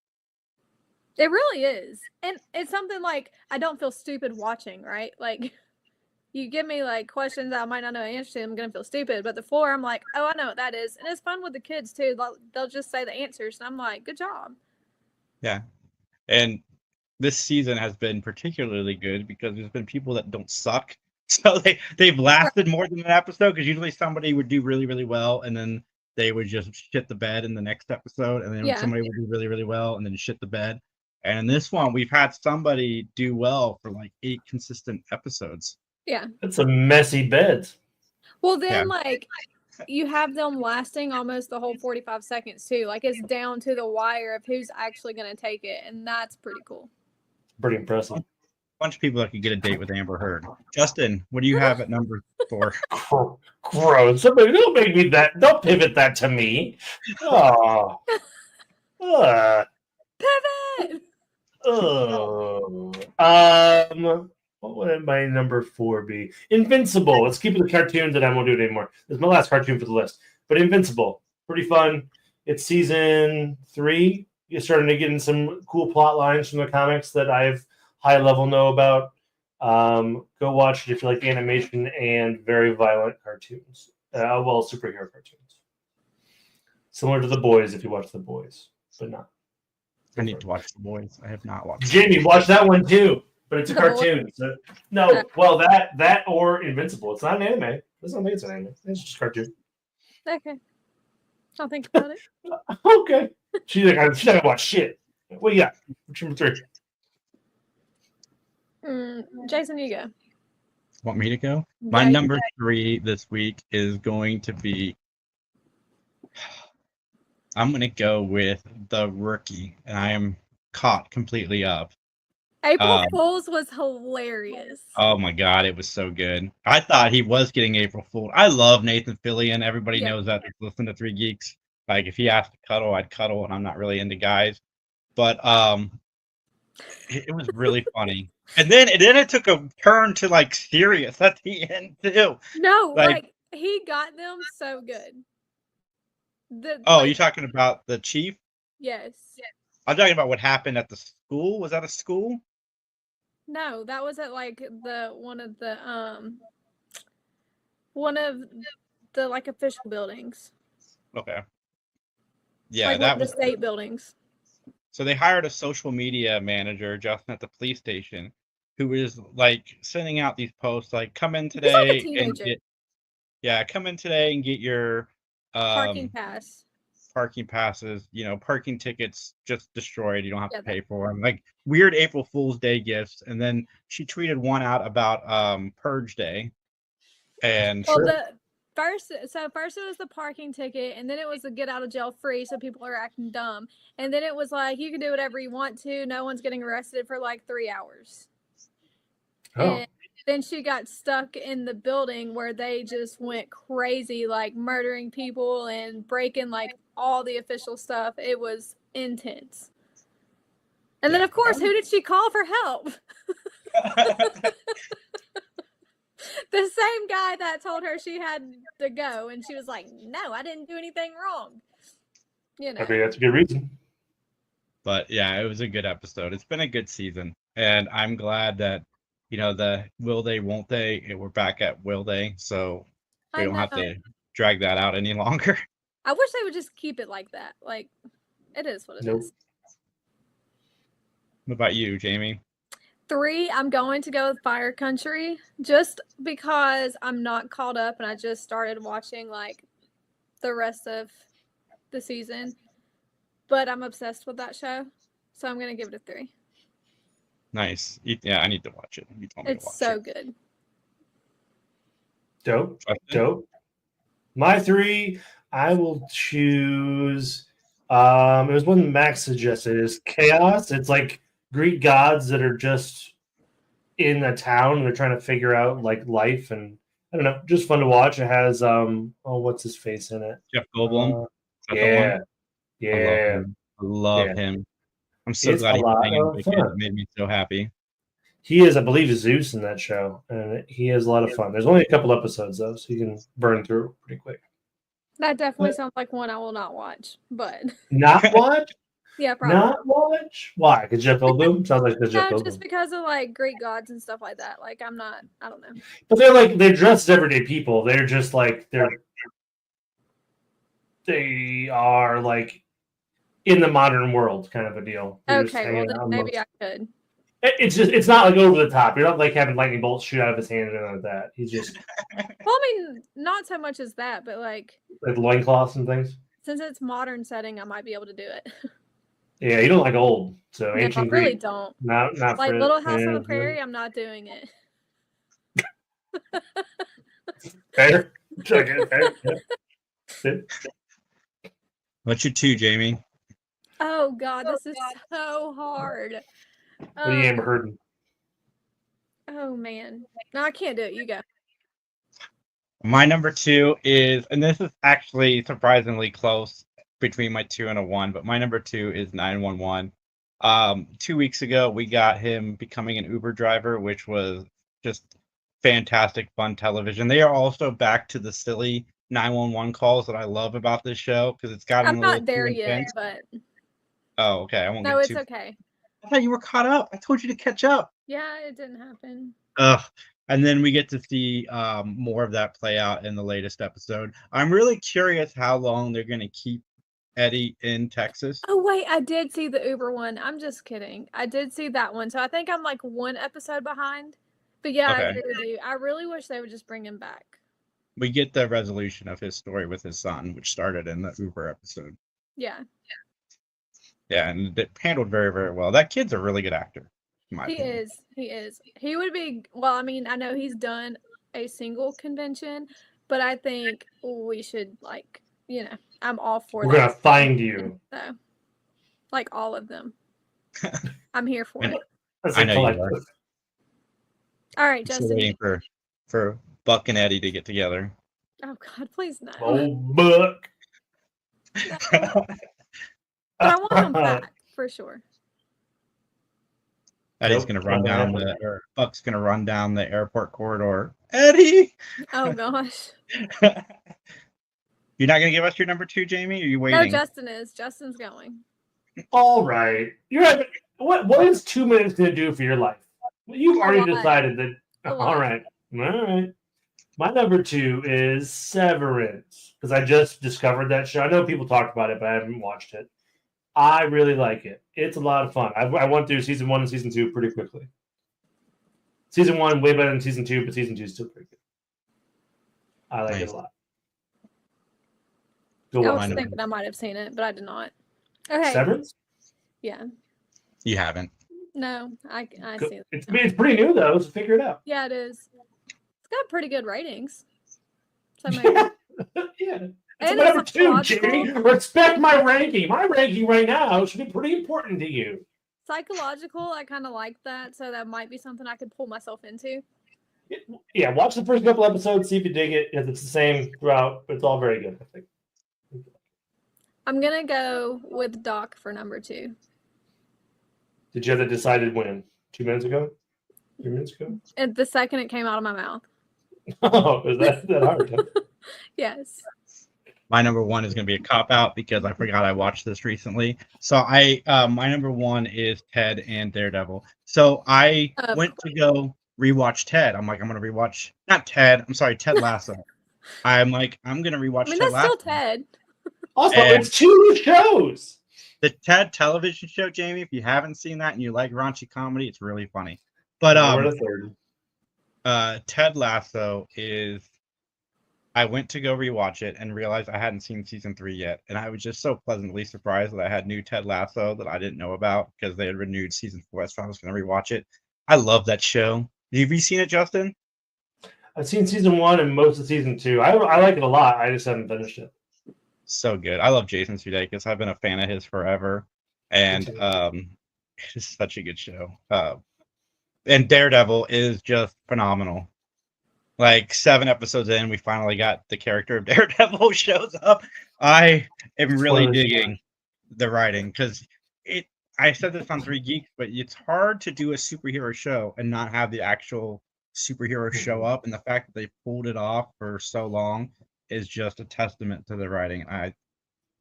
it really is. And it's something like I don't feel stupid watching, right? Like you give me like questions that I might not know the answer to, I'm gonna feel stupid. But The Floor, I'm like, oh, I know what that is. And it's fun with the kids too. They'll just say the answers and I'm like, good job. Yeah. And this season has been particularly good because there's been people that don't suck. So they've lasted more than an episode because usually somebody would do really, really well and then they would just shit the bed in the next episode, and then somebody would do really, really well and then shit the bed. And in this one, we've had somebody do well for like 8 consistent episodes. Yeah. That's a messy bed. Well, then like you have them lasting almost the whole 45 seconds too. Like it's down to the wire of who's actually going to take it, and that's pretty cool. Pretty impressive. A bunch of people that could get a date with Amber Heard. Justin, what do you have at number 4? Gross. Somebody don't make me that. Don't pivot that to me. Oh. Pivot. What would my number 4 be? Invincible. Let's keep it the cartoons, and I won't do it anymore. This is my last cartoon for the list. But Invincible, pretty fun. It's season 3. You're starting to get in some cool plot lines from the comics that I've high level know about. Go watch it if you like animation and very violent cartoons. Superhero cartoons. Similar to The Boys if you watch The Boys, but not. I need to watch The Boys. I have not watched. Jamie, watch that one too. But it's a cartoon. So, no, well, that or Invincible. It's not an anime. I don't think it's an anime. It's just a cartoon. Okay. I'll think about it. Okay. She's not gonna watch shit. What you got? What's number 3? Jason, you go. Want me to go? My Yeah, number 3 this week is going to be. I'm going to go with The Rookie, and I am caught completely up. April Fool's was hilarious. Oh my God, it was so good. I thought he was getting April Fooled. I love Nathan Fillion. Everybody knows that. Listen to Three Geeks. Like, if he asked to cuddle, I'd cuddle, and I'm not really into guys. But it was really funny. And then it took a turn to like serious at the end too. No, like he got them so good. You're talking about the chief? Yes. I'm talking about what happened at the school. Was that a school? No, that was at like one of the like official buildings. Okay. Yeah, like that was the state buildings. So they hired a social media manager, Justin, at the police station, who was like sending out these posts like, "Come in today and get your parking pass." Parking passes, parking tickets just destroyed. You don't have to pay for them. Like weird April Fool's Day gifts. And then she tweeted one out about Purge Day. And first it was the parking ticket, and then it was the get out of jail free, so people are acting dumb. And then it was like you can do whatever you want to. No one's getting arrested for like 3 hours. Oh. And then she got stuck in the building where they just went crazy, like murdering people and breaking like all the official stuff. It was intense. And then, of course, who did she call for help? The same guy that told her she had to go, and she was like, "No, I didn't do anything wrong." I mean, that's a good reason. But yeah, it was a good episode. It's been a good season, and I'm glad that the will they, won't they, we're back at will they, so we don't have to drag that out any longer. I wish they would just keep it like that. Like, it is what it is. What about you, Jamie? 3, I'm going to go with Fire Country, just because I'm not caught up and I just started watching like the rest of the season. But I'm obsessed with that show, so I'm going to give it a 3. Nice. Yeah, I need to watch it. You told me it's so good. Dope. My 3, I will choose. It was one Max suggested. Is Chaos. It's like Greek gods that are just in a town and they're trying to figure out like life, and I don't know, just fun to watch. It has what's his face in it? Jeff Goldblum. Yeah. I love him. I'm so glad he's playing it. It made me so happy. He is, I believe, Zeus in that show, and he has a lot of fun. There's only a couple episodes though, so you can burn through pretty quick. That definitely sounds like one I will not watch, but not watch. Yeah, probably not watch. Why? Because Jeff Goldblum sounds like Jeff Goldblum. Just because of like Greek gods and stuff like that. Like I don't know. But they're dressed as everyday people. They're just like they are like in the modern world kind of a deal. Okay, well then maybe I could. It's not like over the top. You're not like having lightning bolts shoot out of his hand or anything like that. He's just. Well, I mean, not so much as that, but like loincloths and things. Since it's modern setting, I might be able to do it. Yeah, you don't like old, so no, ancient I really Greek. don't. Not like Little House on the Prairie. I'm not doing it. Fair. What's your 2, Jamie? Oh God, this is so hard. What are you, Amber Heard? Oh man, no, I can't do it. You go. My number 2 is, and this is actually surprisingly close between my 2 and a 1, but my number 2 is 911. 2 weeks ago, we got him becoming an Uber driver, which was just fantastic, fun television. They are also back to the silly 911 calls that I love about this show because it's gotten I'm not there yet, but. Oh, okay. I won't. No, it's okay. I thought you were caught up. I told you to catch up. Yeah, it didn't happen. And then we get to see more of that play out in the latest episode. I'm really curious how long they're going to keep Eddie in Texas. Oh, wait, I did see the Uber one. I'm just kidding. I did see that one. So I think I'm like 1 episode behind. But yeah, okay. I agree with you. I really wish they would just bring him back. we get the resolution of his story with his son, which started in the Uber episode. Yeah. Yeah, and it handled very, very well. That kid's a really good actor. In my He opinion. is. He is. He would be. Well, I mean, I know he's done a single convention, but I think we should I'm all for We're that. gonna find you. So, like all of them. I'm here for it. I know you are. All right, I'm still Justin. waiting for Buck and Eddie to get together. Oh God, please no. Oh, Buck. No. But I want him back for sure. Eddie's gonna run down or Buck's gonna run down the airport corridor. Eddie. Oh gosh. You're not gonna give us your number 2, Jamie? Or are you waiting? No, Justin is. Justin's going. All right. You're having, what is 2 minutes gonna do for your life? You've already decided that. All right. My number 2 is Severance, because I just discovered that show. I know people talked about it, but I haven't watched it. I really like it. It's a lot of fun. I went through season 1 and season 2 pretty quickly. Season 1 way better than season 2, but season 2 is still pretty good. I like it a lot. I was thinking I might have seen it, but I did not. Okay. Severance? Yeah. You haven't. No, I see it. It's pretty new though, so figure it out. Yeah, it is. It's got pretty good ratings. So yeah. It's number 2, Jamie. Respect my ranking. My ranking right now should be pretty important to you. Psychological, I kind of like that, so that might be something I could pull myself into. Yeah, watch the first couple episodes, see if you dig it. If it's the same throughout, it's all very good, I think. I'm gonna go with Doc for number 2. Did you have that decided when? 2 minutes ago? 3 minutes ago? And the second it came out of my mouth. Oh, is that hard? Huh? Yes. My number 1 is going to be a cop-out because I forgot I watched this recently. So my number 1 is Ted and Daredevil. So I went to go rewatch Ted. I'm like, I'm going to rewatch, not Ted, I'm sorry, Ted Lasso. I'm like, I'm going to rewatch Ted that's Lasso. still Ted. Also, it's 2 shows. The Ted television show, Jamie, if you haven't seen that and you like raunchy comedy, it's really funny. But Ted Lasso is, I went to go rewatch it and realized I hadn't seen season 3 yet. And I was just so pleasantly surprised that I had new Ted Lasso that I didn't know about because they had renewed season 4. So I was going to rewatch it. I love that show. Have you seen it, Justin? I've seen season 1 and most of season 2. I like it a lot. I just haven't finished it. So good. I love Jason Sudeikis. I've been a fan of his forever. And it's such a good show. And Daredevil is just phenomenal. Like 7 episodes in, we finally got the character of Daredevil shows up. I am really digging the writing because I said this on 3 Geeks, but it's hard to do a superhero show and not have the actual superhero show up. And the fact that they pulled it off for so long is just a testament to the writing.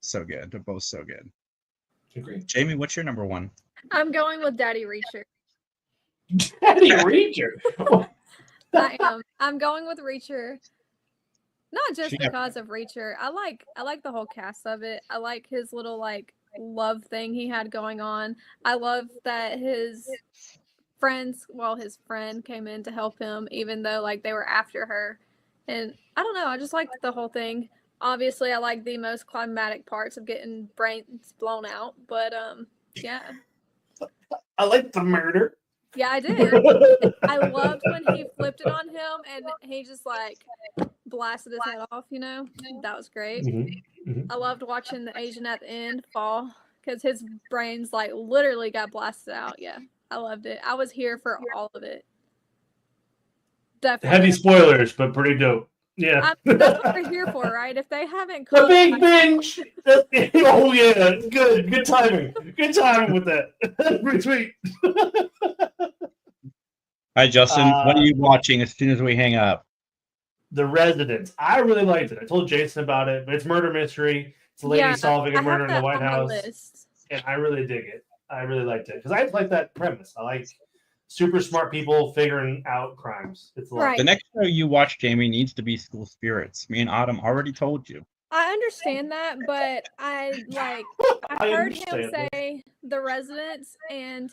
So good. They're both so good. Agree. Jamie, what's your number 1? I'm going with Daddy Reacher. Daddy Reacher. I am. I'm going with Reacher. Not just because of Reacher. I like the whole cast of it. I like his little love thing he had going on. I love that his friend came in to help him, even though they were after her. And I don't know, I just liked the whole thing. Obviously, I like the most climatic parts of getting brains blown out, but yeah. I like the murder. Yeah, I did. I loved when he flipped it on him and he just blasted his head off, That was great. I loved watching the Asian at the end fall because his brains literally got blasted out. Yeah, I loved it. I was here for all of it. Definitely. Heavy spoilers, but pretty dope. Yeah. That's what we're here for, right? If they haven't the Big Binge. Oh yeah, good timing. Good timing with that. Retweet. Hi, Justin. What are you watching as soon as we hang up? The Residence. I really liked it. I told Jason about it, but it's murder mystery. It's a lady solving a murder in the White House, and I really dig it. I really liked it because I like that premise. I like super smart people figuring out crimes. It's right. The next show you watch, Jamie, needs to be School Spirits. Me and Autumn already told you. I understand that, but I heard him say The Residence, and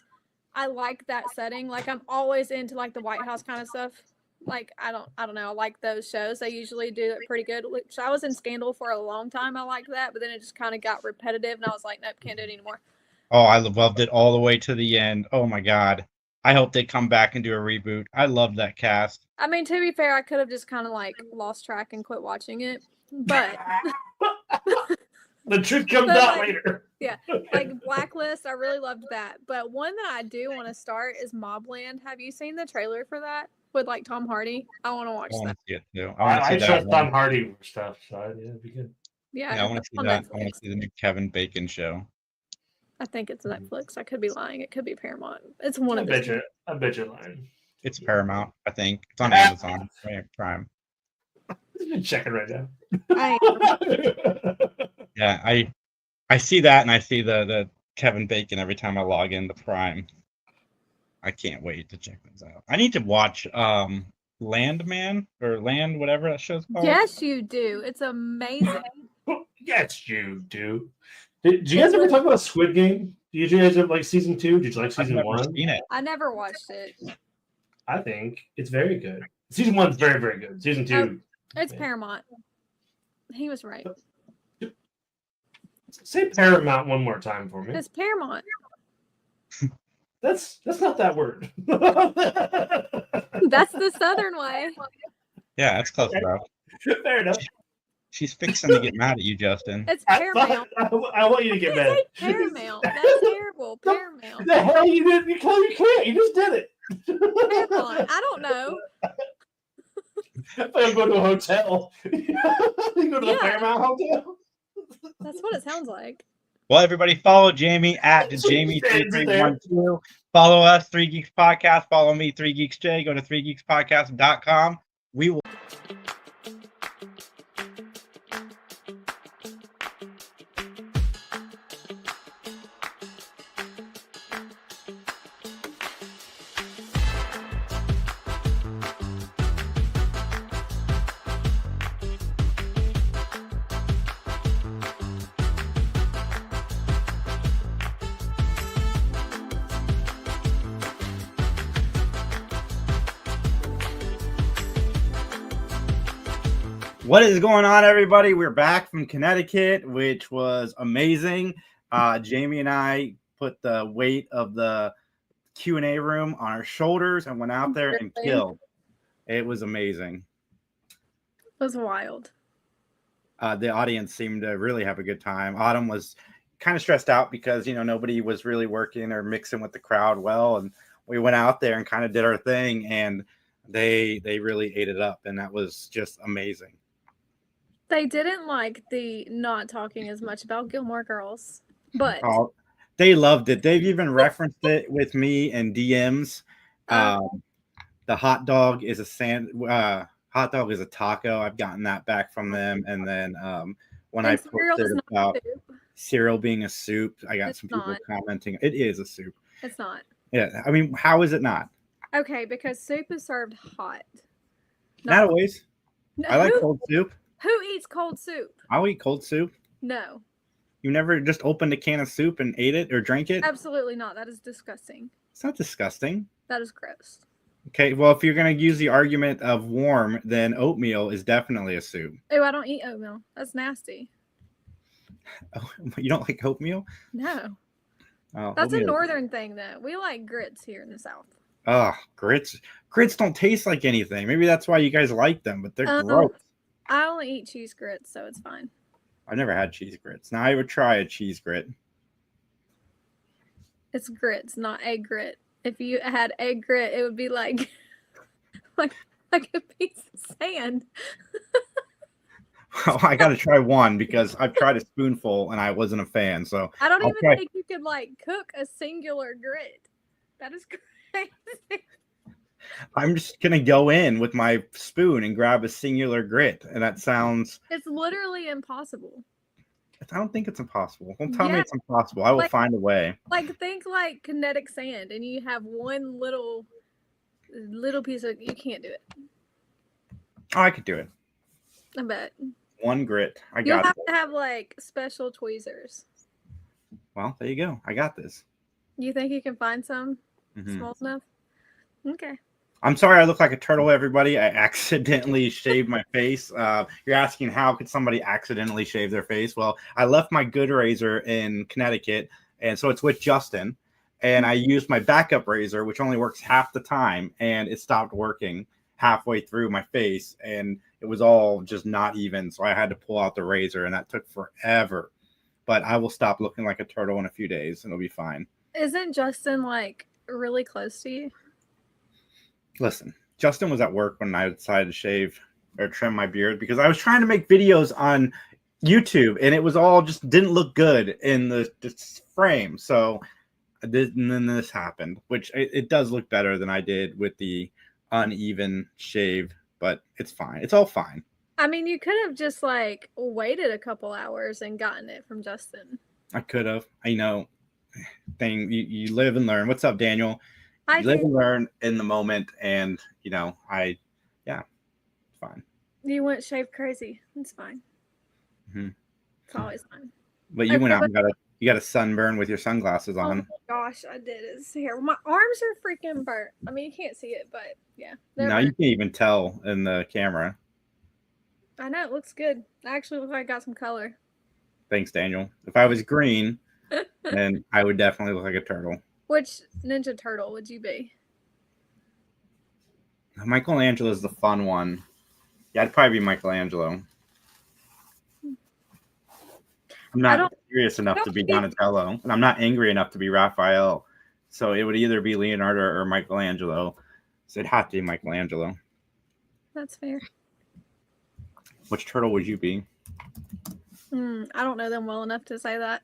I like that setting. I'm always into the White House kind of stuff. like I don't know. I like those shows. They usually do it pretty good. Which I was in Scandal for a long time. I liked that, but then it just kind of got repetitive, and I was like, nope, can't do it anymore. Oh, I loved it all the way to the end. Oh my God. I hope they come back and do a reboot. I love that cast. I mean, to be fair, I could have just kind of like lost track and quit watching it, but the truth comes out later. Yeah, like Blacklist, I really loved that. But one that I do want to start is Mobland. Have you seen the trailer for that with like Tom Hardy? I want to watch I want that. to see it too. I trust Tom Hardy stuff, so it'd be good. Yeah, I want to see that. I want to see the new Kevin Bacon show. I think it's Netflix. I could be lying. It could be Paramount. It's one of those. I bet you're lying. It's Paramount, I think. It's on Amazon Prime. I'm checking right now. Yeah, I see that, and I see the Kevin Bacon every time I log into Prime. I can't wait to check those out. I need to watch Landman or Land, whatever that show's called. Yes, you do. It's amazing. Yes, you do. Did you guys ever talk about Squid Game? Did you guys have like season 2? Did you like season 1? Seen it. I never watched it. I think it's very good. Season 1's very, very good. Season 2, it's Paramount. He was right. Say Paramount one more time for me. It's Paramount. That's not that word. That's the Southern way. Yeah, that's close enough. Fair enough. She's fixing to get mad at you, Justin. It's Paramount. I want you to get mad. Paramount. That's terrible. Paramount. The hell you did? You can't. You just did it. Paramount. I don't know. I'm going to a hotel. You go to the Paramount Hotel? That's what it sounds like. Well, everybody, follow Jayme at Jayme3312. Follow us, 3 Geeks Podcast. Follow me, 3 Geeks J. Go to 3geekspodcast.com. We will. What is going on, everybody? We're back from Connecticut, which was amazing. Jayme and I put the weight of the Q&A room on our shoulders and went out there and killed. It was amazing. It was wild. The audience seemed to really have a good time. Autumn was kind of stressed out because, nobody was really working or mixing with the crowd well. And we went out there and kind of did our thing, and they really ate it up. And that was just amazing. They didn't like the not talking as much about Gilmore Girls, but they loved it. They've even referenced it with me in DMs. The hot dog is a hot dog is a taco. I've gotten that back from them. And then when I posted about cereal being a soup, I got some people commenting. It is a soup. It's not. Yeah. I mean, how is it not? Okay, because soup is served hot. Not always. I like cold soup. Who eats cold soup? I'll eat cold soup. No. You never just opened a can of soup and ate it or drank it? Absolutely not. That is disgusting. It's not disgusting. That is gross. Okay, well, if you're going to use the argument of warm, then oatmeal is definitely a soup. Oh, I don't eat oatmeal. That's nasty. Oh, you don't like oatmeal? No. Oh, that's a northern thing, though. We like grits here in the South. Oh, grits. Grits don't taste like anything. Maybe that's why you guys like them, but they're gross. I only eat cheese grits, so it's fine. I've never had cheese grits. Now I would try a cheese grit. It's grits, not egg grit. If you had egg grit, it would be like like a piece of sand. Well, I got to try one because I've tried a spoonful and I wasn't a fan. So I don't even think you could like cook a singular grit. That is crazy. I'm just going to go in with my spoon and grab a singular grit. And that sounds... It's literally impossible. I don't think it's impossible. Don't tell me it's impossible. I will find a way. Like, think like kinetic sand and you have one little piece of... You can't do it. Oh, I could do it. I bet. One grit. You'll have to have like special tweezers. Well, there you go. I got this. You think you can find some small enough? Okay. I'm sorry I look like a turtle, everybody. I accidentally shaved my face. You're asking how could somebody accidentally shave their face? Well, I left my good razor in Connecticut, and so it's with Justin. And I used my backup razor, which only works half the time, and it stopped working halfway through my face, and it was all just not even. So I had to pull out the razor, and that took forever. But I will stop looking like a turtle in a few days, and it'll be fine. Isn't Justin like really close to you? Listen, Justin was at work when I decided to shave or trim my beard because I was trying to make videos on YouTube and it was all just didn't look good in the frame. So and then this happened, which it does look better than I did with the uneven shave, but it's fine. It's all fine. I mean, you could have just like waited a couple hours and gotten it from Justin. I could have. You live and learn. What's up, Daniel? I live and learn in the moment, and it's fine. You went shave crazy. It's fine. Mm-hmm. It's always fine. But you went out and got a sunburn with your sunglasses on. Oh my gosh, I did. It's here. My arms are freaking burnt. I mean, you can't see it, but yeah. No, burnt. you can't even tell in the camera. I know, it looks good. I actually look like I got some color. Thanks, Daniel. If I was green, then I would definitely look like a turtle. Which Ninja Turtle would you be? Michelangelo is the fun one. Yeah, I'd probably be Michelangelo. I'm not serious enough to be Donatello, and I'm not angry enough to be Raphael. So it would either be Leonardo or Michelangelo. So it'd have to be Michelangelo. That's fair. Which turtle would you be? I don't know them well enough to say that.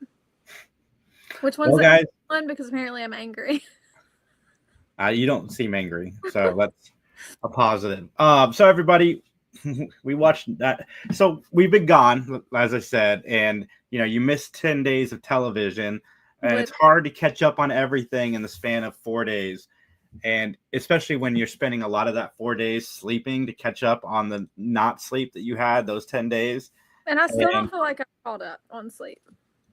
Which one's the one? Because apparently I'm angry. You don't seem angry, so that's a positive. So everybody, we watched that. So we've been gone, as I said, and you missed 10 days of television, and it's hard to catch up on everything in the span of 4 days. And especially when you're spending a lot of that 4 days sleeping to catch up on the not sleep that you had those 10 days. And I still don't feel like I'm caught up on sleep.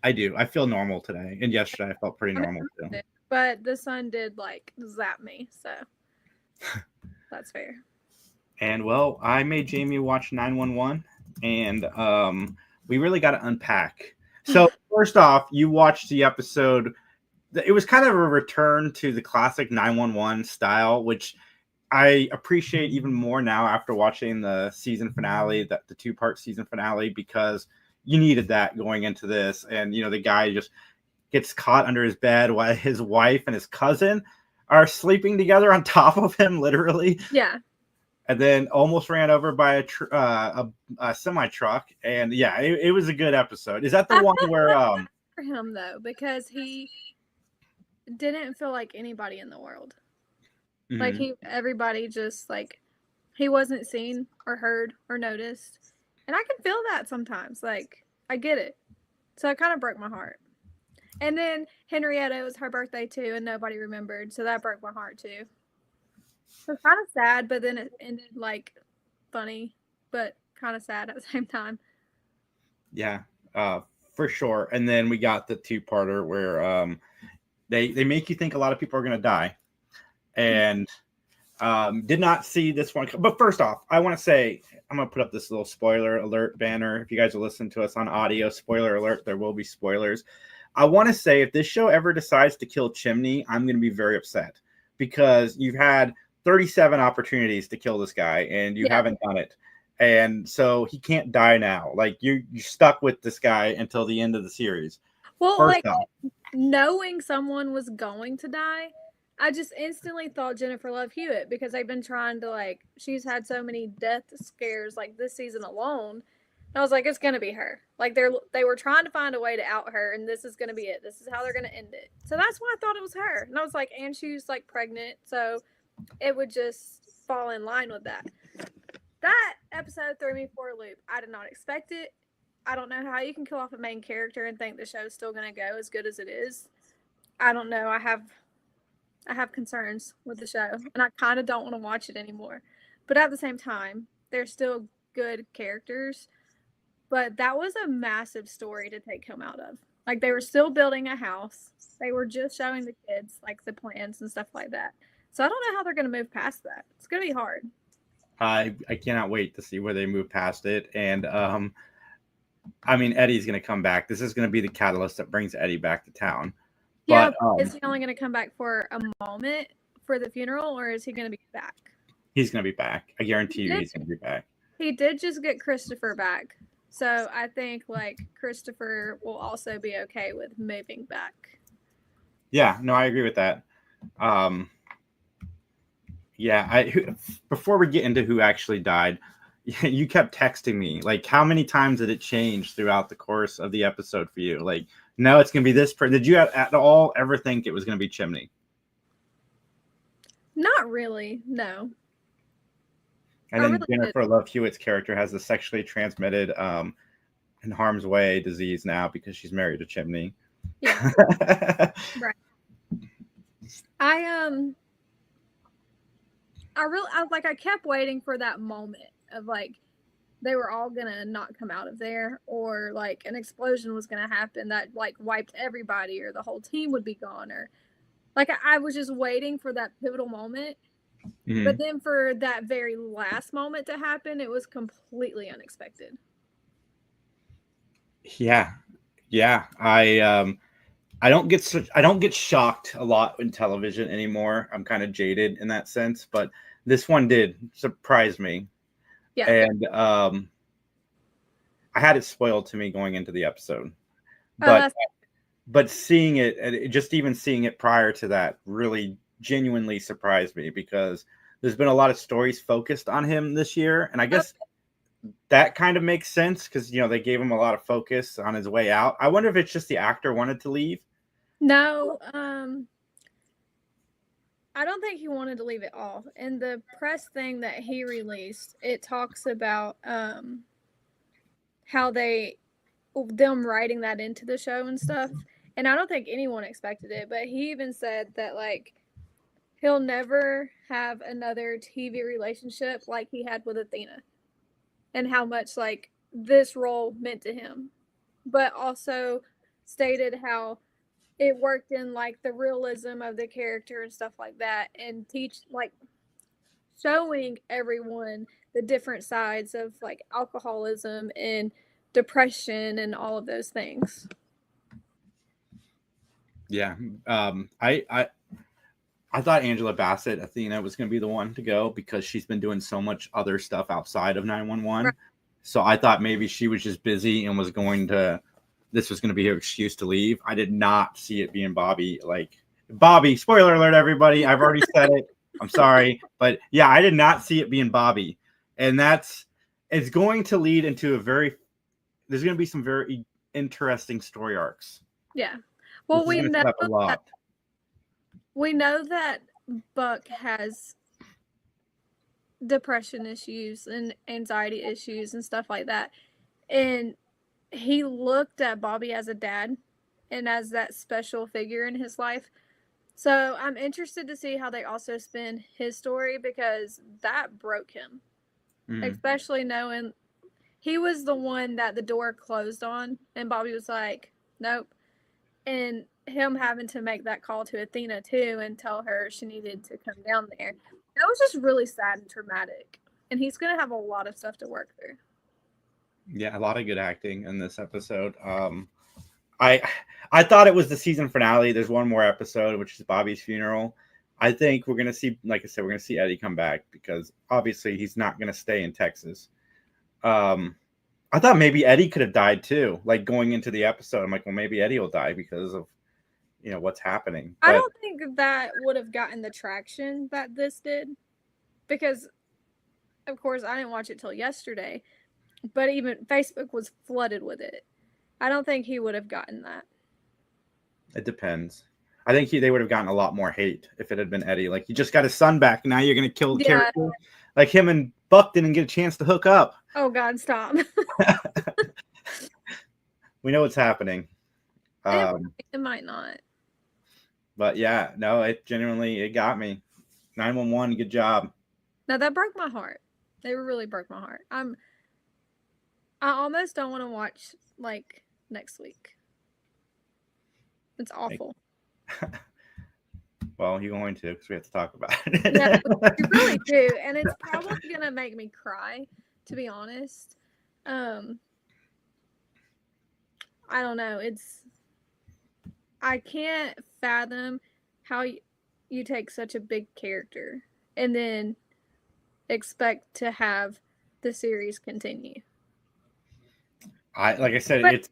I do. I feel normal today. And yesterday I felt pretty normal too. But the sun did zap me. So that's fair. And well, I made Jamie watch 911 and we really got to unpack. So first off, you watched the episode. It was kind of a return to the classic 911 style, which I appreciate even more now after watching the season finale, the 2-part season finale, because you needed that going into this. And, the guy just gets caught under his bed while his wife and his cousin are sleeping together on top of him, literally. Yeah. And then almost ran over by a semi-truck. And yeah, it was a good episode. Is that the one where... for him, though, because he didn't feel like anybody in the world. Mm-hmm. Like everybody just he wasn't seen or heard or noticed. And I can feel that sometimes. I get it. So it kind of broke my heart. And then Henrietta, it was her birthday too, and nobody remembered. So that broke my heart too. So it's kind of sad, but then it ended funny, but kind of sad at the same time. Yeah, for sure. And then we got the 2-parter where they make you think a lot of people are going to die. And did not see this one. But first off, I want to say, I'm going to put up this little spoiler alert banner. If you guys are listening to us on audio, spoiler alert, there will be spoilers. I want to say if this show ever decides to kill Chimney, I'm going to be very upset because you've had 37 opportunities to kill this guy and you haven't done it. And so he can't die now. You're stuck with this guy until the end of the series. Well, knowing someone was going to die, I just instantly thought Jennifer Love Hewitt because they've been trying to she's had so many death scares this season alone. And I was like, it's gonna be her. They were trying to find a way to out her, and this is gonna be it. This is how they're gonna end it. So that's why I thought it was her. And I was like, and she's pregnant, so it would just fall in line with that. That episode threw me for a loop. I did not expect it. I don't know how you can kill off a main character and think the show's still gonna go as good as it is. I don't know. I have concerns with the show, and I kind of don't want to watch it anymore. But at the same time, they're still good characters. But that was a massive story to take him out of. They were still building a house. They were just showing the kids, the plans and stuff like that. So I don't know how they're going to move past that. It's going to be hard. I cannot wait to see where they move past it. And I mean, Eddie's going to come back. This is going to be the catalyst that brings Eddie back to town. Yeah, But is he only going to come back for a moment for the funeral, or is he going to be back? He's going to be back. I guarantee you he's going to be back. He did just get Christopher back. So I think like Christopher will also be okay with moving back. Yeah, no, I agree with that. Yeah, before we get into who actually died, you kept texting me. Like, how many times did it change throughout the course of the episode for you? Like, no, it's going to be this person. Did you at all ever think it was going to be Chimney? Not really, no. And then Jennifer Love Hewitt's character has a sexually transmitted in harm's way disease now because she's married to Chimney. Yeah. Right. I kept waiting for that moment of like they were all gonna not come out of there, or like an explosion was gonna happen that like wiped everybody, or the whole team would be gone, or like I was just waiting for that pivotal moment. Mm-hmm. But then for that very last moment to happen, it was completely unexpected. Yeah. I don't get shocked a lot in television anymore. I'm kind of jaded in that sense, but this one did surprise me. Yeah. And I had it spoiled to me going into the episode. But seeing it, just even seeing it prior to that really genuinely surprised me, because there's been a lot of stories focused on him this year. And I guess that kind of makes sense because, they gave him a lot of focus on his way out. I wonder if it's just the actor wanted to leave. No, I don't think he wanted to leave it off. In the press thing that he released, it talks about how them writing that into the show and stuff. And I don't think anyone expected it, but he even said that like he'll never have another TV relationship like he had with Athena, and how much like this role meant to him, but also stated how it worked in like the realism of the character and stuff like that, and showing everyone the different sides of like alcoholism and depression and all of those things. Yeah. I thought Angela Bassett, Athena, was going to be the one to go because she's been doing so much other stuff outside of 911. Right. So I thought maybe she was just busy and this was going to be her excuse to leave. I did not see it being Bobby. Like, Bobby, spoiler alert, everybody. I've already said it. I'm sorry. But yeah, I did not see it being Bobby. And it's going to lead into there's going to be some very interesting story arcs. Yeah. Well, we know that Buck has depression issues and anxiety issues and stuff like that. And he looked at Bobby as a dad and as that special figure in his life. So I'm interested to see how they also spin his story, because that broke him. Mm-hmm. Especially knowing he was the one that the door closed on and Bobby was like, nope. And him having to make that call to Athena too and tell her she needed to come down there. That was just really sad and traumatic. And he's going to have a lot of stuff to work through. Yeah, a lot of good acting in this episode. I thought it was the season finale. There's one more episode, which is Bobby's funeral. I think we're going to see, like I said, we're going to see Eddie come back because obviously he's not going to stay in Texas. I thought maybe Eddie could have died too. Like going into the episode, I'm like, well, maybe Eddie will die because of, what's happening. But I don't think that would have gotten the traction that this did, because, of course, I didn't watch it till yesterday, but even Facebook was flooded with it. I don't think he would have gotten that. It depends. I think they would have gotten a lot more hate if it had been Eddie. Like, you just got his son back. Now you're going to kill the character. Like, him and Buck didn't get a chance to hook up. Oh, God, stop. We know what's happening. It might not. But, yeah, no, it got me. 911, good job. No, that broke my heart. They really broke my heart. I almost don't want to watch, like, next week. It's awful. Well, you're going to because we have to talk about it. Yeah, you really do, and it's probably gonna make me cry, to be honest. I don't know. I can't fathom how you take such a big character and then expect to have the series continue. Like I said, But-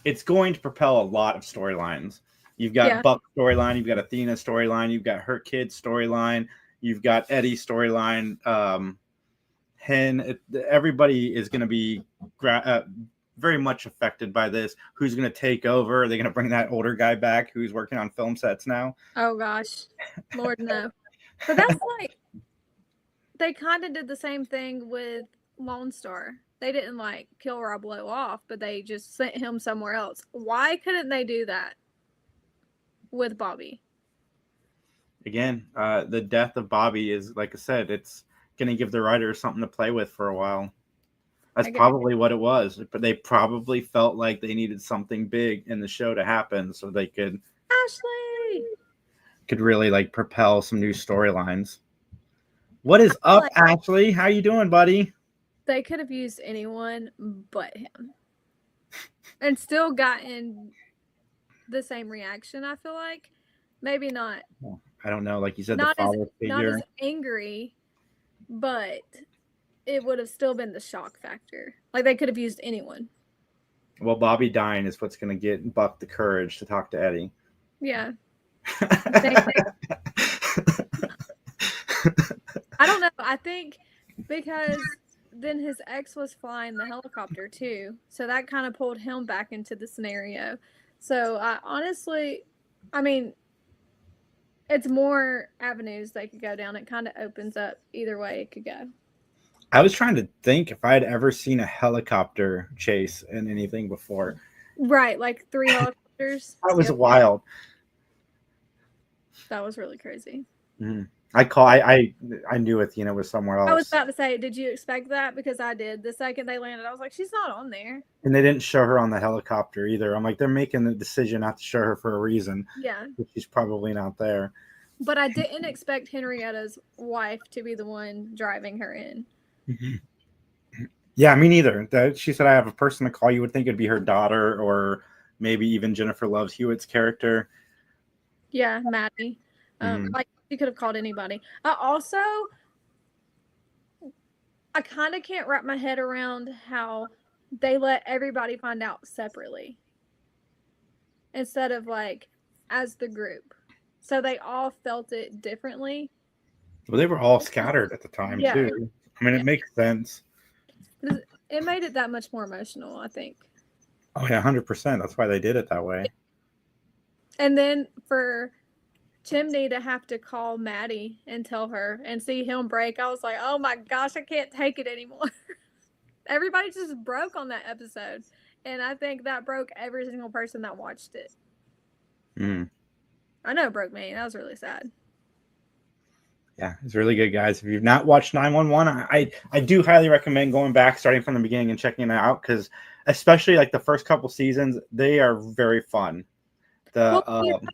it's going to propel a lot of storylines. You've got Buck's storyline, you've got Athena's storyline, you've got her kid's storyline, you've got Eddie's storyline. Everybody is going to be very much affected by this. Who's going to take over? Are they going to bring that older guy back who's working on film sets now? Oh gosh, Lord no. But that's like they kind of did the same thing with Lone Star. They didn't like kill Rob Lowe off, but they just sent him somewhere else. Why couldn't they do that with Bobby? Again, the death of Bobby is, like I said, it's going to give the writers something to play with for a while. That's probably what it was. But they probably felt like they needed something big in the show to happen so they could really like propel some new storylines. What is up, Ashley? How you doing, buddy? They could have used anyone but him and still gotten the same reaction, I feel like. Maybe not. I don't know. Like you said, the father figure. Not as angry, but it would have still been the shock factor. Like they could have used anyone. Well, Bobby dying is what's going to get Buck the courage to talk to Eddie. Yeah. I don't know. I think because then his ex was flying the helicopter too. So that kind of pulled him back into the scenario. So honestly, I mean, it's more avenues they could go down. It kind of opens up either way it could go. I was trying to think if I had ever seen a helicopter chase in anything before. Right, like 3 helicopters. That was wild. That was really crazy. Mm-hmm. I knew Athena was somewhere else. I was about to say, did you expect that? Because I did. The second they landed, I was like, she's not on there. And they didn't show her on the helicopter either. I'm like, they're making the decision not to show her for a reason. Yeah. She's probably not there. But I didn't expect Henrietta's wife to be the one driving her in. Mm-hmm. Yeah, me neither. She said, I have a person to call. You would think it'd be her daughter or maybe even Jennifer Love Hewitt's character. Yeah, Maddie. Like she could have called anybody. I kind of can't wrap my head around how they let everybody find out separately instead of like as the group. So they all felt it differently. Well, they were all scattered at the time too. I mean, it makes sense. It made it that much more emotional, I think. Oh yeah, 100%. That's why they did it that way. And then for Chimney to have to call Maddie and tell her and see him break, I was like, oh my gosh, I can't take it anymore. Everybody just broke on that episode. And I think that broke every single person that watched it. I know it broke me. That was really sad. Yeah, it's really good, guys. If you've not watched 911, I do highly recommend going back, starting from the beginning and checking it out, because especially like the first couple seasons, they are very fun. You have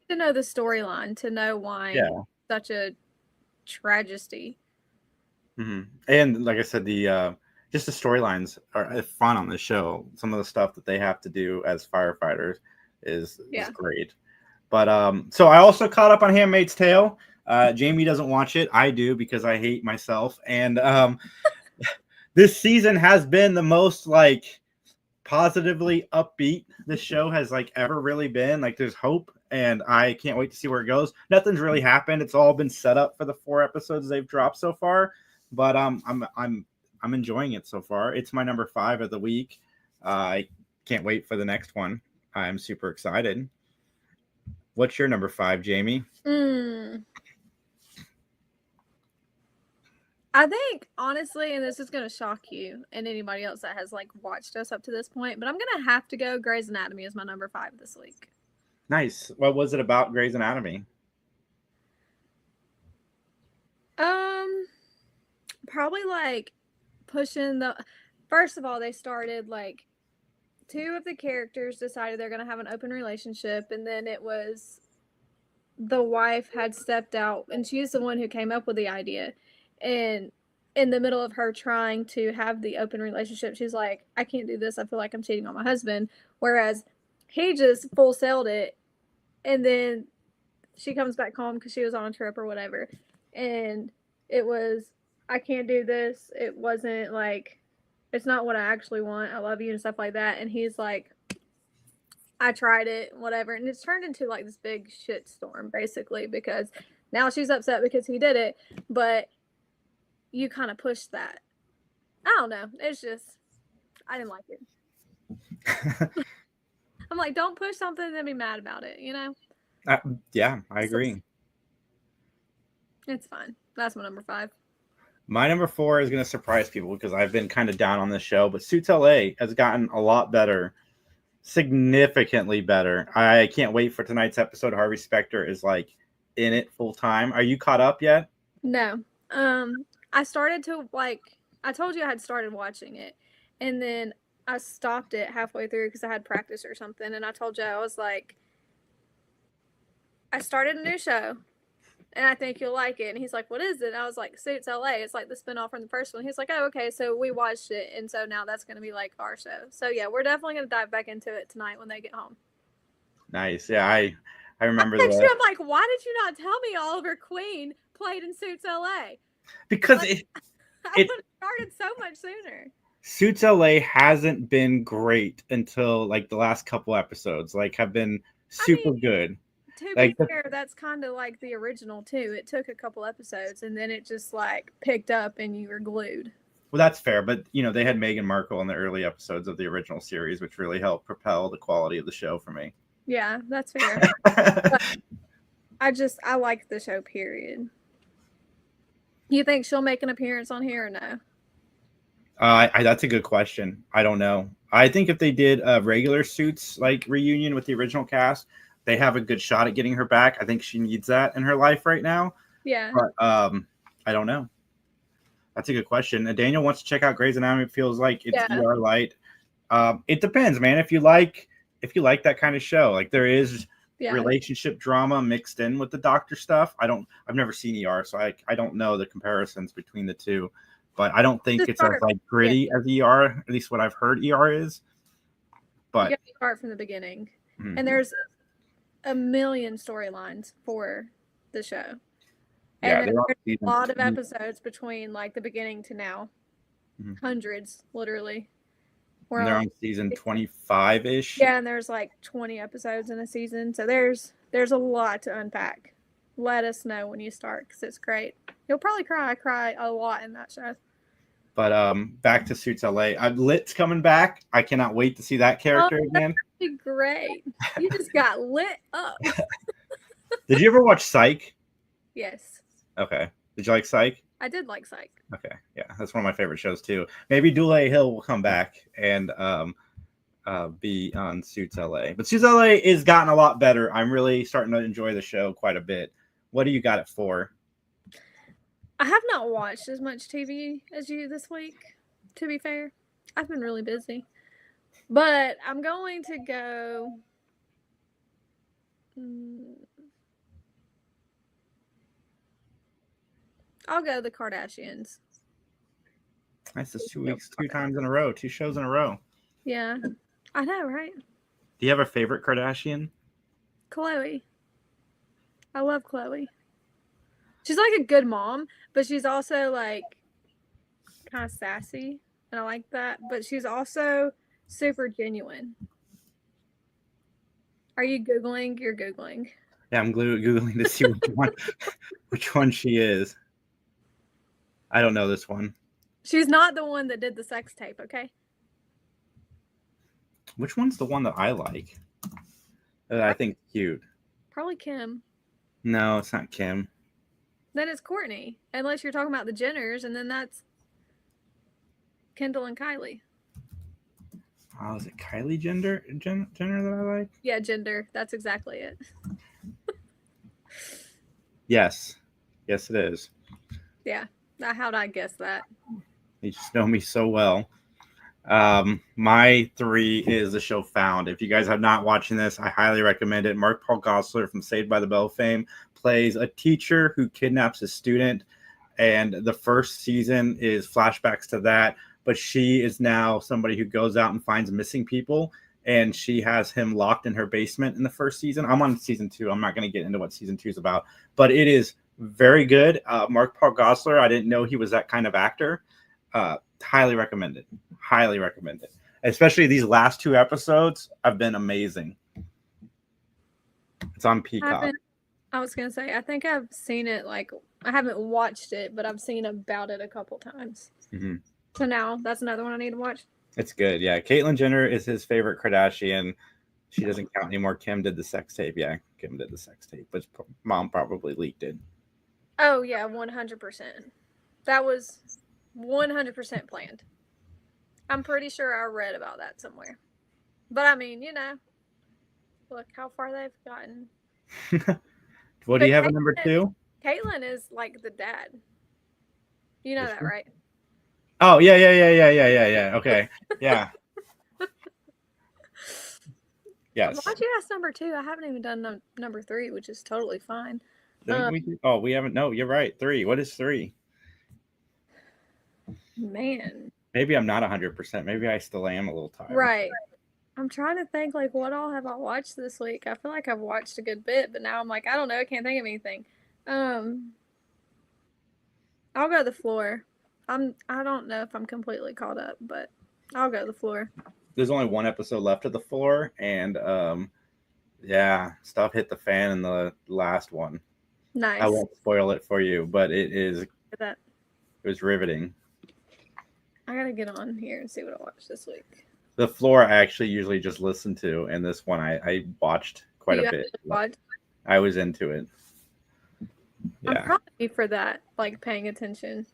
to know the storyline to know why such a tragedy. Mm-hmm. And like I said, just the storylines are fun on the show. Some of the stuff that they have to do as firefighters is great. But so I also caught up on Handmaid's Tale. Jayme doesn't watch it. I do because I hate myself. And this season has been the most like positively upbeat this show has like ever really been. Like there's hope, and I can't wait to see where it goes. Nothing's really happened. It's all been set up for the 4 episodes they've dropped so far. But I'm enjoying it so far. It's my number 5 of the week. I can't wait for the next one. I'm super excited. What's your number 5, Jayme? I think, honestly, and this is going to shock you and anybody else that has like watched us up to this point, but I'm going to have to go Grey's Anatomy as my number 5 this week. Nice. What was it about Grey's Anatomy? Probably like pushing the. First of all, they started like 2 of the characters decided they're going to have an open relationship, and then it was the wife had stepped out, and she's the one who came up with the idea. And in the middle of her trying to have the open relationship, she's like, I can't do this. I feel like I'm cheating on my husband. Whereas he just full sailed it. And then she comes back home because she was on a trip or whatever. And it was, I can't do this. It wasn't like, it's not what I actually want. I love you and stuff like that. And he's like, I tried it, whatever. And it's turned into like this big shit storm, basically, because now she's upset because he did it. But you kind of push that. I don't know. It's just, I didn't like it. I'm like, don't push something and then be mad about it, you know? Yeah, I agree. It's fine. That's my number 5. My number 4 is going to surprise people because I've been kind of down on this show, but Suits LA has gotten a lot better, significantly better. I can't wait for tonight's episode. Harvey Specter is like in it full time. Are you caught up yet? No. I started to I told you I had started watching it, and then I stopped it halfway through because I had practice or something. And I told you, I was like, I started a new show and I think you'll like it. And he's like, what is it? And I was like, Suits LA. It's like the spinoff from the first one. He's like, oh, okay. So we watched it. And so now that's going to be like our show. So yeah, we're definitely going to dive back into it tonight when they get home. Nice. Yeah, I remember that. that. I'm like, why did you not tell me Oliver Queen played in Suits LA? Because like, I would have started so much sooner. Suits LA hasn't been great until like the last couple episodes. Like have been super good. To be fair, that's kind of like the original too. It took a couple episodes and then it just like picked up and you were glued. Well, that's fair, but you know they had Meghan Markle in the early episodes of the original series, which really helped propel the quality of the show for me. Yeah, that's fair. I like the show. Period. You think she'll make an appearance on here or no? That's a good question. I don't know. I think if they did a regular Suits like reunion with the original cast, they have a good shot at getting her back. I think she needs that in her life right now. Yeah. But I don't know. That's a good question. And Daniel wants to check out Grey's Anatomy. It feels like it's ER light. It depends, man. If you like that kind of show, like there is relationship drama mixed in with the doctor stuff. I've never seen ER, so I don't know the comparisons between the two. But I don't think it's as like gritty as ER, at least what I've heard ER is. But you got to start from the beginning. Mm-hmm. And there's a million storylines for the show. And there's a lot of episodes between like the beginning to now. Mm-hmm. Hundreds, literally. And they're on season 25-ish. Yeah, and there's like 20 episodes in a season. So there's a lot to unpack. Let us know when you start because it's great. You'll probably cry. I cry a lot in that show. But back to Suits LA. Lit's coming back. I cannot wait to see that character again. That'd be great. You just got lit up. Did you ever watch Psych? Yes. Okay. Did you like Psych? I did like Psych. Okay. Yeah, that's one of my favorite shows too. Maybe Dule Hill will come back and be on Suits LA. But Suits LA is gotten a lot better. I'm really starting to enjoy the show quite a bit. What do you got it for? I have not watched as much TV as you this week, to be fair. I've been really busy. But I'm going to go... I'll go the Kardashians. Nice. That's 2 weeks, 2 times in a row, 2 shows in a row. Yeah. I know, right? Do you have a favorite Kardashian? Khloe. I love Khloe. She's like a good mom, but she's also like kind of sassy, and I like that. But she's also super genuine. Are you Googling? You're Googling. Yeah, I'm Googling to see which one she is. I don't know this one. She's not the one that did the sex tape, okay? Which one's the one that I like? That I think is cute. Probably Kim. No, it's not Kim. Then it's Kourtney, unless you're talking about the Jenners, and then that's Kendall and Kylie. Oh, is it Kylie Jenner that I like? Yeah, gender. That's exactly it. Yes, it is. Yeah, how'd I guess that? You just know me so well. My 3 is the show Found. If you guys have not watching this, I highly recommend it. Mark Paul Gosselaar from Saved by the Bell fame plays a teacher who kidnaps a student, and the first season is flashbacks to that, but she is now somebody who goes out and finds missing people, and she has him locked in her basement in the first season. I'm on season 2. I'm not going to get into what season 2 is about, but it is very good. Mark Paul Gosselaar, I didn't know he was that kind of actor. Highly recommend it. Highly recommend it. Especially these last 2 episodes have been amazing. It's on Peacock. I was gonna say, I think I've seen it. Like, I haven't watched it, but I've seen about it a couple times. Mm-hmm. So now that's another one I need to watch. It's good. Yeah, Caitlyn Jenner is his favorite Kardashian. She doesn't count anymore. Kim did the sex tape. Yeah, Kim did the sex tape, but mom probably leaked it. Oh yeah, 100%. That was 100% planned. I'm pretty sure I read about that somewhere. But I mean, look how far they've gotten. What do you have at number 2? Caitlyn is like the dad. You know that, right? Oh, yeah. Okay. Yeah. Yes. Why'd you ask number 2? I haven't even done number 3, which is totally fine. We haven't. No, you're right. 3. What is 3? Man. Maybe I'm not 100%. Maybe I still am a little tired. Right. I'm trying to think, like, what all have I watched this week? I feel like I've watched a good bit, but now I'm like, I don't know. I can't think of anything. I'll go to the floor. I don't know if I'm completely caught up, but I'll go to the floor. There's only 1 episode left of the floor, and yeah, stuff hit the fan in the last one. Nice. I won't spoil it for you, but it was riveting. I gotta get on here and see what I watched this week. The floor I actually usually just listen to, and this one I watched quite a bit. I was into it. Yeah. I'm proud of you for that, like paying attention.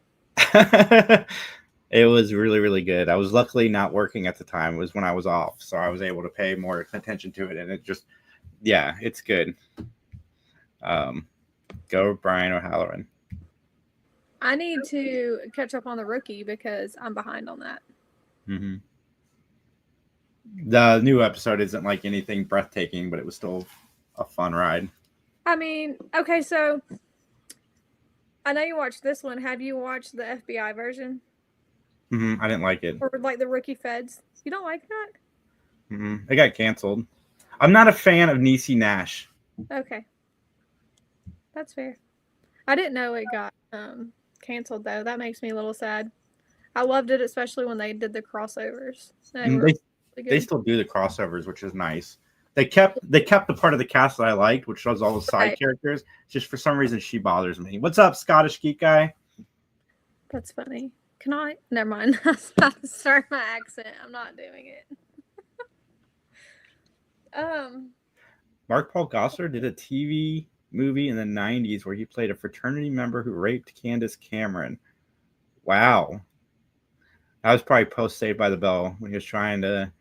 It was really, really good. I was luckily not working at the time. It was when I was off, so I was able to pay more attention to it, and it just, yeah, it's good. Go Brian O'Halloran. I need to catch up on The Rookie because I'm behind on that. Mm-hmm. The new episode isn't like anything breathtaking, but it was still a fun ride. I mean, okay, so I know you watched this one. Have you watched the FBI version? Mm-hmm. I didn't like it. Or like the Rookie Feds? You don't like that? Mm-hmm. It got canceled. I'm not a fan of Niecy Nash. Okay. That's fair. I didn't know it got canceled, though. That makes me a little sad. I loved it, especially when they did the crossovers. They still do the crossovers, which is nice. They kept the part of the cast that I liked, which was all the side characters. Just for some reason, she bothers me. What's up, Scottish Geek Guy? That's funny. Can I? Never mind. I was about to start my accent. I'm not doing it. Mark Paul Gosselaar did a TV movie in the 90s where he played a fraternity member who raped Candace Cameron. Wow. That was probably post Saved by the Bell when he was trying to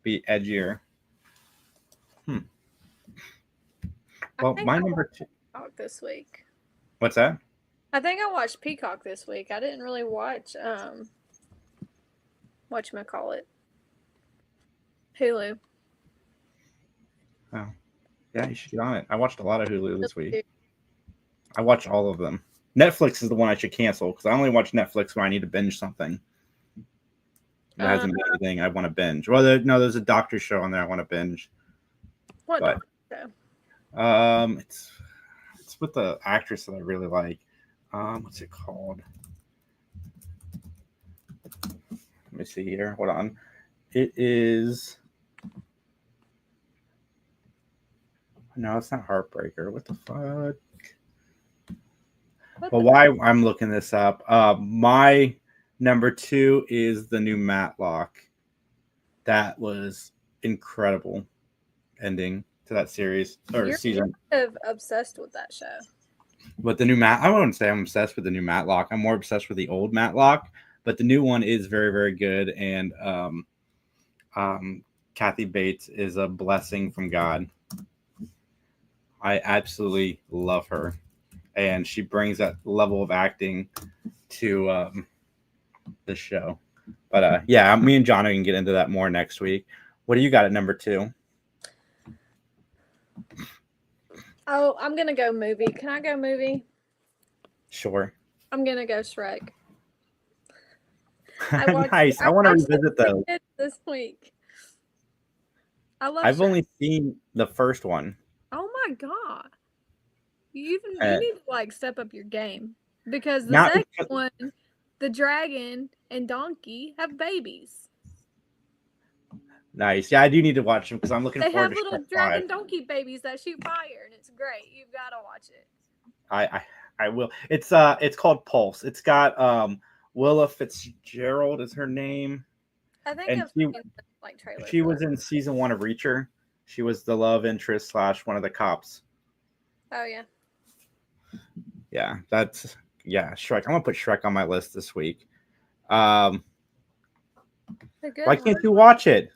be edgier. Well, my number 2 this week. What's that? I think I watched Peacock this week. I didn't really watch whatchamacallit. Hulu. Oh. Yeah, you should get on it. I watched a lot of Hulu this week. I watched all of them. Netflix is the one I should cancel because I only watch Netflix when I need to binge something. It hasn't been anything I want to binge. Well, there's a doctor show on there I want to binge. What doctor show? It's with the actress that I really like. What's it called? Let me see here. Hold on. It is. No, it's not Heartbreaker. What the fuck? Well, why I'm looking this up. My number 2 is the new Matlock. That was incredible ending to that series or season. You're kind of obsessed with that show. But the new I wouldn't say I'm obsessed with the new Matlock. I'm more obsessed with the old Matlock. But the new one is very, very good. And Kathy Bates is a blessing from God. I absolutely love her. And she brings that level of acting to the show. But yeah, me and John can get into that more next week. What do you got at number 2? Oh, I'm gonna go movie. Can I go movie? Sure. I'm gonna go Shrek. Nice. I want to revisit those. This week. I've only seen the first one. Oh my god! You need to like step up your game because the second one, the dragon and donkey have babies. Nice. Yeah, I do need to watch them because I'm looking forward to They have little dragon donkey babies that shoot fire, and it's great. You've got to watch it. I will. It's called Pulse. It's got Willa Fitzgerald is her name. I think I've seen like trailers. She was in season 1 of Reacher. She was the love interest / one of the cops. Oh yeah. Yeah, Shrek. I'm gonna put Shrek on my list this week. Why can't you watch it?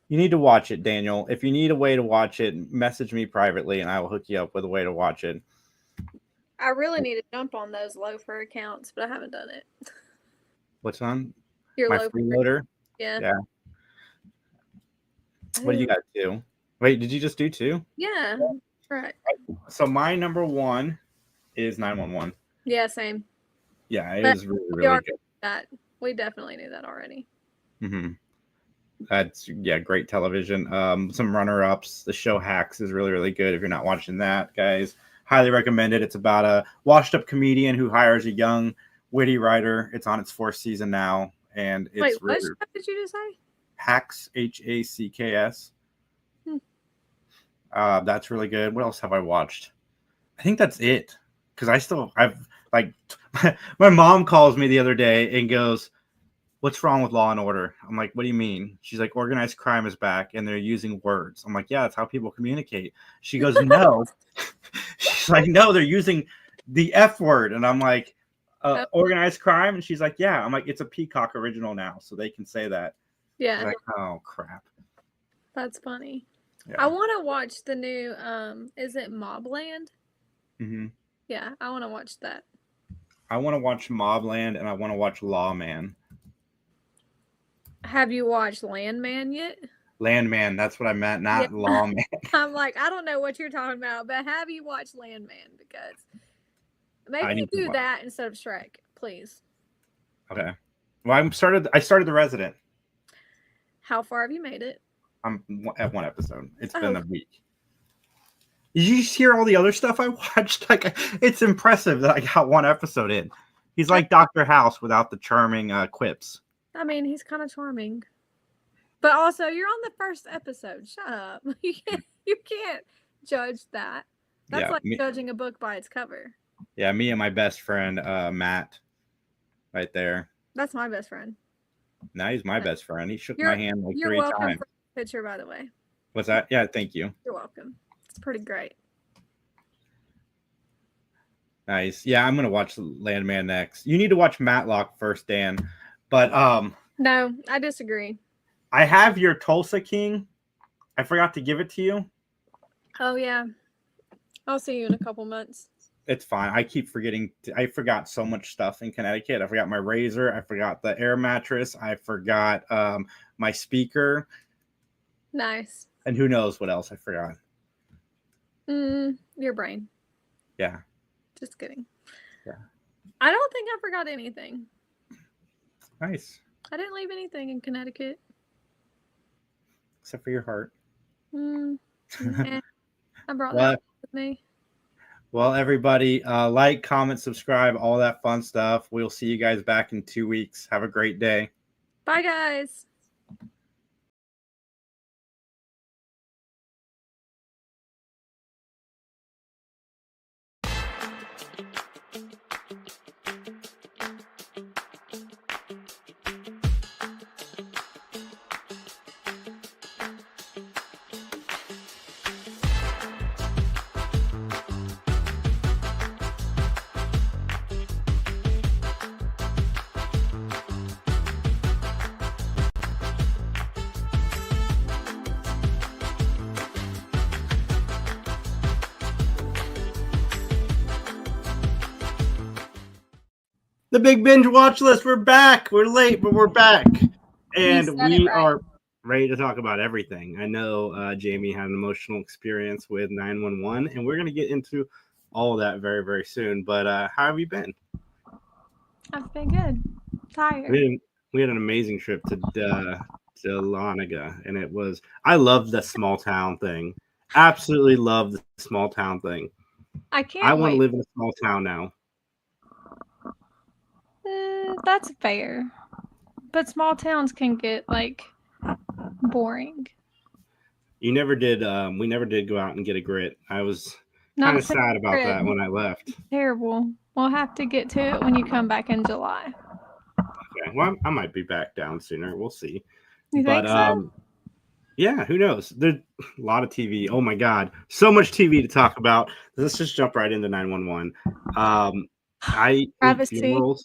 You need to watch it, Daniel. If you need a way to watch it, message me privately and I will hook you up with a way to watch it. I really need to jump on those loafer accounts, but I haven't done it. What's on? Your my freeloader? Yeah. What do you got 2? Wait, did you just do 2? Yeah. Right. So my number 1 is 911. Yeah, same. Yeah, it was really, really good. That we definitely knew that already. Mm-hmm. That's great television. Some runner-ups. The show Hacks is really, really good. If you're not watching that, guys, highly recommend it. It's about a washed-up comedian who hires a young, witty writer. It's on its 4th season now, and it's what did you just say? Hacks, Hacks. That's really good. What else have I watched? I think that's it. Because I've like, my mom calls me the other day and goes, "What's wrong with Law and Order?" I'm like, "What do you mean?" She's like, "Organized crime is back and they're using words." I'm like, "Yeah, that's how people communicate." She goes, "No." She's like, "No, they're using the F word." And I'm like, "Organized crime?" And she's like, "Yeah." I'm like, "It's a Peacock original now, so they can say that." Yeah. Like, oh crap. That's funny. Yeah. I want to watch the new is it Mobland? Mm-hmm. Yeah, I want to watch that. I want to watch Mobland and I want to watch Lawman. Have you watched Landman yet? Landman, that's what I meant, not Lawman. I'm like, I don't know what you're talking about, but have you watched Landman? Because maybe you do that instead of Shrek, please. Okay. Well, I started The Resident. How far have you made it? I'm at 1 episode. It's been a week. Did you just hear all the other stuff I watched? Like, it's impressive that I got 1 episode in. He's like Dr. House without the charming quips. I mean, he's kind of charming. But also, you're on the first episode. Shut up. You can't judge that. That's like judging a book by its cover. Yeah, me and my best friend, Matt, right there. That's my best friend. Now he's my best friend. He shook my hand like 3 times. You're welcome for the picture, by the way. What's that? Yeah, thank you. You're welcome. It's pretty great. Nice. Yeah, I'm gonna watch Landman next. You need to watch Matlock first, Dan. But no, I disagree. I have your Tulsa King. I forgot to give it to you. Oh yeah. I'll see you in a couple months. It's fine. I keep forgetting. I forgot so much stuff in Connecticut. I forgot my razor. I forgot the air mattress. I forgot my speaker. Nice. And who knows what else I forgot. Your brain. Yeah. Just kidding. Yeah. I don't think I forgot anything. Nice. I didn't leave anything in Connecticut. Except for your heart. Yeah. I brought that with me. Well, everybody, like, comment, subscribe, all that fun stuff. We'll see you guys back in 2 weeks. Have a great day. Bye, guys. The Big Binge Watchlist. We're back. We're late, but we're back. And we are ready to talk about everything. I know Jayme had an emotional experience with 911, and we're going to get into all of that very, very soon. But how have you been? I've been good. Tired. We had an amazing trip to Dahlonega, and it was, I love the small town thing. Absolutely love the small town thing. I want to live in a small town now. That's fair. But small towns can get like boring. You never did. We never did go out and get a grit. I was kind of sad about that when I left. Terrible. We'll have to get to it when you come back in July. Okay. Well, I might be back down sooner. We'll see. You think so? Yeah, who knows? There's a lot of TV. Oh my God, so much TV to talk about. Let's just jump right into 911. I hate funerals.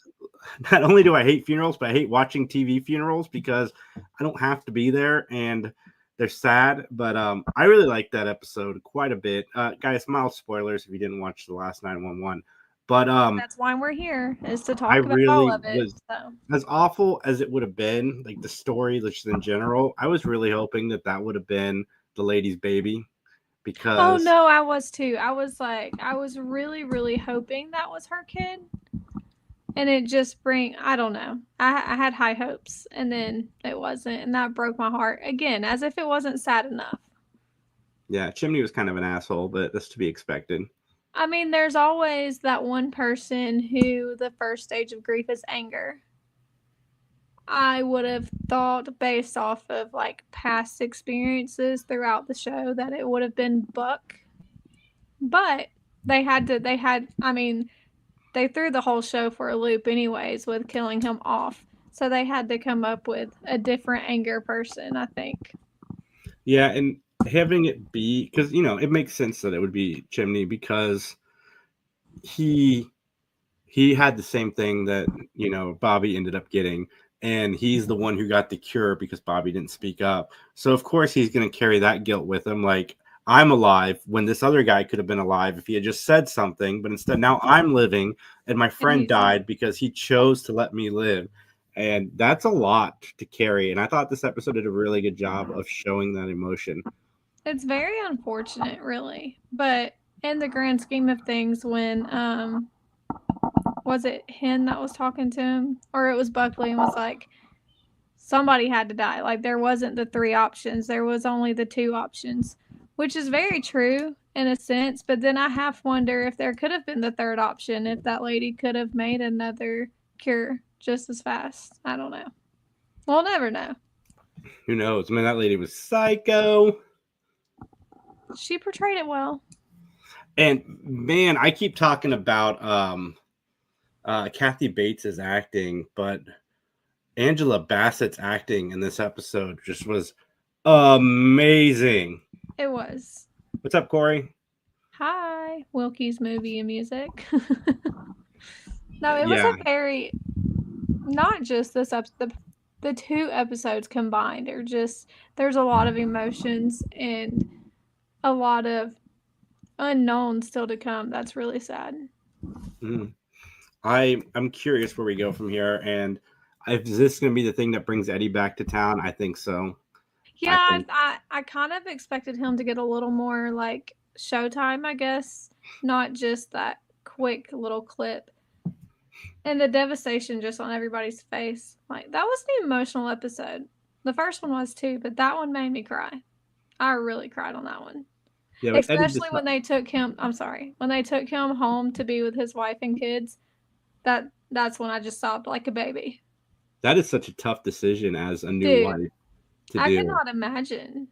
Not only do I hate funerals, but I hate watching TV funerals because I don't have to be there and they're sad. But I really liked that episode quite a bit. Guys, mild spoilers if you didn't watch the last 911. But that's why we're here, is to talk about all of it. As awful as it would have been, like the story just in general, I was really hoping that would have been the lady's baby. Because oh no, I was too. I was really, really hoping that was her kid. And it just I don't know. I had high hopes and then it wasn't. And that broke my heart again, as if it wasn't sad enough. Yeah, Chimney was kind of an asshole, but that's to be expected. I mean, there's always that one person who the first stage of grief is anger. I would have thought, based off of like past experiences throughout the show, that it would have been Buck. But they threw the whole show for a loop anyways with killing him off. So they had to come up with a different anger person, I think. Yeah, and having it be, because, you know, it makes sense that it would be Chimney because he had the same thing that, you know, Bobby ended up getting. And he's the one who got the cure because Bobby didn't speak up. So, of course, he's going to carry that guilt with him. Like, I'm alive when this other guy could have been alive if he had just said something. But instead, now I'm living and my friend died because he chose to let me live. And that's a lot to carry. And I thought this episode did a really good job of showing that emotion. It's very unfortunate, really. But in the grand scheme of things, when was it Hen that was talking to him? Or it was Buckley and was like, somebody had to die. Like, there wasn't the 3 options. There was only the 2 options, which is very true in a sense. But then I half wonder if there could have been the 3rd option, if that lady could have made another cure just as fast. I don't know. We'll never know. Who knows? I mean, that lady was psycho. She portrayed it well. And man, I keep talking about Kathy Bates' acting, but Angela Bassett's acting in this episode just was amazing. It was. What's up, Corey? Hi, Wilkie's Movie and Music. No, it was a very, not just this episode, the 2 episodes combined are just, there's a lot of emotions and a lot of unknown still to come. That's really sad. I'm curious where we go from here, and is this going to be the thing that brings Eddie back to town? I think so. Yeah, I kind of expected him to get a little more like showtime, I guess, not just that quick little clip. And the devastation just on everybody's face. Like, that was an emotional episode. The first one was too, but that one made me cry. I really cried on that one. Yeah, especially when they took him, when they took him home to be with his wife and kids. That's when I just sobbed like a baby. That is such a tough decision as a new wife to do. I cannot imagine.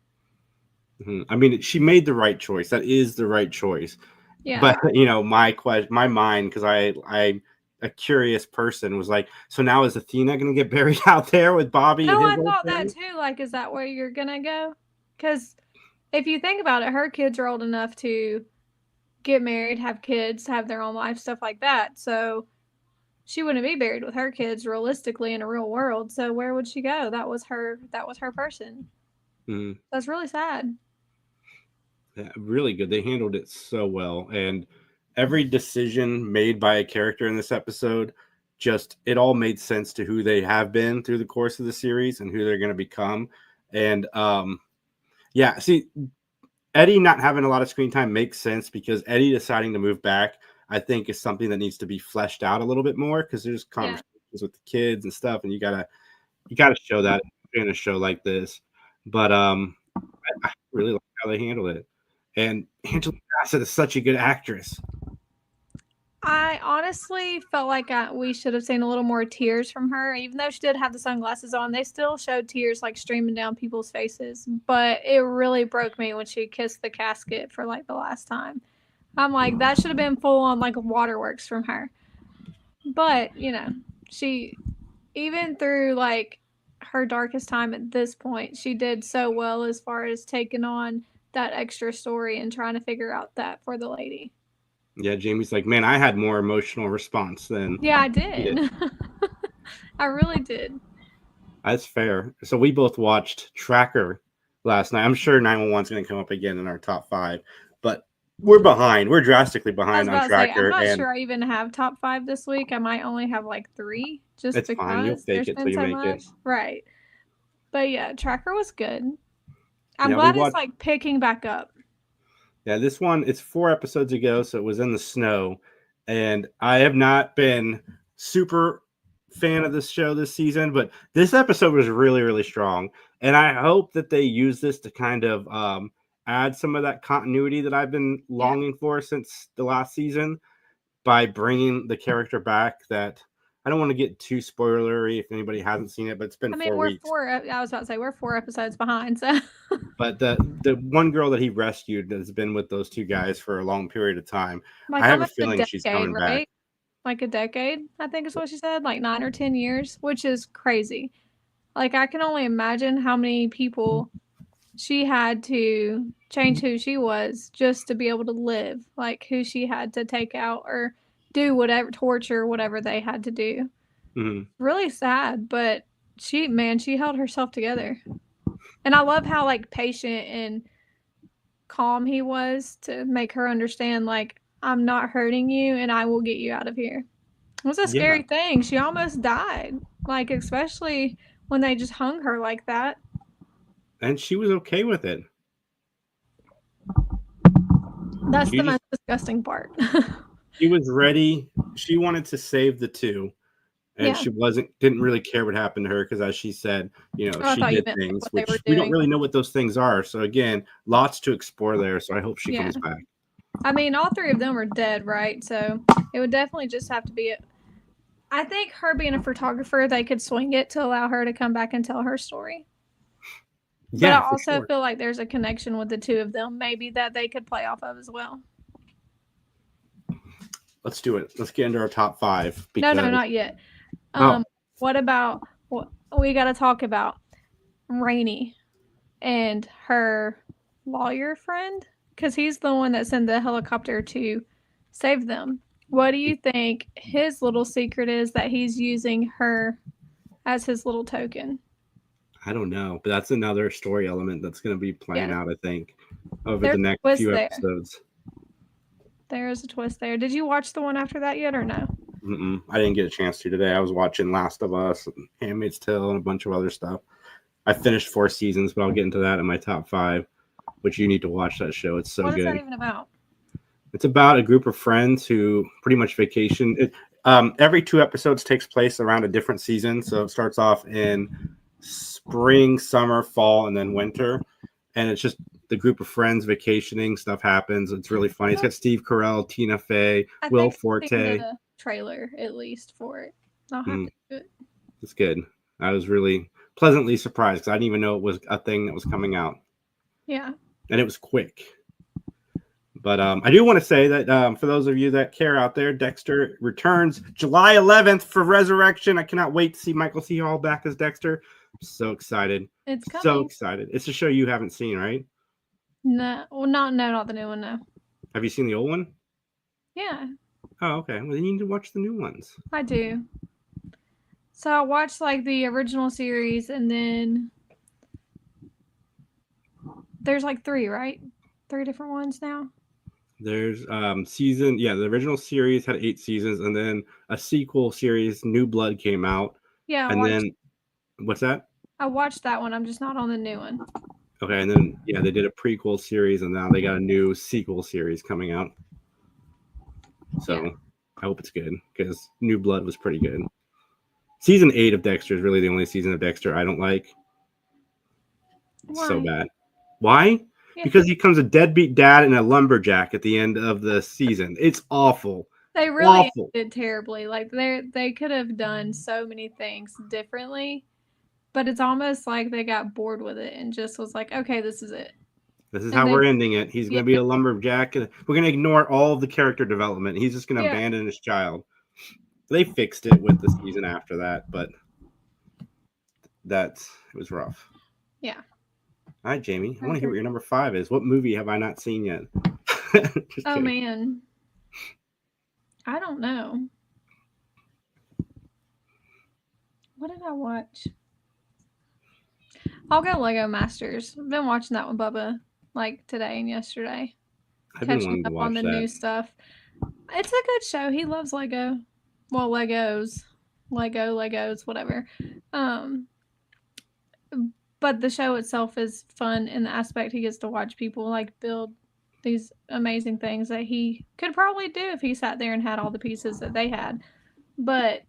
I mean, she made the right choice. That is the right choice. Yeah. But, you know, my mind, because I'm a curious person, was like, so now is Athena going to get buried out there with Bobby? No, I thought that too. Like, is that where you're going to go? Because if you think about it, her kids are old enough to get married, have kids, have their own life, stuff like that. So she wouldn't be buried with her kids realistically in a real world. So where would she go? That was her person. That's really sad. Yeah, really good. They handled it so well. And every decision made by a character in this episode just it all made sense to who they have been through the course of the series and who they're going to become. And yeah, see, Eddie not having a lot of screen time makes sense because Eddie deciding to move back, I think, is something that needs to be fleshed out a little bit more because there's conversations with the kids and stuff, and you gotta show that in a show like this. But I really like how they handle it. And Angela Bassett is such a good actress. I honestly felt like we should have seen a little more tears from her. Even though she did have the sunglasses on, they still showed tears like streaming down people's faces. But it really broke me when she kissed the casket for like the last time. I'm like, that should have been full on like waterworks from her. But, you know, she, even through like her darkest time at this point, she did so well as far as taking on that extra story and trying to figure out that for the lady. Yeah, Jamie's like, man, I had more emotional response than. Yeah, I did. I really did. That's fair. So we both watched Tracker last night. I'm sure 911 is going to come up again in our top 5, but we're behind. We're drastically behind on Tracker. I'm not sure I even have top 5 this week. I might only have like 3 just it's because fine. You'll fake it till you make it. Right. But yeah, Tracker was good. I'm glad it's like picking back up. Yeah, this one, it's 4 episodes ago, so it was in the snow. And I have not been super fan of this show this season, but this episode was really, really strong. And I hope that they use this to kind of add some of that continuity that I've been longing for since the last season by bringing the character back that I don't want to get too spoilery if anybody hasn't seen it, but it's been 4 weeks. I was about to say we're 4 episodes behind. So, but the one girl that he rescued has been with those 2 guys for a long period of time. Like I have a feeling she's coming back. Like a decade, I think is what she said, like 9 or 10 years, which is crazy. Like I can only imagine how many people she had to change who she was just to be able to live, like who she had to take out or do whatever, torture, whatever they had to do. Mm-hmm. Really sad, but she held herself together. And I love how like patient and calm he was to make her understand, like, I'm not hurting you and I will get you out of here. It was a scary thing. She almost died, like, especially when they just hung her like that. And she was okay with it. That's the most disgusting part. She was ready. She wanted to save the 2. And she didn't really care what happened to her because, as she said, she did things which we don't really know what those things are. So again, lots to explore there. So I hope she comes back. I mean, all 3 of them are dead, right? So it would definitely just have to be I think her being a photographer, they could swing it to allow her to come back and tell her story. Yeah, but I also feel like there's a connection with the 2 of them, maybe that they could play off of as well. Let's do it. Let's get into our top 5. No, not yet. What about we got to talk about Rainey and her lawyer friend, because he's the one that sent the helicopter to save them. What do you think his little secret is that he's using her as his little token? I don't know, but that's another story element that's going to be playing out, I think, over the next few episodes. There is a twist there. Did you watch the one after that yet or no? I didn't get a chance to today. I was watching Last of Us, and Handmaid's Tale, and a bunch of other stuff. I finished 4 seasons, but I'll get into that in my top 5, which you need to watch that show. It's so good. What is that even about? It's about a group of friends who pretty much vacation. Every 2 episodes takes place around a different season. So it starts off in spring, summer, fall, and then winter. And it's just the group of friends vacationing. Stuff happens. It's really funny. It's got Steve Carell, Tina Fey, Will Forte. Trailer at least for it. I'll have to do it. It's good. I was really pleasantly surprised because I didn't even know it was a thing that was coming out. Yeah. And it was quick. But I do want to say that for those of you that care out there, Dexter returns July 11th for Resurrection. I cannot wait to see Michael C. Hall back as Dexter. I'm so excited. It's coming. So excited. It's a show you haven't seen, right? No. Well, not the new one, no. Have you seen the old one? Yeah. Oh, okay. Well, then you need to watch the new ones. I do. So I watched like the original series, and then there's like 3, right? 3 different ones now. There's the original series had 8 seasons, and then a sequel series, New Blood, came out. Yeah, And then what's that? I watched that one. I'm just not on the new one. Okay, and then they did a prequel series, and now they got a new sequel series coming out. So I hope it's good, because New Blood was pretty good. Season 8 of Dexter is really the only season of Dexter I don't like. It's so bad. Why? Yeah. Because he becomes a deadbeat dad and a lumberjack at the end of the season. It's awful. They really did terribly. Like they could have done so many things differently, but it's almost like they got bored with it and just was like, okay, this is it. This is how we're ending it. He's going to be a lumberjack. We're going to ignore all of the character development. He's just going to abandon his child. They fixed it with the season after that, but it was rough. Yeah. All right, Jamie. I want to hear what your number 5 is. What movie have I not seen yet? Oh, man. I don't know. What did I watch? I'll go Lego Masters. I've been watching that with Bubba like today and yesterday. I've been wanting to watch on the new stuff. It's a good show. He loves Lego. Well, Legos, whatever. But the show itself is fun in the aspect he gets to watch people like build these amazing things that he could probably do if he sat there and had all the pieces that they had. But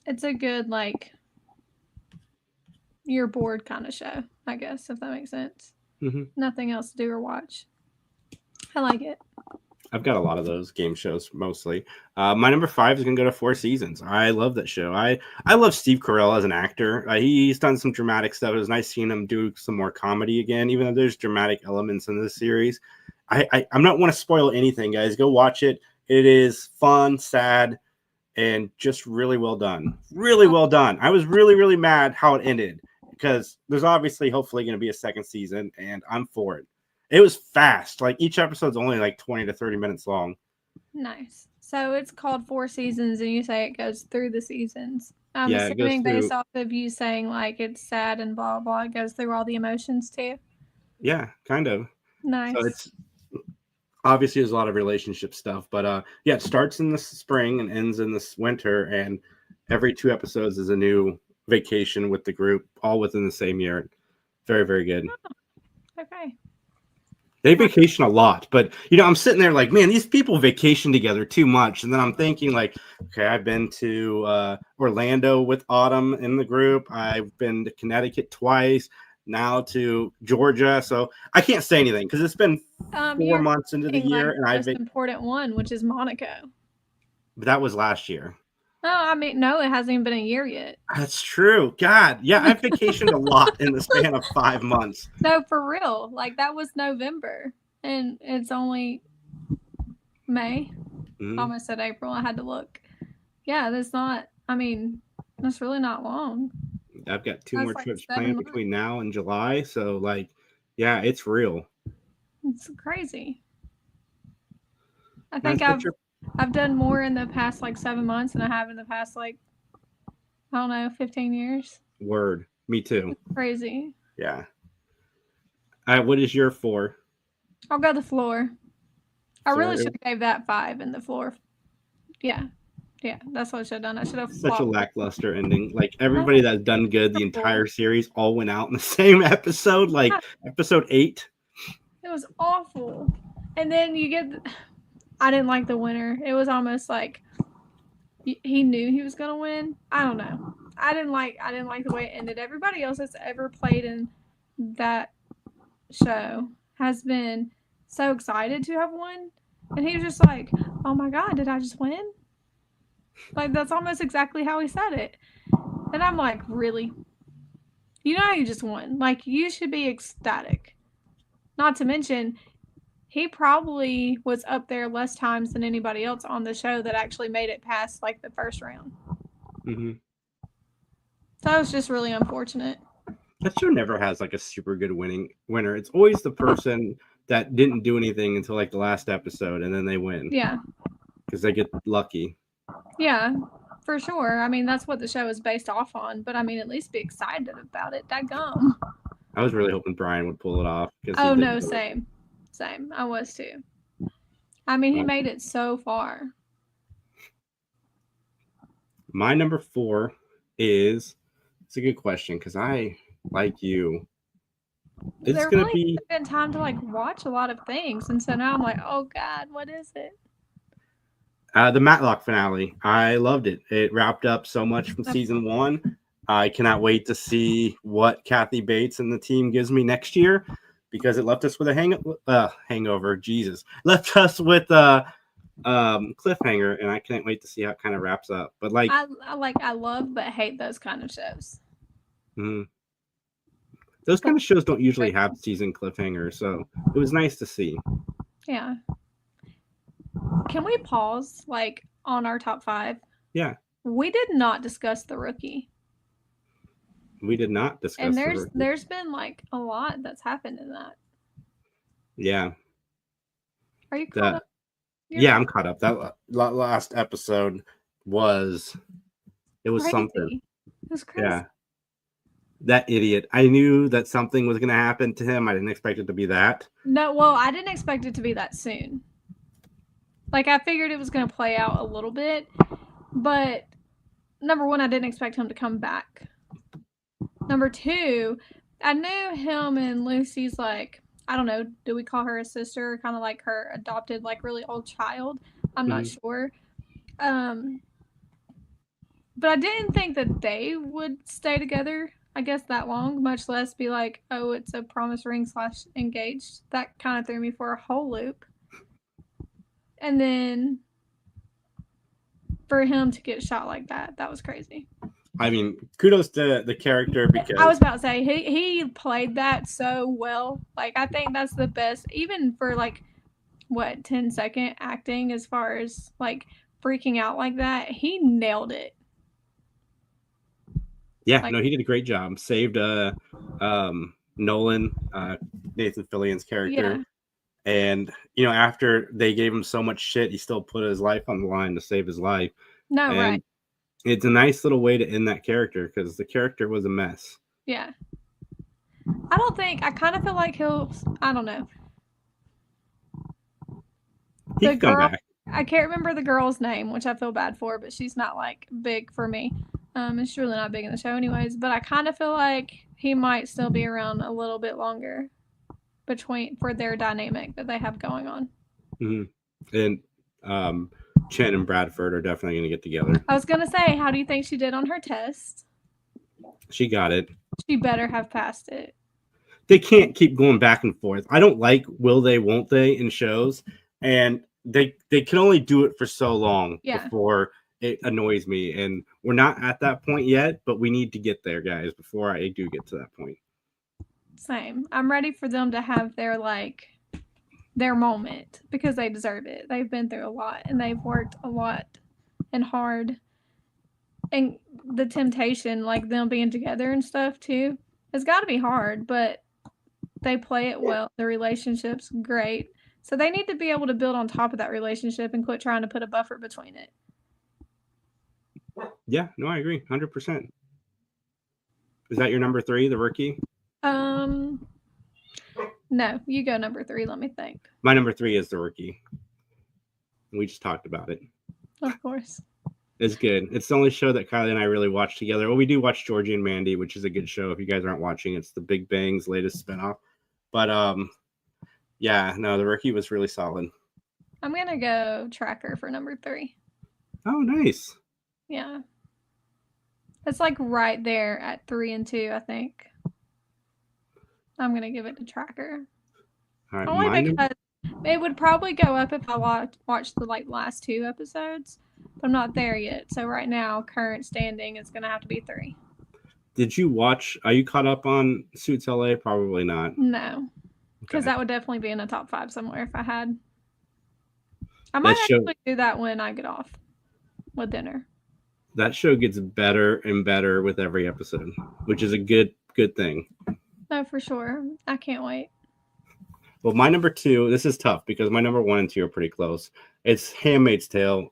it's a good, like, you're bored kind of show, I guess, if that makes sense. Mm-hmm. Nothing else to do or watch. I like it. I've got a lot of those game shows mostly. My number 5 is going to go to 4 Seasons. I love that show. I love Steve Carell as an actor. He's done some dramatic stuff. It was nice seeing him do some more comedy again, even though there's dramatic elements in this series. I'm not want to spoil anything, guys. Go watch it. It is fun, sad, and just really well done. Really well done. I was really, really mad how it ended because there's obviously hopefully going to be a second season, and I'm for it. It was fast. Like each episode's only like 20 to 30 minutes long. Nice. So it's called 4 Seasons, and you say it goes through the seasons. I'm assuming based off of you saying like it's sad and blah blah, it goes through all the emotions too. Yeah, kind of. Nice. So it's obviously there's a lot of relationship stuff, but it starts in the spring and ends in this winter, and every 2 episodes is a new vacation with the group, all within the same year. Very, very good. Oh, okay. They vacation a lot, but I'm sitting there like, man, these people vacation together too much. And then I'm thinking like, okay, I've been to Orlando with Autumn in the group. I've been to Connecticut twice, now to Georgia. So I can't say anything because it's been 4 months into the year, and I've important one, which is Monaco. But that was last year. No, I mean, no, it hasn't even been a year yet. That's true. God, yeah, I've vacationed a lot in the span of 5 months. No, for real. Like that was November, and it's only May. Almost said April. I had to look. Yeah, that's not. I mean, that's really not long. I've got 2 more trips planned between now and July, so like, yeah, it's real. It's crazy. I think I've done more in the past like 7 months than I have in the past like, I don't know, 15 years. Word. Me too. It's crazy. Yeah. All right, what is your 4? I'll go the floor. I really should have gave that 5 in the floor. Yeah. Yeah, that's what I should have done. I should have such a lackluster ending. Like everybody that's done good the entire series all went out in the same episode, like episode 8. It was awful. And then you get I didn't like the winner. It was almost like he knew he was gonna win. I don't know. I didn't like the way it ended. Everybody else that's ever played in that show has been so excited to have won, and he was just like, "Oh my god, did I just win?" Like that's almost exactly how he said it, and I'm like, "Really? You know you just won. Like you should be ecstatic." Not to mention, he probably was up there less times than anybody else on the show that actually made it past like the first round. Mm-hmm. So it was just really unfortunate. That show never has like a super good winner. It's always the person that didn't do anything until like the last episode, and then they win. Yeah. Because they get lucky. Yeah, for sure. I mean, that's what the show is based off on. But I mean, at least be excited about it. Dadgum. I was really hoping Brian would pull it off. Oh no, same. I was too. I mean, he made it so far. My number 4 is, it's a good question because I, like you, it's going to be. Spent time to like watch a lot of things, and so now I'm like, oh God, what is it? The Matlock finale. I loved it. It wrapped up so much from season 1. I cannot wait to see what Kathy Bates and the team gives me next year, because it left us with a hangover. Jesus, left us with a cliffhanger, and I can't wait to see how it kind of wraps up. But like, I love but hate those kind of shows. Mm-hmm. Those kind of shows don't usually have season cliffhangers, so it was nice to see. Yeah. Can we pause like on our top 5? Yeah. We did not discuss The Rookie. We did not discuss. And there's been like a lot that's happened in that. Yeah. Are you caught up? Yeah, I'm caught up. That last episode was crazy. Something. It was crazy. Yeah. That idiot. I knew that something was going to happen to him. I didn't expect it to be that. No, well, I didn't expect it to be that soon. Like, I figured it was going to play out a little bit. But, number 1, I didn't expect him to come back. Number 2, I knew him and Lucy's, like, I don't know, do we call her a sister? Kind of like her adopted, like, really old child. I'm not sure. But I didn't think that they would stay together, I guess, that long, much less be like, oh, it's a promise ring / engaged. That kind of threw me for a whole loop. And then for him to get shot like that was crazy. I mean, kudos to the character, because I was about to say he played that so well. Like, I think that's the best, even for like 10-second acting, as far as like freaking out like that. He nailed it. Yeah, like, no, he did a great job. Saved Nolan, Nathan Fillion's character. Yeah. And, after they gave him so much shit, he still put his life on the line to save his life. No, and right. It's a nice little way to end that character, because the character was a mess. Yeah. I kind of feel like I don't know. He can come back. I can't remember the girl's name, which I feel bad for, but she's not like big for me. It's really not big in the show anyways, but I kind of feel like he might still be around a little bit longer for their dynamic that they have going on. Mm-hmm. And Chen and Bradford are definitely going to get together. I was going to say, how do you think she did on her test? She got it. She better have passed it. They can't keep going back and forth. I don't like will they, won't they in shows. And they can only do it for so long before it annoys me. And we're not at that point yet, but we need to get there, guys, before I do get to that point. Same. I'm ready for them to have their moment, because they deserve it. They've been through a lot, and they've worked a lot and hard. And the temptation, like them being together and stuff too, it's got to be hard, but they play it well. The relationship's great. So they need to be able to build on top of that relationship and quit trying to put a buffer between it. Yeah, no, I agree. 100%. Is that your number 3, The Rookie? No, you go number 3. Let me think. My number 3 is The Rookie. We just talked about it. Of course. It's good. It's the only show that Kylie and I really watch together. Well, we do watch Georgie and Mandy, which is a good show. If you guys aren't watching, it's the Big Bang's latest spinoff. But yeah, no, The Rookie was really solid. I'm gonna go Tracker for number 3. Oh, nice. Yeah. It's like right there at 3 and 2, I think. I'm going to give it to Tracker. All right, only because it would probably go up if I watched the last 2 episodes. But I'm not there yet. So right now, current standing is going to have to be 3. Did you watch, are you caught up on Suits LA? Probably not. No. Because that would definitely be in the top 5 somewhere if I had. I might actually do that when I get off with dinner. That show gets better and better with every episode, which is a good thing. No, for sure. I can't wait. Well, my number 2, this is tough because my number 1 and 2 are pretty close. It's Handmaid's Tale.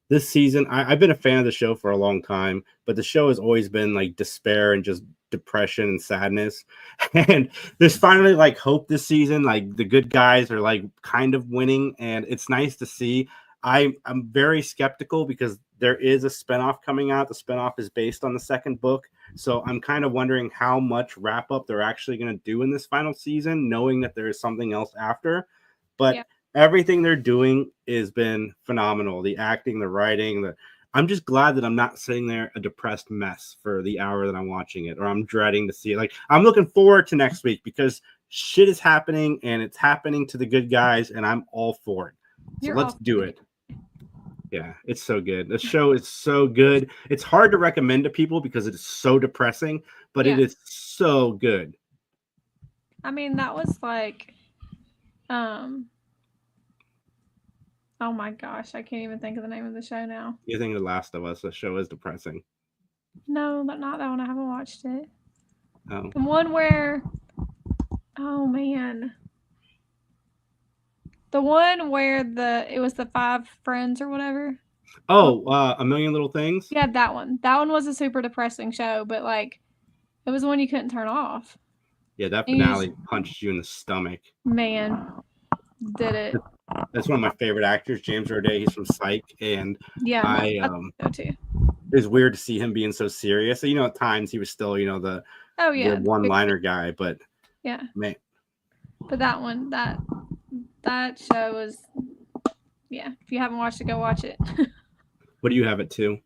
This season, I've been a fan of the show for a long time, but the show has always been like despair and just depression and sadness. And there's finally like hope this season. Like the good guys are like kind of winning, and it's nice to see. I'm very skeptical because there is a spinoff coming out. The spinoff is based on the second book. So I'm kind of wondering how much wrap up they're actually going to do in this final season, knowing that there is something else after. But everything they're doing has been phenomenal. The acting, the writing, I'm just glad that I'm not sitting there a depressed mess for the hour that I'm watching it, or I'm dreading to see it. Like, I'm looking forward to next week because shit is happening and it's happening to the good guys, and I'm all for it. So let's do it. Yeah, it's so good. The show is so good. It's hard to recommend to people because it is so depressing, but it is so good. I mean, that was like, oh my gosh, I can't even think of the name of the show now. You think of The Last of Us? The show is depressing. No, but not that one. I haven't watched it. Oh. The one where, oh man. The one where it was the 5 friends or whatever. Oh, A Million Little Things? Yeah, that one. That one was a super depressing show, but like it was one you couldn't turn off. Yeah, that finale punched you in the stomach. Man, did it. That's one of my favorite actors, James Roday. He's from Psych, and I too. It's weird to see him being so serious. So, at times he was still, the one-liner guy, but man. But that one, that show was, if you haven't watched it, go watch it. What do you have it to?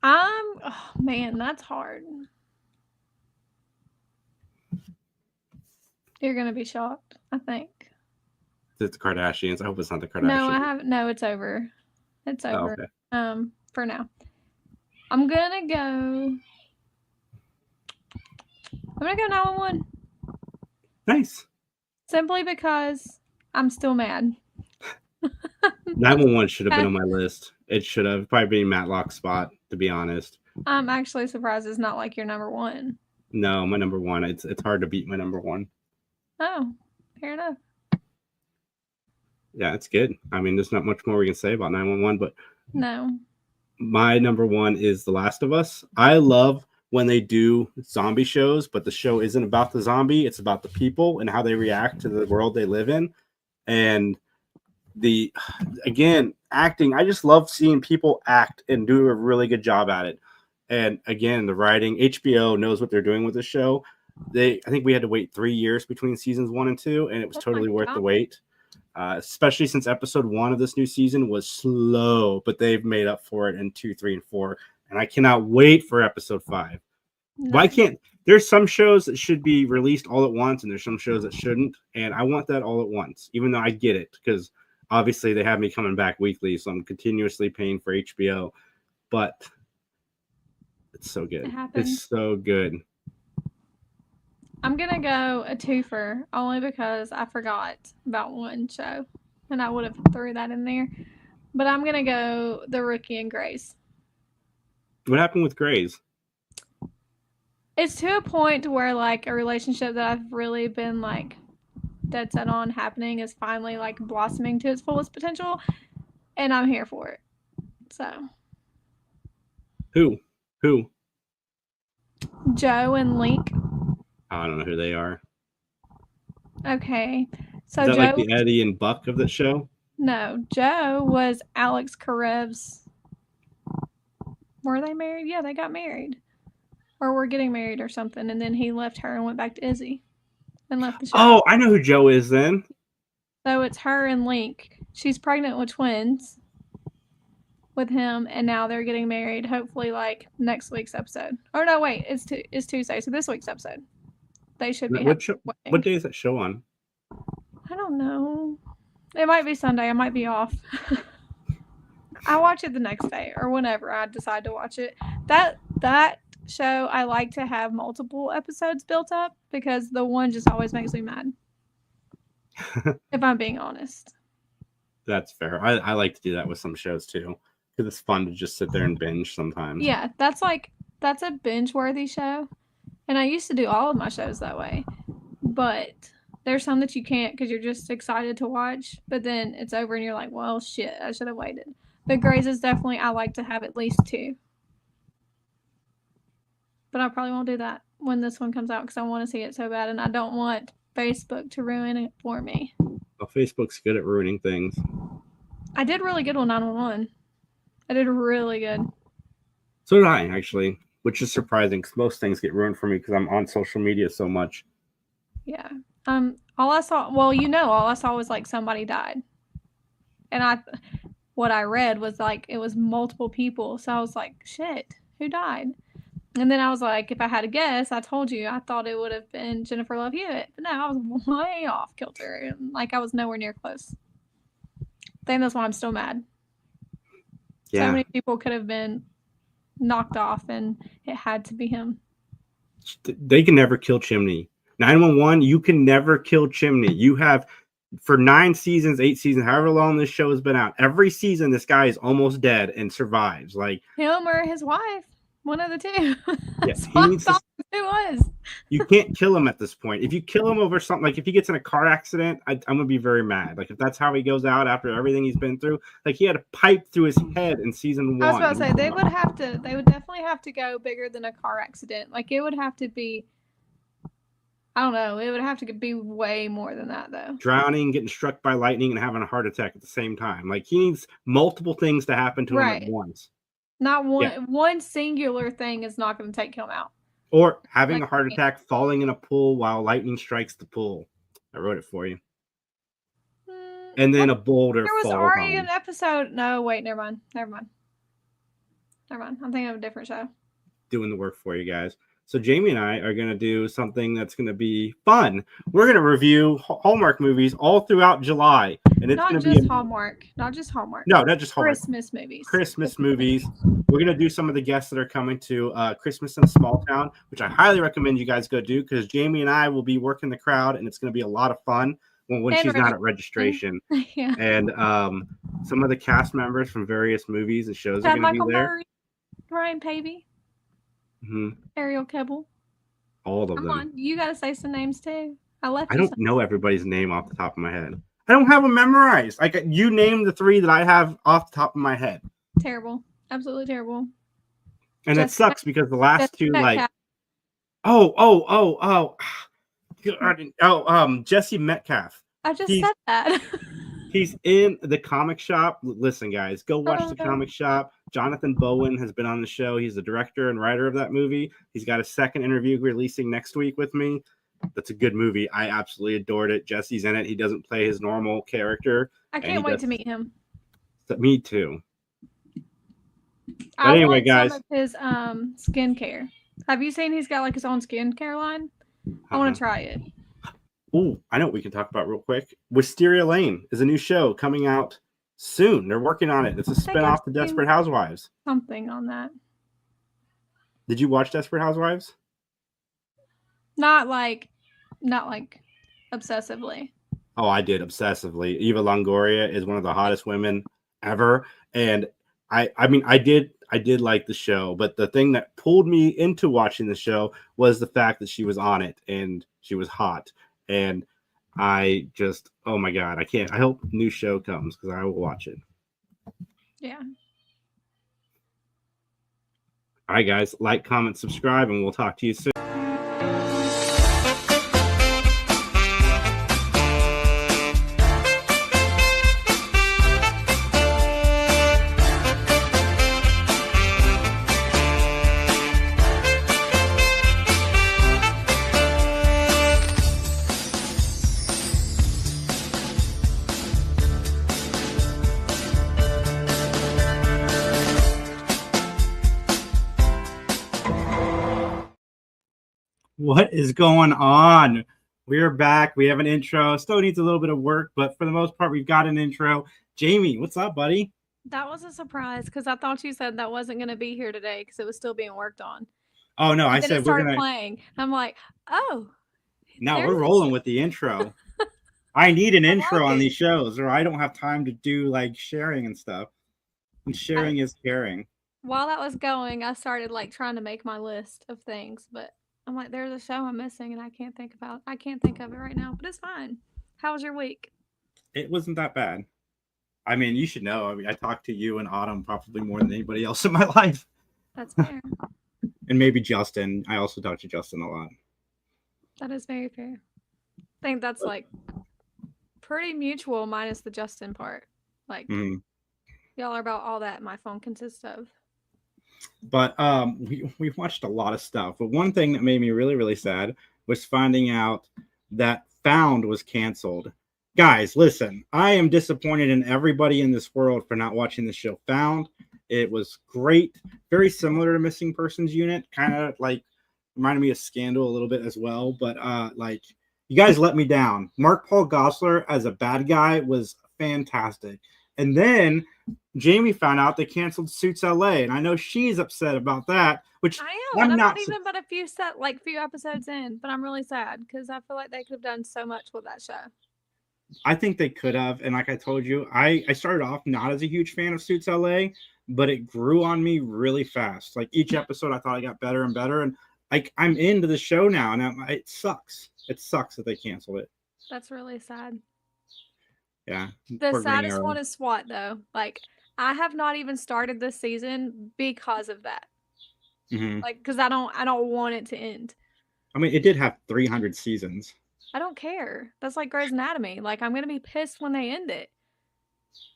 Oh man, that's hard. You're gonna be shocked, I think. It's the Kardashians. I hope it's not the Kardashians. No, it's over. It's over. Oh, okay. For now. I'm gonna go 911. Nice. Simply because I'm still mad. 911 should have been on my list. It should have probably been Matlock's spot, to be honest. I'm actually surprised it's not like your number one. No, my number one. It's hard to beat my number one. Oh, fair enough. Yeah, it's good. I mean, there's not much more we can say about 911, but no. My number one is The Last of Us. I love when they do zombie shows, but the show isn't about the zombie. It's about the people and how they react to the world they live in. And acting. I just love seeing people act and do a really good job at it. And again, the writing, HBO knows what they're doing with the show. I think we had to wait 3 years between seasons 1 and 2, and it was totally worth the wait. Especially since episode 1 of this new season was slow, but they've made up for it in 2, 3, and 4. And I cannot wait for episode 5. No. Why can't there's some shows that should be released all at once, and there's some shows that shouldn't, and I want that all at once, even though I get it, because obviously they have me coming back weekly, so I'm continuously paying for HBO, but it's so good. It's so good. I'm going to go a twofer only because I forgot about one show, and I would have threw that in there, but I'm going to go The Rookie and Grace. What happened with Grace? It's to a point where like a relationship that I've really been like dead set on happening is finally like blossoming to its fullest potential, and I'm here for it. So who Joe and Link. I don't know who they are. Okay, so is that Joe, like the Eddie and Buck of the show? No, Joe was Alex Karev's. Were they married? Yeah, they got married, or were getting married or something, and then he left her and went back to Izzy and left the show. Oh, I know who Joe is then. So it's her and Link. She's pregnant with twins with him, and now they're getting married. Hopefully, like next week's episode. Or no, wait, it's Tuesday, so this week's episode. They should be. What day is that show on? I don't know. It might be Sunday. I might be off. I watch it the next day or whenever I decide to watch it. That show, I like to have multiple episodes built up because the one just always makes me mad. If I'm being honest. That's fair. I like to do that with some shows too because it's fun to just sit there and binge sometimes. Yeah, that's a binge-worthy show. And I used to do all of my shows that way. But there's some that you can't because you're just excited to watch. But then it's over and you're like, well, shit, I should have waited. But Grey's is definitely, I like to have at least 2. But I probably won't do that when this one comes out because I want to see it so bad, and I don't want Facebook to ruin it for me. Well, Facebook's good at ruining things. I did really good on 911. I did really good. So did I, actually, which is surprising because most things get ruined for me because I'm on social media so much. Yeah. All I saw, all I saw was like somebody died. And what I read was like it was multiple people. So I was like, shit, who died? And then I was like, if I had to guess, I told you I thought it would have been Jennifer Love Hewitt. But no, I was way off kilter. And like I was nowhere near close. I think that's why I'm still mad. Yeah. So many people could have been knocked off and it had to be him. They can never kill Chimney. 911, you can never kill Chimney. You have, for 9 seasons, 8 seasons, however long this show has been out, every season this guy is almost dead and survives. Like him or his wife, one of the two. Yeah, he needs to, it was. You can't kill him at this point. If you kill him over something, like if he gets in a car accident, I'm gonna be very mad. Like if that's how he goes out after everything he's been through, like he had a pipe through his head in season 1. I was about to say they would definitely have to go bigger than a car accident. Like it would have to be, I don't know, it would have to be way more than that though. Drowning, getting struck by lightning, and having a heart attack at the same time. Like he needs multiple things to happen to him at once. Not one singular thing is not going to take him out. Or having a heart attack, falling in a pool while lightning strikes the pool. I wrote it for you. And then a boulder falls. There was already an episode. No, wait, never mind. I'm thinking of a different show. Doing the work for you guys. So Jamie and I are going to do something that's going to be fun. We're going to review Hallmark movies all throughout July. And it's not going to just be Hallmark. Not just Hallmark. No, not just Hallmark. Christmas movies. Christmas movies. We're going to do some of the guests that are coming to Christmas in a Small Town, which I highly recommend you guys go do because Jamie and I will be working the crowd and it's going to be a lot of fun when she's not at registration. Yeah. And some of the cast members from various movies and shows are going to be there. Murray, Ryan Pavey. Mm-hmm. Ariel Kebble. All of them. Come on, you got to say some names too. I don't know everybody's name off the top of my head. I don't have them memorized. Like you name the 3 that I have off the top of my head. Terrible, absolutely terrible. And it sucks because the last 2, like, Jesse Metcalf. I just said that. He's in the comic shop. Listen, guys, go watch the comic shop. Jonathan Bowen has been on the show. He's the director and writer of that movie. He's got a second interview releasing next week with me. That's a good movie. I absolutely adored it. Jesse's in it. He doesn't play his normal character. I can't wait to meet him. Me too. But anyway, guys, some of his skincare. Have you seen he's got like his own skincare line? I want to try it. Oh, I know what we can talk about real quick. Wisteria Lane is a new show coming out soon. They're working on it. It's a spinoff to Desperate Housewives. Something on that. Did you watch Desperate Housewives? Not like obsessively. Oh, I did obsessively. Eva Longoria is one of the hottest women ever, and I mean, I did like the show, but the thing that pulled me into watching the show was the fact that she was on it and she was hot. And I just, oh my God, I hope new show comes because I will watch it. Yeah. All right, guys, like, comment, subscribe, and we'll talk to you soon. What is going on? We're back. We have an intro. Still needs a little bit of work, but for the most part, we've got an intro. Jamie, what's up, buddy? That was a surprise because I thought you said that wasn't going to be here today because it was still being worked on. Oh no, I said we're going to playing. I'm like, oh. No, we're rolling with the intro. I need an intro on these shows, or I don't have time to do like sharing and stuff. And sharing is caring. While that was going, I started like trying to make my list of things, but I'm like, there's a show I'm missing and I can't think of it right now, but it's fine. How was your week? It wasn't that bad. I mean, you should know. I mean, I talked to you and Autumn probably more than anybody else in my life. That's fair. and maybe Justin. I also talk to Justin a lot. That is very fair. I think that's like pretty mutual, minus the Justin part. Like, y'all are about all that my phone consists of. But we watched a lot of stuff. But one thing that made me really, really sad was finding out that Found was canceled. Guys, listen, I am disappointed in everybody in this world for not watching the show Found. It was great. Very similar to Missing Persons Unit. Kind of like reminded me of Scandal a little bit as well. But like, you guys let me down. Mark Paul Gosselaar as a bad guy was fantastic. And then Jayme found out they canceled Suits LA, and I know she's upset about that. Which I am. I'm not even but a few episodes in, but I'm really sad because I feel like they could have done so much with that show. I think they could have, and like I told you, I started off not as a huge fan of Suits LA, but it grew on me really fast. Like each episode, I thought I got better and better, and like I'm into the show now, and it sucks. It sucks that they canceled it. That's really sad. Yeah. The saddest one is SWAT, though. Like, I have not even started this season because of that. Like, because I don't want it to end. I mean, it did have 300 seasons. I don't care. That's like Grey's Anatomy. Like, I'm gonna be pissed when they end it.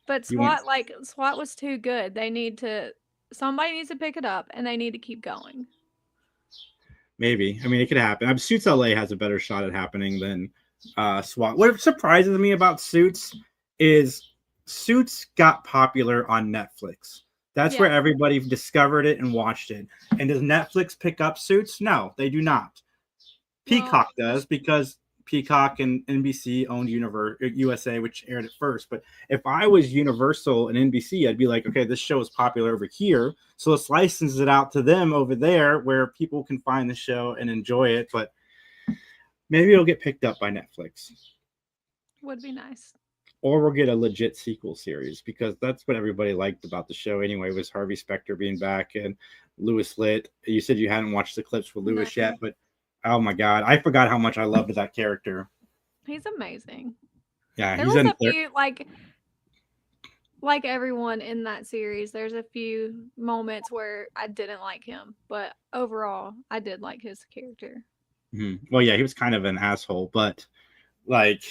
But SWAT was too good. Somebody needs to pick it up, and they need to keep going. Maybe. I mean, it could happen. Suits LA has a better shot at happening than SWAT. What surprises me about Suits is Suits got popular on Netflix. That's where everybody discovered it and watched it. And does Netflix pick up Suits? No, they do not. Peacock does, because Peacock and NBC owned USA, which aired it first. But if I was Universal and NBC, I'd be like, okay, this show is popular over here, so let's license it out to them over there where people can find the show and enjoy it. But maybe it'll get picked up by Netflix. Would be nice. Or we'll get a legit sequel series, because that's what everybody liked about the show anyway, was Harvey Specter being back and Louis Litt. You said you hadn't watched the clips with Louis yet, but oh my God, I forgot how much I loved that character. He's amazing. Yeah, there was a few, like everyone in that series, there's a few moments where I didn't like him, but overall, I did like his character. Well, yeah, he was kind of an asshole, but like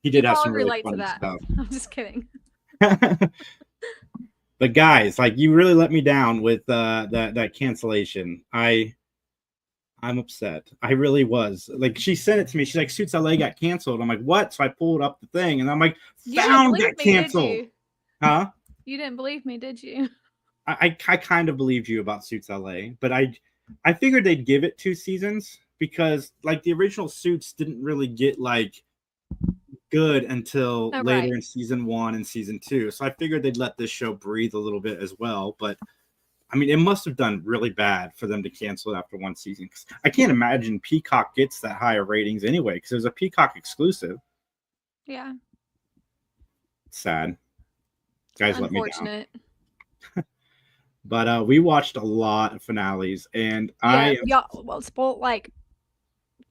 he did have some really funny stuff. I'm just kidding. But guys, like, you really let me down with that cancellation. I'm upset. I really was. Like, she sent it to me. She's like, Suits LA got canceled. I'm like, what? So I pulled up the thing, and I'm like, Found got canceled. Huh? You didn't believe me, did you? I kind of believed you about Suits LA, but I figured they'd give it 2 seasons, because like the original Suits didn't really get like good until later in season 1 and season 2. So I figured they'd let this show breathe a little bit as well. But I mean, it must have done really bad for them to cancel it after 1 season. Cause I can't imagine Peacock gets that higher ratings anyway, because it was a Peacock exclusive. Yeah. Sad. Guys, let me down. But we watched a lot of finales, and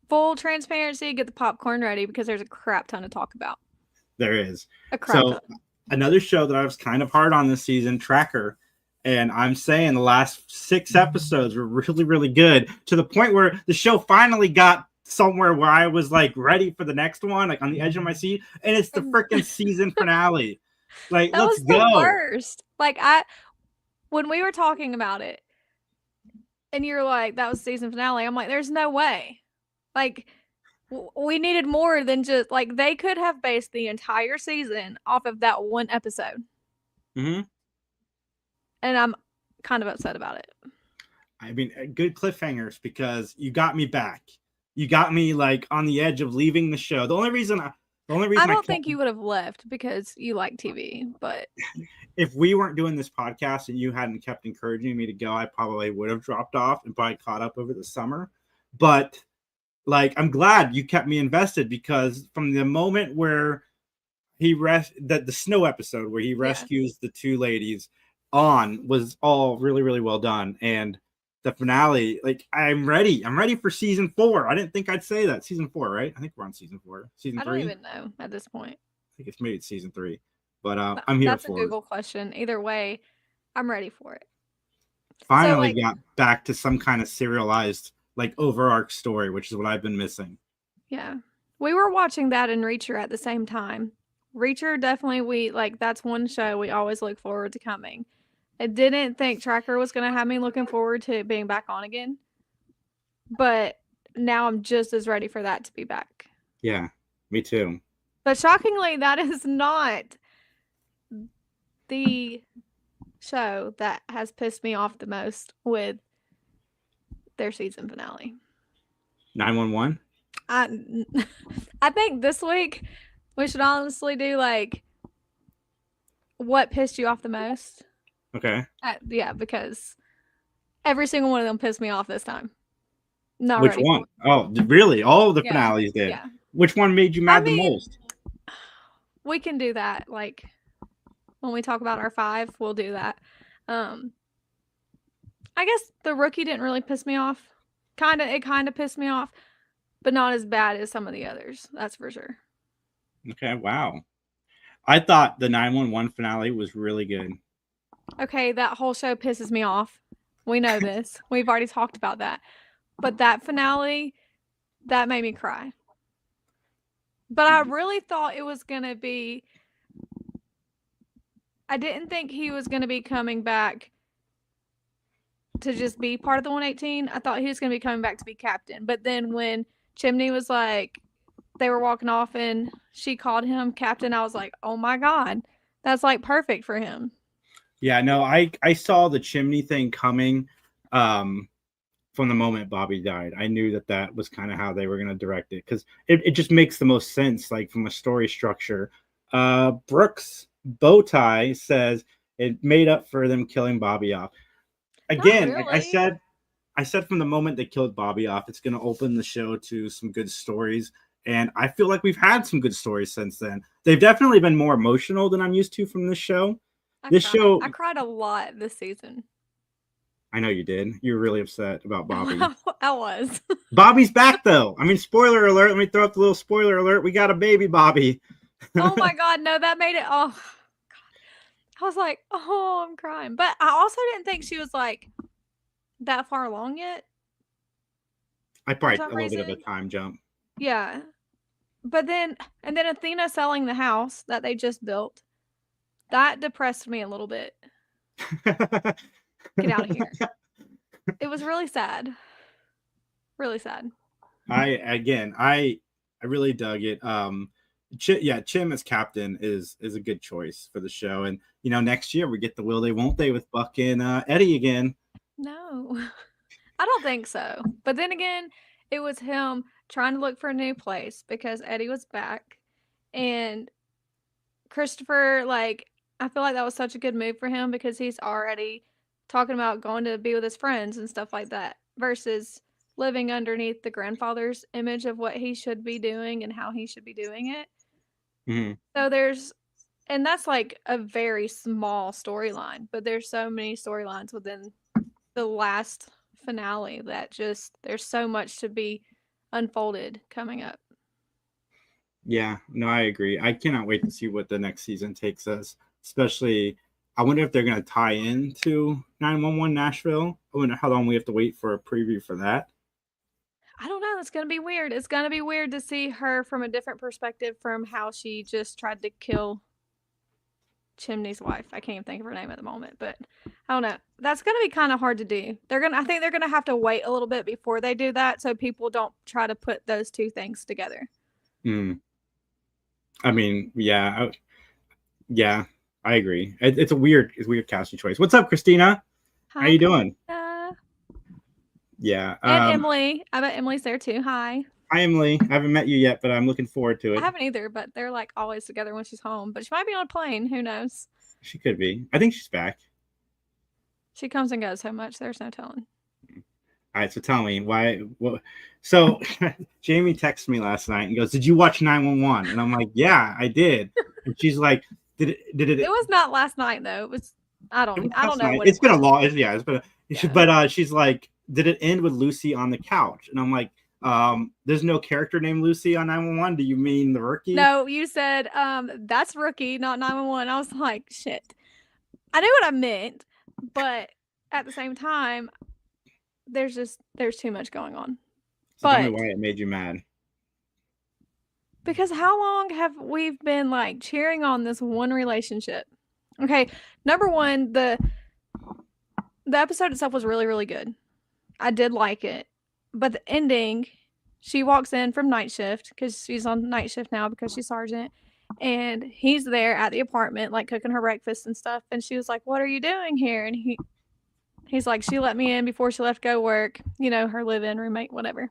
full transparency, get the popcorn ready, because there's a crap ton to talk about. There is. A crap ton. Another show that I was kind of hard on this season, Tracker. And I'm saying the last 6 episodes were really, really good, to the point where the show finally got somewhere where I was like ready for the next one, like on the edge of my seat. And it's the freaking season finale. Like, let's go. The worst. Like, when we were talking about it, and you're like, that was season finale, I'm like, there's no way. Like, we needed more than just, like, they could have based the entire season off of that one episode. And I'm kind of upset about it. I mean, good cliffhangers, because you got me back. You got me like on the edge of leaving the show. The only reason I don't think you would have left because you like TV, but if we weren't doing this podcast and you hadn't kept encouraging me to go, I probably would have dropped off and probably caught up over the summer. But like, I'm glad you kept me invested, because from the moment where the snow episode where he rescues the 2 ladies on was all really, really well done. And the finale, like, I'm ready for season 4. I didn't think I'd say that. Season 4, right? I think we're on season 4. Season 3? I don't even know at this point. I think it's season 3. But I'm here for it. That's a Google question. Either way, I'm ready for it. finally like- got back to some kind of serialized like overarch story, which is what I've been missing. Yeah. We were watching that and Reacher at the same time. Reacher definitely that's one show we always look forward to coming. I didn't think Tracker was going to have me looking forward to it being back on again. But now I'm just as ready for that to be back. Yeah, me too. But shockingly, that is not the show that has pissed me off the most with their season finale. 911? I think this week we should honestly do like what pissed you off the most. Okay. Yeah, because every single one of them pissed me off this time. Not Which ready one? Oh, really? All of the Yeah, finales did. yeah. Which one made you mad the mean- most? We can do that. Like when we talk about our 5, we'll do that. I guess the Rookie didn't really piss me off. It kind of pissed me off, but not as bad as some of the others. That's for sure. Okay, wow. I thought the 911 finale was really good. Okay, that whole show pisses me off. We know this. We've already talked about that. But that finale, that made me cry. But I really thought it was going to be... I didn't think he was going to be coming back to just be part of the 118. I thought he was going to be coming back to be captain. But then when Chimney was like, they were walking off and she called him captain, I was like, oh my God, that's like perfect for him. Yeah, no, I saw the Chimney thing coming from the moment Bobby died. I knew that was kind of how they were going to direct it because it just makes the most sense, like from a story structure. Brooks Bowtie says it made up for them killing Bobby off. Again, like I said from the moment they killed Bobby off, it's going to open the show to some good stories. And I feel like we've had some good stories since then. They've definitely been more emotional than I'm used to from this show. I cried a lot this season. I know you did. You were really upset about Bobby. I was. Bobby's back, though. I mean, spoiler alert. Let me throw up the little spoiler alert. We got a baby Bobby. Oh, my God. No, that made it. Oh, God. I was like, oh, I'm crying. But I also didn't think she was like that far along yet. I probably a little bit of a time jump. Yeah. But then Athena selling the house that they just built, that depressed me a little bit. Get out of here. It was really sad. Really sad. I really dug it. Chim as captain is a good choice for the show. And, next year we get the will they, won't they with Buck and Eddie again. No, I don't think so. But then again, it was him trying to look for a new place because Eddie was back. And Christopher, I feel like that was such a good move for him because he's already talking about going to be with his friends and stuff like that versus living underneath the grandfather's image of what he should be doing and how he should be doing it. Mm-hmm. So and that's like a very small storyline, but there's so many storylines within the last finale that there's so much to be unfolded coming up. Yeah, no, I agree. I cannot wait to see what the next season takes us, especially I wonder if they're going to tie into 911 Nashville. I wonder how long we have to wait for a preview for that. I don't know. It's going to be weird. It's going to be weird to see her from a different perspective from how she just tried to kill Chimney's wife. I can't even think of her name at the moment, but I don't know. That's going to be kind of hard to do. I think they're going to have to wait a little bit before they do that so people don't try to put those two things together. I mean, yeah, I agree. It's a weird casting choice. What's up, Christina? Hi, how you doing? Yeah. And Emily. I bet Emily's there too. Hi. Hi, Emily. I haven't met you yet, but I'm looking forward to it. I haven't either, but they're always together when she's home. But she might be on a plane. Who knows? She could be. I think she's back. She comes and goes so much. There's no telling. All right, so tell me why. So Jamie texted me last night and goes, "Did you watch 911?" And I'm like, "Yeah, I did." And she's like, "Did it?" It was not last night though. It was. I don't know. What it's been a long. Yeah, it's been. But she's like, "Did it end with Lucy on the couch?" And I'm like, "There's no character named Lucy on 911. Do you mean the Rookie?" No, you said that's Rookie, not 911. I was like, shit. I knew what I meant, but at the same time, there's too much going on. So tell me why it made you mad. Because how long have we been like cheering on this one relationship? Okay, number one, the episode itself was really, really good. I did like it. But the ending, she walks in from night shift because she's on night shift now because she's sergeant. And he's there at the apartment, like cooking her breakfast and stuff. And she was like, "What are you doing here?" And he's like, "She let me in before she left to go work, you know, her live-in roommate, whatever."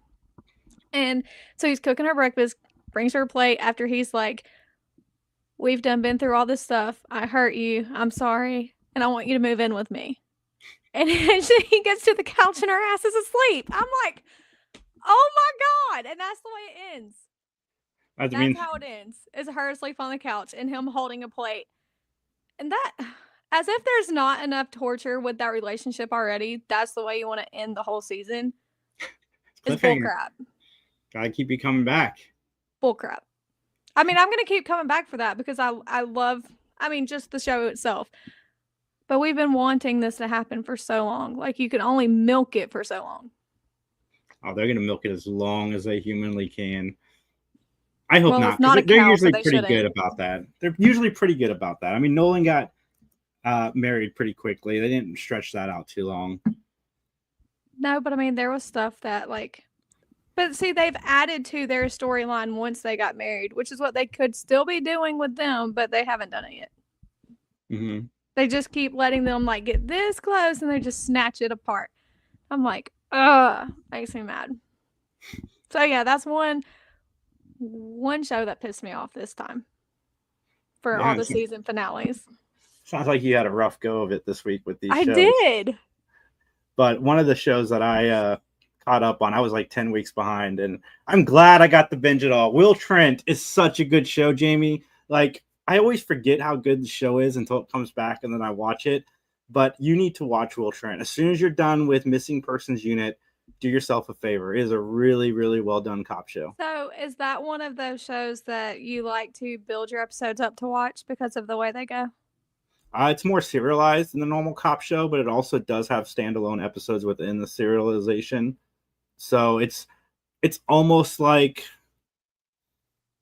And so he's cooking her breakfast, brings her a plate after he's like, "We've been through all this stuff. I hurt you. I'm sorry. And I want you to move in with me." And he gets to the couch and her ass is asleep. I'm like, oh my God. And that's the way it ends. That's how it ends. Is her asleep on the couch and him holding a plate. And that, as if there's not enough torture with that relationship already, that's the way you want to end the whole season. It's bull crap. Gotta keep you coming back. Bull crap. I mean, I'm going to keep coming back for that because I love, just the show itself. But we've been wanting this to happen for so long. Like, you can only milk it for so long. Oh, they're going to milk it as long as they humanly can. I hope not. They're usually pretty good about that. They're usually pretty good about that. I mean, Nolan got married pretty quickly. They didn't stretch that out too long. No, but I mean, there was stuff that, like... But see, they've added to their storyline once they got married, which is what they could still be doing with them, but they haven't done it yet. Mm-hmm. They just keep letting them like get this close and they just snatch it apart. I'm like, ugh, makes me mad. So yeah, that's one show that pissed me off this time for all the season finales. Sounds like you had a rough go of it this week with these shows. I did. But one of the shows that I caught up on, I was like 10 weeks behind, and I'm glad I got to binge it all. Will Trent is such a good show, Jayme. Like, I always forget how good the show is until it comes back and then I watch it. But you need to watch Will Trent. As soon as you're done with Missing Persons Unit, do yourself a favor. It is a really, really well done cop show. So is that one of those shows that you like to build your episodes up to watch because of the way they go? It's more serialized than the normal cop show, but it also does have standalone episodes within the serialization. So it's almost like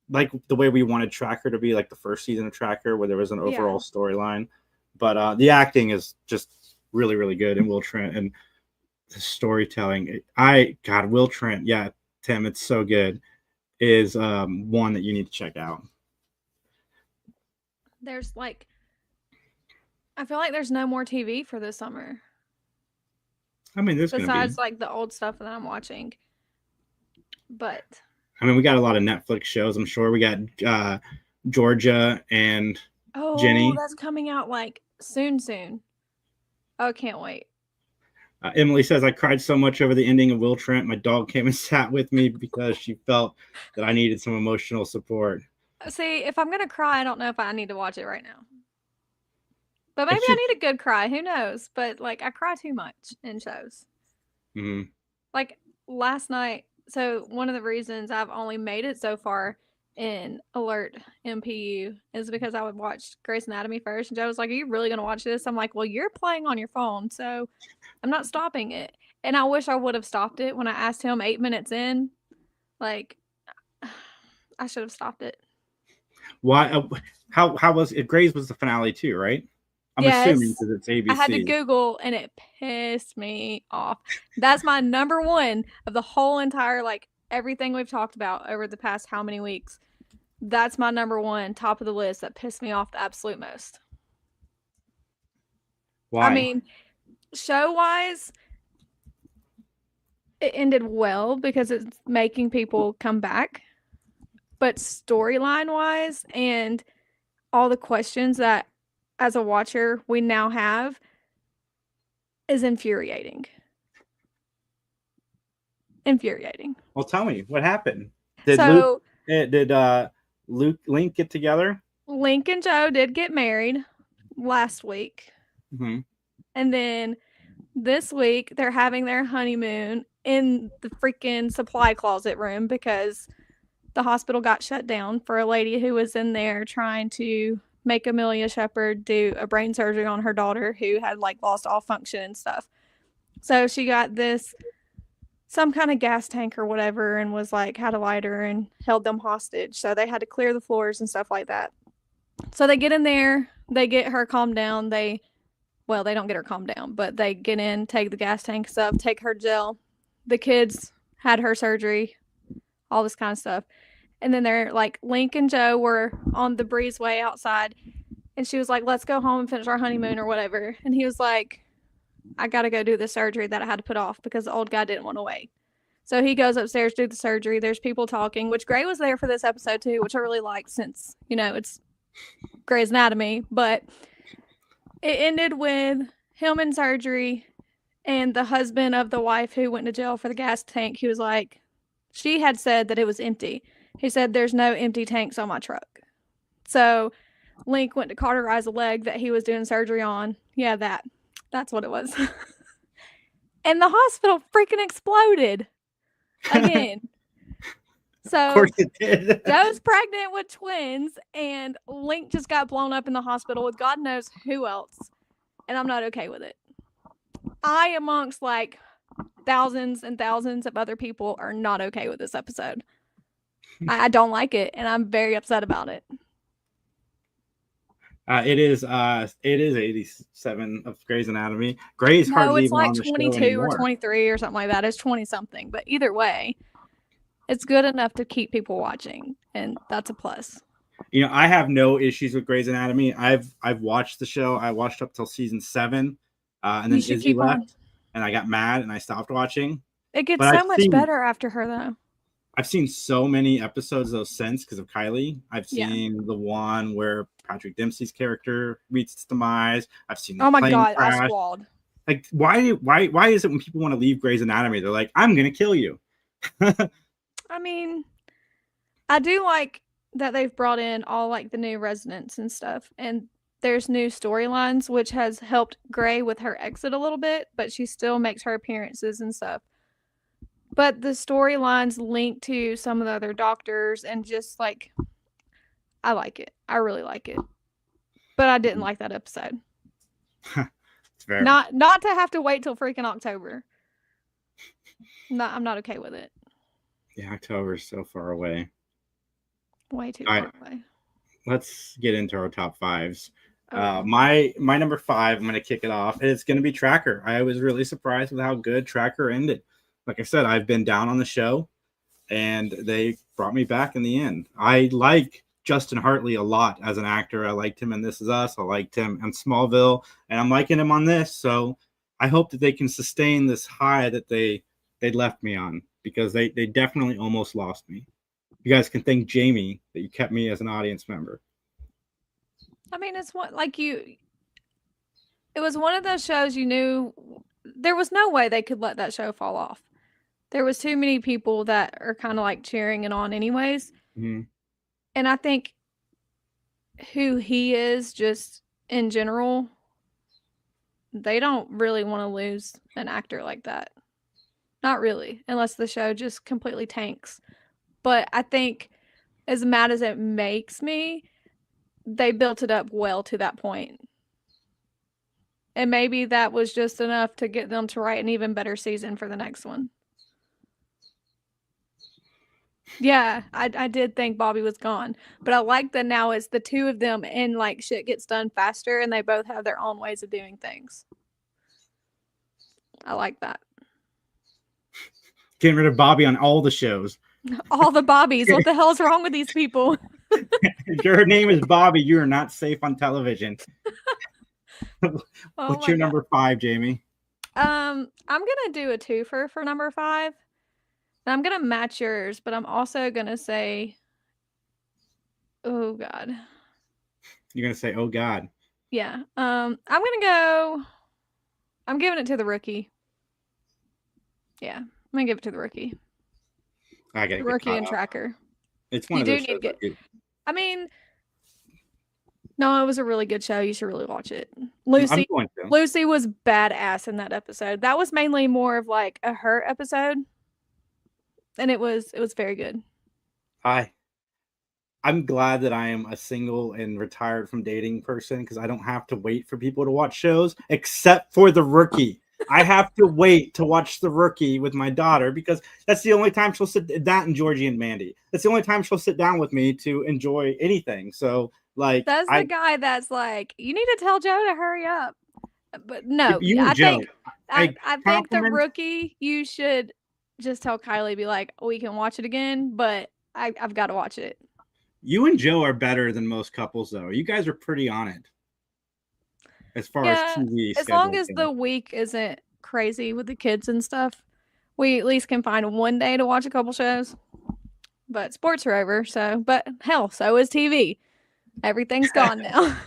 the way we wanted Tracker to be, like the first season of Tracker, where there was an overall storyline. But the acting is just really, really good in Will Trent, and the storytelling. Will Trent, yeah, Tim, it's so good, is one that you need to check out. There's I feel like there's no more TV for this summer. I mean, besides like the old stuff that I'm watching. But I mean, we got a lot of Netflix shows. I'm sure we got Georgia and Jenny. That's coming out like soon. Oh, can't wait. Emily says, I cried so much over the ending of Will Trent. My dog came and sat with me because she felt that I needed some emotional support. See, if I'm going to cry, I don't know if I need to watch it right now. But maybe I need a good cry. Who knows? But like, I cry too much in shows. Mm-hmm. Like last night. So one of the reasons I've only made it so far in Alert MPU is because I would watch Grey's Anatomy first. And Joe was like, "Are you really going to watch this?" I'm like, "Well, you're playing on your phone, so I'm not stopping it." And I wish I would have stopped it when I asked him 8 minutes in. Like, I should have stopped it. Why? How was it? Grey's was the finale too, right? I'm assuming because it's ABC. I had to Google and it pissed me off. That's my number one of the whole entire, like, everything we've talked about over the past how many weeks. That's my number one, top of the list that pissed me off the absolute most. Why? I mean, show-wise, it ended well because it's making people come back. But storyline-wise and all the questions that as a watcher we now have is infuriating. Well, tell me what happened. Did Link get together? Link and Joe did get married last week. Mm-hmm. And then this week they're having their honeymoon in the freaking supply closet room because the hospital got shut down for a lady who was in there trying to make Amelia Shepherd do a brain surgery on her daughter who had like lost all function and stuff. So she got some kind of gas tank or whatever, and was like had a lighter and held them hostage. So they had to clear the floors and stuff like that. So they get in there, they get her calmed down. They don't get her calmed down, but they get in, take the gas tank stuff, take her to jail. The kids had her surgery, all this kind of stuff. And then they're like, Link and Joe were on the breezeway outside, and she was like, let's go home and finish our honeymoon or whatever. And he was like, I got to go do the surgery that I had to put off because the old guy didn't want to wait. So he goes upstairs to do the surgery. There's people talking, which Gray was there for this episode too, which I really liked since, it's Grey's Anatomy. But it ended with him in surgery and the husband of the wife who went to jail for the gas tank. He was like, she had said that it was empty. He said, there's no empty tanks on my truck. So Link went to cauterize a leg that he was doing surgery on. Yeah, that's what it was. And the hospital freaking exploded again. So Of course it did. Joe's pregnant with twins, and Link just got blown up in the hospital with God knows who else. And I'm not okay with it. I, amongst like thousands and thousands of other people, are not okay with this episode. I don't like it, and I'm very upset about it. It is 87 of Grey's Anatomy. Grey's hardly it's even like on the show 22 anymore. or 23 or something like that. It's 20 something, but either way, it's good enough to keep people watching, and that's a plus. I have no issues with Grey's Anatomy. I've watched the show. I watched up till season 7, and then Izzy left, and I got mad and I stopped watching. It gets so much better after her, though. I've seen so many episodes though since because of Kylie. I've seen the one where Patrick Dempsey's character meets its demise. I've seen the oh my plane god, crash. Oswald. Like why is it when people want to leave Grey's Anatomy, they're like, I'm gonna kill you? I mean, I do like that they've brought in all like the new residents and stuff, and there's new storylines, which has helped Grey with her exit a little bit, but she still makes her appearances and stuff. But the storylines link to some of the other doctors, and just like, I like it. I really like it. But I didn't like that episode. It's fair. Not to have to wait till freaking October. I'm not okay with it. Yeah, October is so far away. Way too far away. Let's get into our top 5s. Okay. My number 5, I'm going to kick it off. It's going to be Tracker. I was really surprised with how good Tracker ended. Like I said, I've been down on the show, and they brought me back in the end. I like Justin Hartley a lot as an actor. I liked him in This Is Us. I liked him in Smallville, and I'm liking him on this. So I hope that they can sustain this high that they left me on, because they definitely almost lost me. You guys can thank Jamie that you kept me as an audience member. I mean, it's what it was one of those shows you knew there was no way they could let that show fall off. There was too many people that are kind of like cheering it on anyways. Mm-hmm. And I think who he is just in general, they don't really want to lose an actor like that. Not really, unless the show just completely tanks. But I think as mad as it makes me, they built it up well to that point. And maybe that was just enough to get them to write an even better season for the next one. Yeah, I did think Bobby was gone. But I like that now it's the two of them, and like shit gets done faster, and they both have their own ways of doing things. I like that. Getting rid of Bobby on all the shows. All the Bobbies. What the hell is wrong with these people? If your name is Bobby, you are not safe on television. What's your number 5, Jamie? I'm gonna do a twofer for number 5. And I'm gonna match yours, but I'm also gonna say, oh God. You're gonna say, oh God. Yeah. I'm giving it to The Rookie. Yeah, I'm gonna give it to The Rookie. I get Rookie and Tracker. It's one of those shows. I mean, no, it was a really good show. You should really watch it. Lucy was badass in that episode. That was mainly more of like a her episode, and it was very good. I'm glad that I am a single and retired from dating person because I don't have to wait for people to watch shows except for The Rookie. I have to wait to watch The Rookie with my daughter because that's the only time she'll sit that and Georgie and Mandy. That's the only time she'll sit down with me to enjoy anything. So like That's the guy that's like, you need to tell Joe to hurry up. But no, you and I Joe, think I think The compliment Rookie, you should just tell Kylie, be like, we can watch it again, but I've got to watch it. you and Joe are better than most couples though. You guys are pretty on it as far as TV as long schedules as go. the week isn't crazy with the kids and stuff, we at least can find one day to watch a couple shows. But sports are over, so but hell, so is TV. Everything's gone now.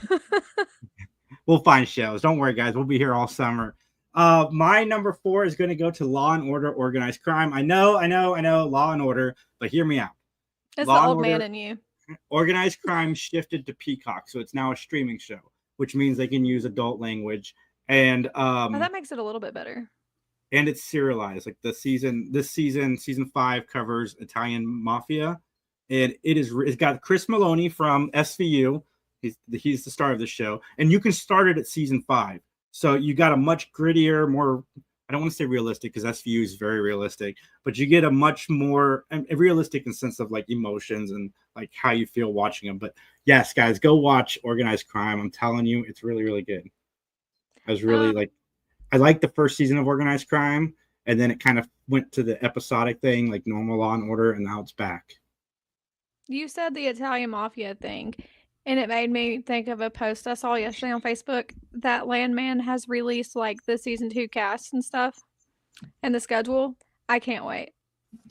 We'll find shows. Don't worry, guys. We'll be here all summer. My number 4 is going to go to Law and Order: Organized Crime. I know, Law and Order, but hear me out. It's Law the and old Order, man in you. Organized Crime shifted to Peacock, so it's now a streaming show, which means they can use adult language and that makes it a little bit better. And it's serialized. Like this season 5 covers Italian mafia, and it's got Chris Maloney from SVU. He's the star of the show, and you can start it at season 5. So you got a much grittier, more, I don't want to say realistic because SVU is very realistic, but you get a much more realistic in the sense of like emotions and like how you feel watching them. But yes, guys, go watch Organized Crime. I'm telling you, it's really, really good. I liked the first season of Organized Crime, and then it kind of went to the episodic thing, like normal Law and Order, and now it's back. You said the Italian mafia thing, and it made me think of a post I saw yesterday on Facebook that Landman has released like the season 2 cast and stuff and the schedule. I can't wait.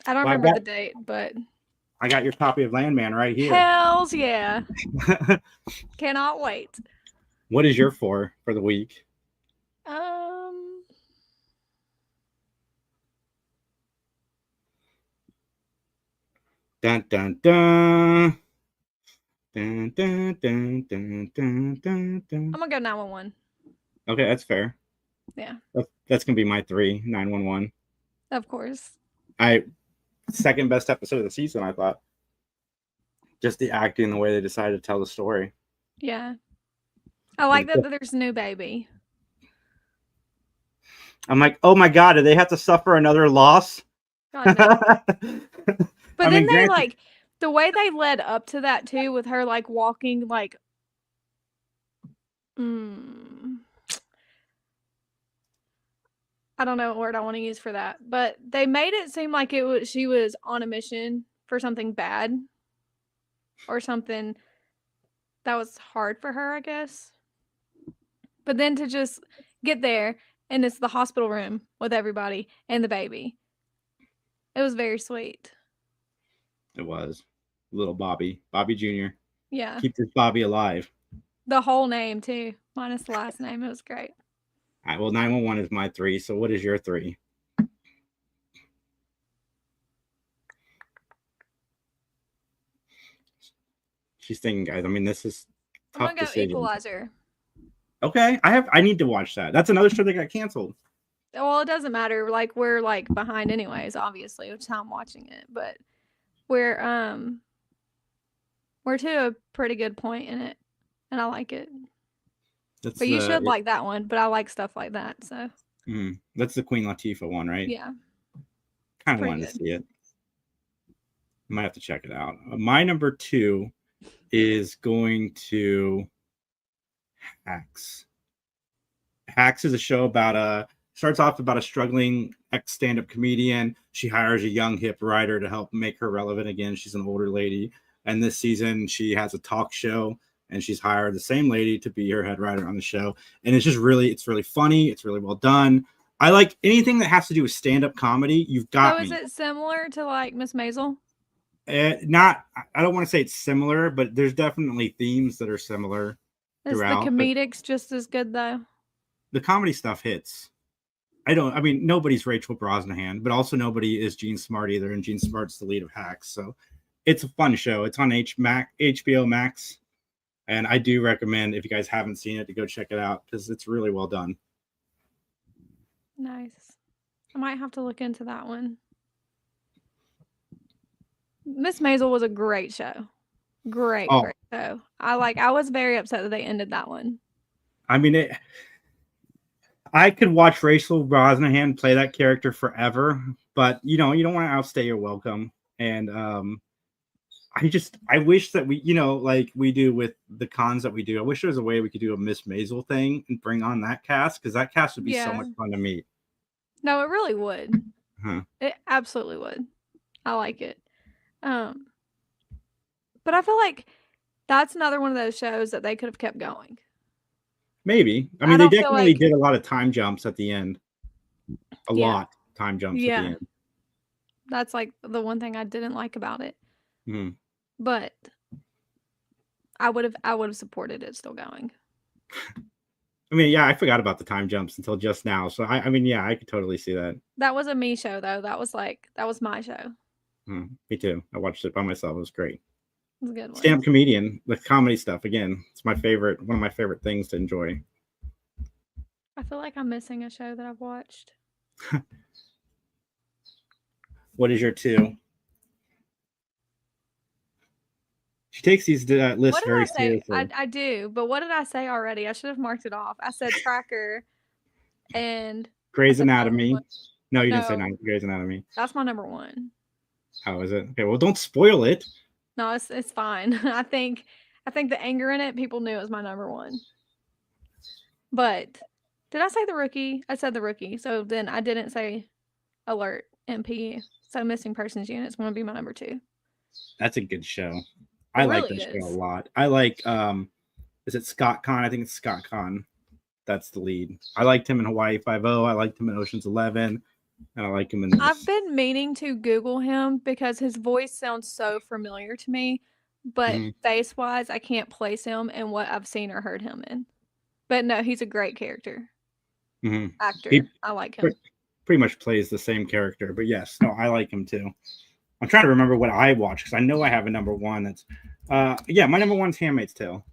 I don't remember the date, but I got your copy of Landman right here. Hells yeah. Cannot wait. What is your 4 for the week? Dun dun dun. Dun, dun, dun, dun, dun, dun, dun. I'm gonna go 911. Okay, that's fair. Yeah. That's gonna be my 3, 911. Of course. Second best episode of the season, I thought. Just the acting, the way they decided to tell the story. Yeah. I like that there's a new baby. I'm like, oh my god, do they have to suffer another loss? God, no. But then they like the way they led up to that too, with her like walking like I don't know what word I want to use for that, but they made it seem like she was on a mission for something bad or something that was hard for her, I guess. But then to just get there and it's the hospital room with everybody and the baby. It was very sweet. It was. Little Bobby Jr. Yeah. Keep this Bobby alive. The whole name too, minus the last name. It was great. All right, well, 911 is my 3. So what is your 3? She's thinking, guys. I mean, this is tough. I'm gonna go Equalizer. Okay, I need to watch that. That's another show that got canceled. Well, it doesn't matter. Like we're like behind anyways, obviously, which is how I'm watching it. But we're to a pretty good point in it, and I like it. But you should like that one. But I like stuff like that. So that's the Queen Latifah one, right? Yeah. Kind of wanted to see it. I might have to check it out. My number 2 is going to Hacks. Hacks is a show about starts off about a struggling stand-up comedian. She hires a young hip writer to help make her relevant again. She's an older lady, and this season she has a talk show, and she's hired the same lady to be her head writer on the show. And it's really funny. It's really well done. I like anything that has to do with stand-up comedy. You've got me. So is it similar to like Miss Maisel? Not. I don't want to say it's similar, but there's definitely themes that are similar. Is the comedics just as good though? The comedy stuff hits. I mean, nobody's Rachel Brosnahan, but also nobody is Gene Smart either, and Gene Smart's the lead of Hacks. So it's a fun show. It's on HBO Max, and I do recommend, if you guys haven't seen it, to go check it out because it's really well done. Nice. I might have to look into that one. Miss Maisel was a great show. Great show. I was very upset that they ended that one. I mean, I could watch Rachel Brosnahan play that character forever, but you don't want to outstay your welcome. And I wish that we, like we do with the cons that we do. I wish there was a way we could do a Miss Maisel thing and bring on that cast, because that cast would be so much fun to meet. No, it really would. Huh. It absolutely would. I like it. But I feel like that's another one of those shows that they could have kept going. Maybe. I mean, they definitely did a lot of time jumps at the end. A lot time jumps at the end. That's like the one thing I didn't like about it. Mm-hmm. But I would have supported it still going. I mean, yeah, I forgot about the time jumps until just now. So I mean, yeah, I could totally see that. That was a me show though. That was my show. Me too. I watched it by myself. It was great. It was a good one. Stand-up comedian, the comedy stuff. Again, it's one of my favorite things to enjoy. I feel like I'm missing a show that I've watched. What is your 2? She takes these lists very seriously. I do, but what did I say already? I should have marked it off. I said Tracker and Grey's Anatomy. No, you didn't say Grey's Anatomy. That's my number 1. How is it? Okay, well, don't spoil it. No, it's fine. I think the anger in it, people knew it was my number 1. But did I say The Rookie? I said The Rookie. So then I didn't say Alert MP. So Missing Persons Unit is going to be my number 2. That's a good show. I like this show a lot. I like is it Scott Conn? I think it's Scott Conn. That's the lead. I liked him in Hawaii Five-0. I liked him in Ocean's 11. And I like him in this. I've been meaning to Google him because his voice sounds so familiar to me, but face-wise, I can't place him in what I've seen or heard him in. But no, he's a great character. Actor. I like him. Pretty much plays the same character, but yes, no, I like him too. I'm trying to remember what I watched because I know I have a number 1. That's my number 1 is Handmaid's Tale.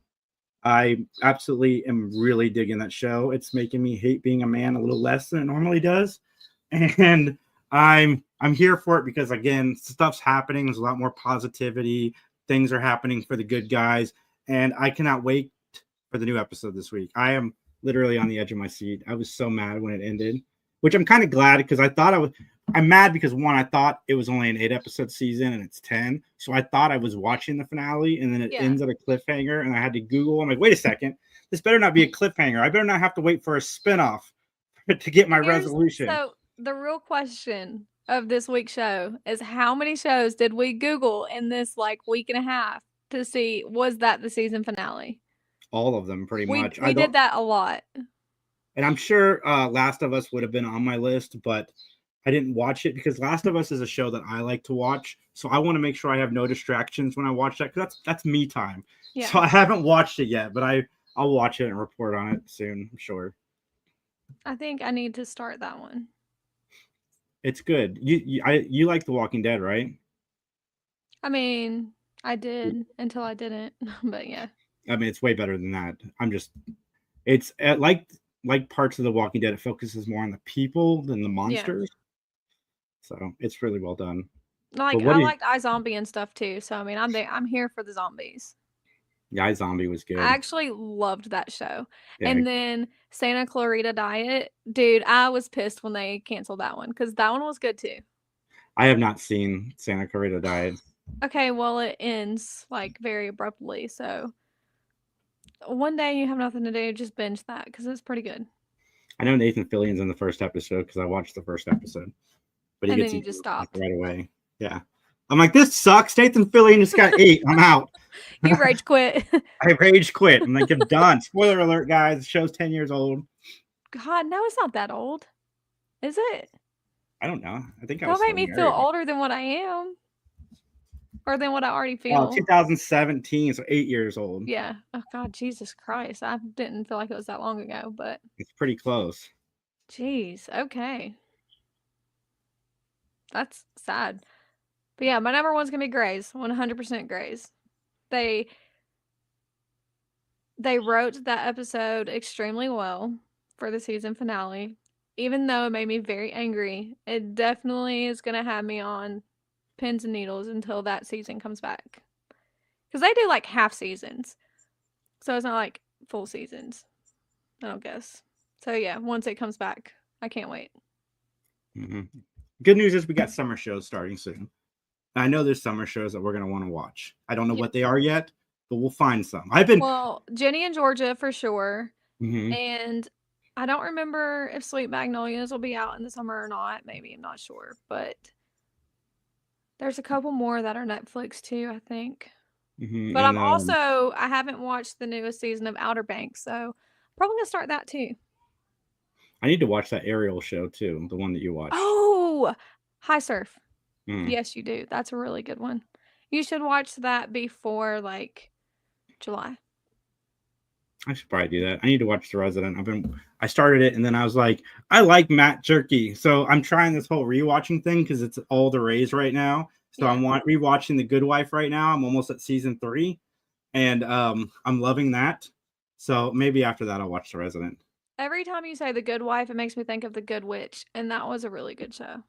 I absolutely am really digging that show. It's making me hate being a man a little less than it normally does. And I'm here for it because, again, stuff's happening. There's a lot more positivity. Things are happening for the good guys. And I cannot wait for the new episode this week. I am literally on the edge of my seat. I was so mad when it ended, which I'm kind of glad because I'm mad because, one, I thought it was only an 8-episode season and it's 10. So I thought I was watching the finale and then it ends at a cliffhanger. And I had to Google. I'm like, wait a second. This better not be a cliffhanger. I better not have to wait for a spinoff to get my resolution. So the real question of this week's show is how many shows did we Google in this week and a half to see was that the season finale? All of them, pretty much. We did that a lot. And I'm sure Last of Us would have been on my list, but I didn't watch it because Last of Us is a show that I like to watch. So I want to make sure I have no distractions when I watch that because that's me time. Yeah. So I haven't watched it yet, but I'll watch it and report on it soon, I'm sure. I think I need to start that one. It's good. You like The Walking Dead, right? I mean, I did until I didn't, but yeah. I mean, it's way better than that. It's like parts of The Walking Dead. It focuses more on the people than the monsters. Yeah. So it's really well done. I liked iZombie and stuff too. So I mean, I'm here for the zombies. Yeah, iZombie was good. I actually loved that show. Yeah. And then Santa Clarita Diet, dude, I was pissed when they canceled that one because that one was good too. I have not seen Santa Clarita Diet. Okay, well, it ends very abruptly. So one day you have nothing to do, just binge that because it's pretty good. I know Nathan Fillion's in the first episode because I watched the first episode, but then you just stopped right away. Yeah, I'm like, this sucks. Nathan Fillion just got 8. I'm out. You rage quit. I rage quit. I'm like, I'm done. Spoiler alert, guys. The show's 10 years old. God, no, it's not that old. Is it? I don't know. I think Don't make me feel older than what I am. Or than what I already feel. 2017, so 8 years old. Yeah. Oh, God, Jesus Christ. I didn't feel like it was that long ago, but. It's pretty close. Jeez. Okay. That's sad. But yeah, my number 1's going to be Grey's. 100% Grey's. They wrote that episode extremely well for the season finale. Even though it made me very angry, it definitely is going to have me on pins and needles until that season comes back. because they do like half seasons, so it's not like full seasons. I don't guess. So yeah, once it comes back, I can't wait. Mm-hmm. Good news is we got summer shows starting soon. I know there's summer shows that we're gonna want to watch. I don't know what they are yet, but we'll find some. Well, Jenny and Georgia for sure, Mm-hmm. and I don't remember if Sweet Magnolias will be out in the summer or not. Maybe, I'm not sure, but there's a couple more that are Netflix too, I think. Mm-hmm. But I haven't watched the newest season of Outer Banks, so probably gonna start that too. I need to watch that Ariel show too, the one that you watched. Oh, High Surf. Yes, you do. That's a really good one. You should watch that before like July. I should probably do that. I need to watch The Resident. I started it and then I was like, I like Matt Jerky, so I'm trying this whole rewatching thing because it's all the rage right now. So I'm rewatching The Good Wife right now. I'm almost at season 3, and I'm loving that. So maybe after that I'll watch The Resident. Every time you say The Good Wife, it makes me think of The Good Witch, and that was a really good show.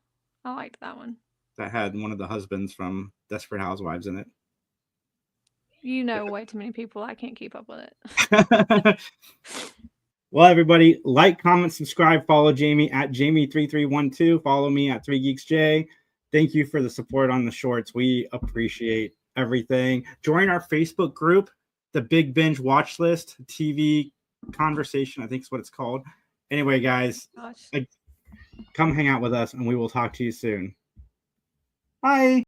I liked that one. That had one of the husbands from Desperate Housewives in it. You know way too many people. I can't keep up with it. Well, everybody, like, comment, subscribe, follow Jayme at Jayme3312. Follow me at 3GeeksJ. Thank you for the support on the shorts. We appreciate everything. Join our Facebook group, the Big Binge Watchlist TV conversation, I think is what it's called. Anyway, guys, come hang out with us and we will talk to you soon. Bye.